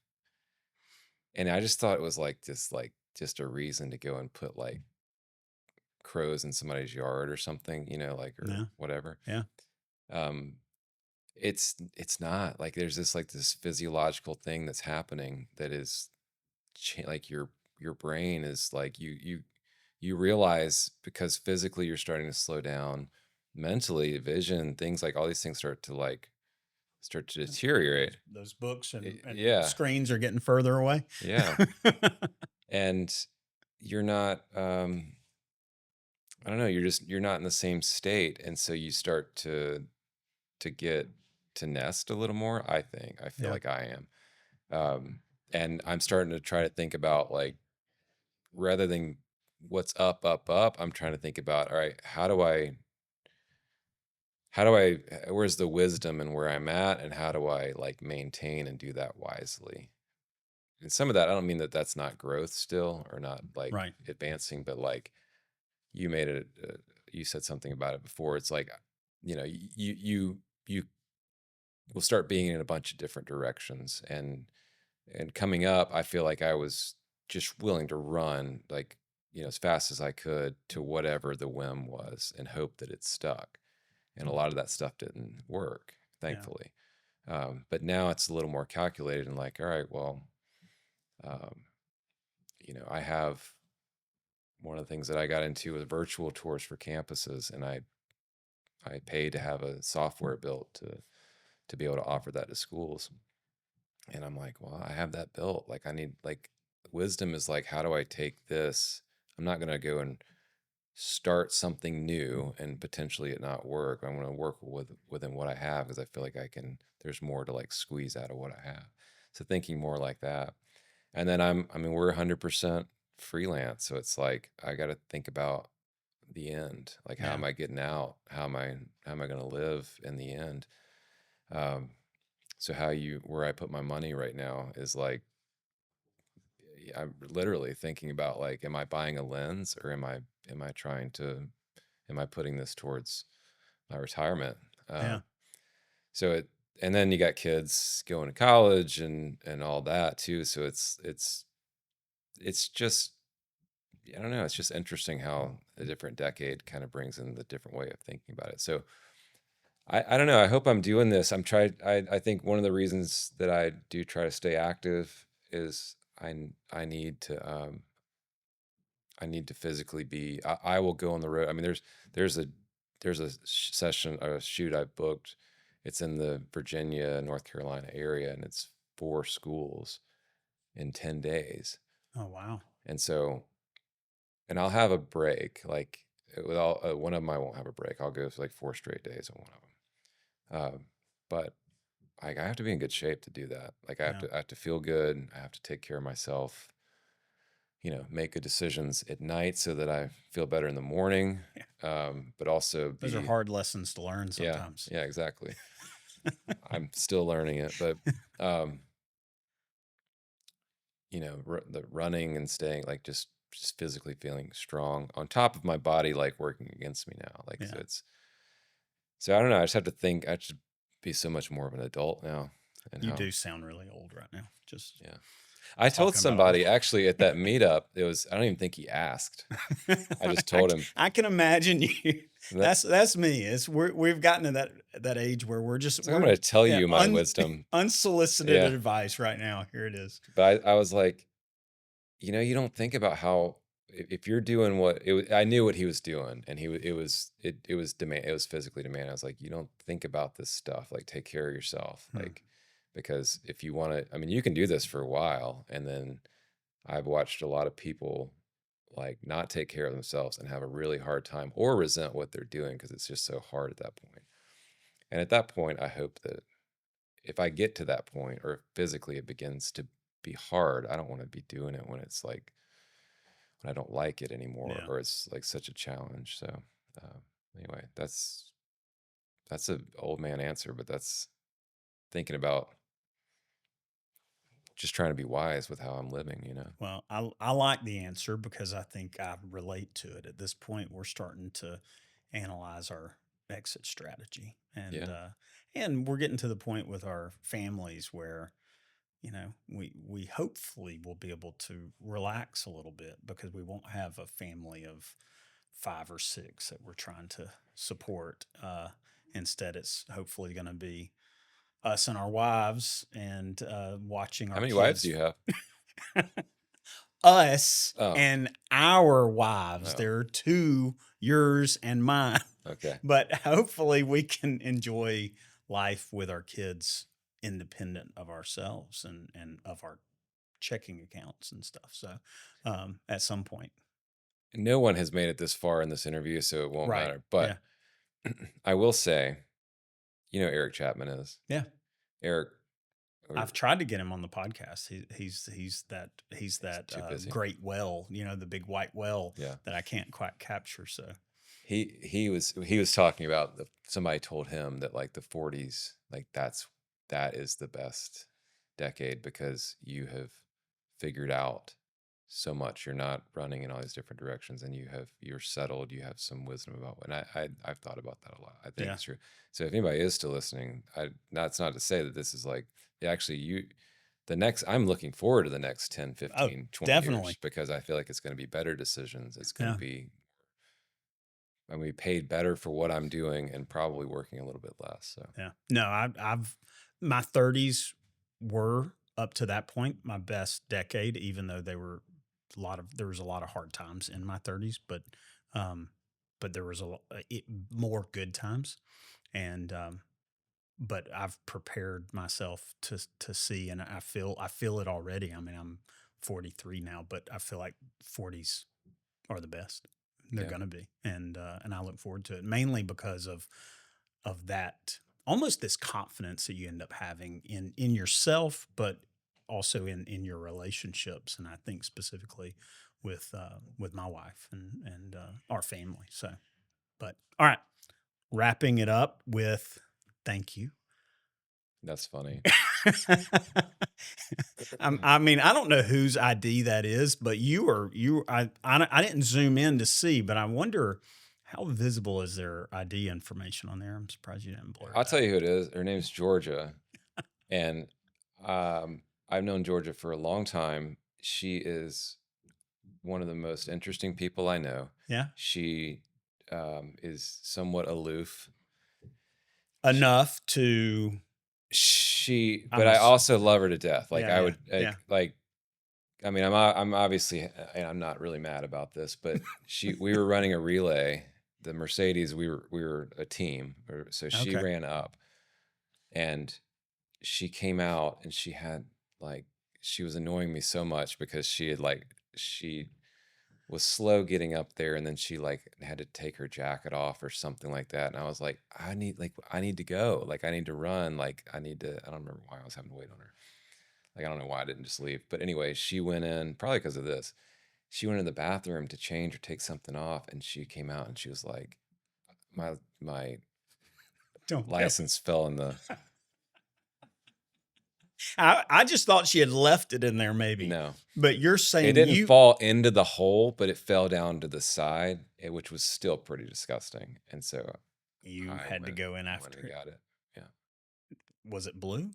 And I just thought it was like just a reason to go and put like crows in somebody's yard or something, you know, like or Yeah. whatever. Yeah. Um, it's not like there's this like this physiological thing that's happening that is like your brain is like you realize, because physically you're starting to slow down, mentally vision things, like all these things start to deteriorate. Those books and Yeah, screens are getting further away. yeah. And you're not I don't know, you're not in the same state, and so you start to get to nest a little more. I feel Yeah. like I am. And I'm starting to try to think about like, rather than what's up, I'm trying to think about, all right, how do I where's the wisdom and where I'm at, and how do I like maintain and do that wisely? And some of that, I don't mean that that's not growth still or not like Right. advancing, but like you made it, you said something about it before. It's like, you know, you will start being in a bunch of different directions, and coming up, I feel like I was just willing to run like, you know, as fast as I could to whatever the whim was and hope that it stuck. And a lot of that stuff didn't work, Yeah. thankfully. But now it's a little more calculated and like, all right, well, um, you know, I have one of the things that I got into was virtual tours for campuses, and I paid to have a software built to be able to offer that to schools. And I'm like, well, I have that built. Like I need like wisdom is like, how do I take this? I'm not gonna go and start something new and potentially it not work. I'm gonna work within what I have, because I feel like there's more to like squeeze out of what I have. So thinking more like that. And then I mean, we're 100% freelance. So it's like, I got to think about the end. Like, how Yeah. am I getting out? How am I going to live in the end? Um, so where I put my money right now is like, I'm literally thinking about like, am I buying a lens, or am I putting this towards my retirement? Yeah. So and then you got kids going to college and all that too. So it's just, I don't know, it's just interesting how a different decade kind of brings in the different way of thinking about it. So I don't know. I hope I'm doing this. I think one of the reasons that I do try to stay active is I need to physically be, I will go on the road. I mean, there's a session, a shoot I've booked. It's in the Virginia, North Carolina area, and it's 4 schools in 10 days. Oh, wow. And so, and I'll have a break. Like with all one of them, I won't have a break. I'll go for like 4 straight days on one of them. But I have to be in good shape to do that. Like Yeah. I have to feel good. I have to take care of myself. You know, make good decisions at night so that I feel better in the morning. But also Those are be, hard lessons to learn yeah, sometimes. yeah, exactly. I'm still learning it, but um, you know, the running and staying like just physically feeling strong on top of my body like working against me now. Like so Yeah. so I don't know. I just have to think. I should be so much more of an adult now. And You how, do sound really old right now. Just yeah. I told talking about all somebody actually at that meetup. I don't even think he asked. I just told him. I can imagine you. That, That's me. We've gotten to that age where it's like, I'm going to tell yeah, you my wisdom. unsolicited Yeah. advice right now. Here it is. But I was like, you know, you don't think about how, if you're doing what it was, I knew what he was doing, and it was physically demanding. I was like, you don't think about this stuff. Like, take care of yourself. Hmm. Like, because if you want to, I mean, you can do this for a while, and then I've watched a lot of people like not take care of themselves and have a really hard time or resent what they're doing because it's just so hard at that point. And at that point, I hope that if I get to that point, or if physically it begins to be hard, I don't want to be doing it when it's like when I don't like it anymore, Yeah. or it's like such a challenge. So uh, anyway, that's an old man answer, but that's thinking about just trying to be wise with how I'm living, you know? Well, I like the answer because I think I relate to it. At this point, we're starting to analyze our exit strategy, Yeah. and we're getting to the point with our families where we hopefully will be able to relax a little bit because we won't have a family of 5 or 6 that we're trying to support. Instead, it's hopefully going to be us and our wives and watching How our many wives do kids. you have? Us Oh, and our wives. oh, There are 2, yours and mine. okay. But hopefully we can enjoy life with our kids independent of ourselves and of our checking accounts and stuff. So at some point. No one has made it this far in this interview, so it won't Right. matter. Yeah. But I will say, you know, Eric Chapman is. Yeah. Eric, or I've tried to get him on the podcast. He's that too busy. great well, the big white well Yeah. that I can't quite capture. So He was talking about somebody told him that like the 40s, like that is the best decade because you have figured out so much. You're not running in all these different directions, and you're settled. You have some wisdom about. And I've thought about that a lot. I think yeah, it's true. So if anybody is still listening, that's not to say that this is like actually I'm looking forward to the next 10, 15, 20 definitely. years because I feel like it's going to be better decisions. It's going Yeah. to be I'm gonna be paid better for what I'm doing and probably working a little bit less. So Yeah. No, I've my 30s were up to that point my best decade, even though there was a lot of hard times in my 30s, um, but there was more good times, and but I've prepared myself to see, and I feel it already. I mean, I'm 43 now, but I feel like 40s are the best. They're yeah, gonna be, and I look forward to it mainly because of that almost this confidence that you end up having in yourself, but also in your relationships, and I think specifically with my wife and our family. So, but all right, wrapping it up with thank you. that's funny. I mean, I don't know whose ID that is, but I didn't zoom in to see, but I wonder how visible is their ID information on there. I'm surprised you didn't blur it I'll out. tell you who it is. Her name's Georgia, and I've known Georgia for a long time. She is one of the most interesting people I know. Yeah, She is somewhat aloof. enough to. But I also love her to death. Like Yeah, I yeah, would yeah. like. I mean, I'm obviously, and I'm not really mad about this, but we were running a relay. The Mercedes, we were a team, so she Okay. ran up, and she came out, and she was annoying me so much because she was slow getting up there, and then she like had to take her jacket off or something like that, and I was like, I need to go, like I need to run, like I don't remember why I was having to wait on her. Like, I don't know why I didn't just leave. But anyway, she went in, probably because of this. She went in the bathroom to change or take something off, and she came out and she was like, my Don't tell. license fell in the. I just thought she had left it in there, maybe. No. But you're saying It didn't fall into the hole, but it fell down to the side, which was still pretty disgusting. And so you I had to go in went after and it. got it. Yeah. Was it blue?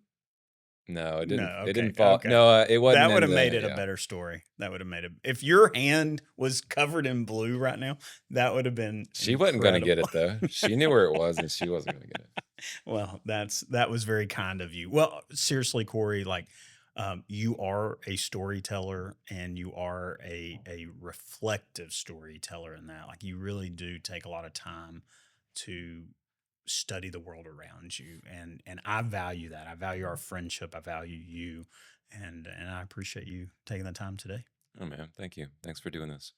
No, it didn't. No, It okay, didn't fall. okay. No, it wasn't. That would have in made the- it a yeah. better story. That would have made it. If your hand was covered in blue right now, that would have been. She wasn't going to get it incredible. though. She knew where it was, and she wasn't going to get it. Well, that was very kind of you. Well, seriously, Corey, like you are a storyteller and you are a reflective storyteller in that. Like you really do take a lot of time to study the world around you. And I value that. I value our friendship. I value you. And I appreciate you taking the time today. Oh man, thank you. Thanks for doing this.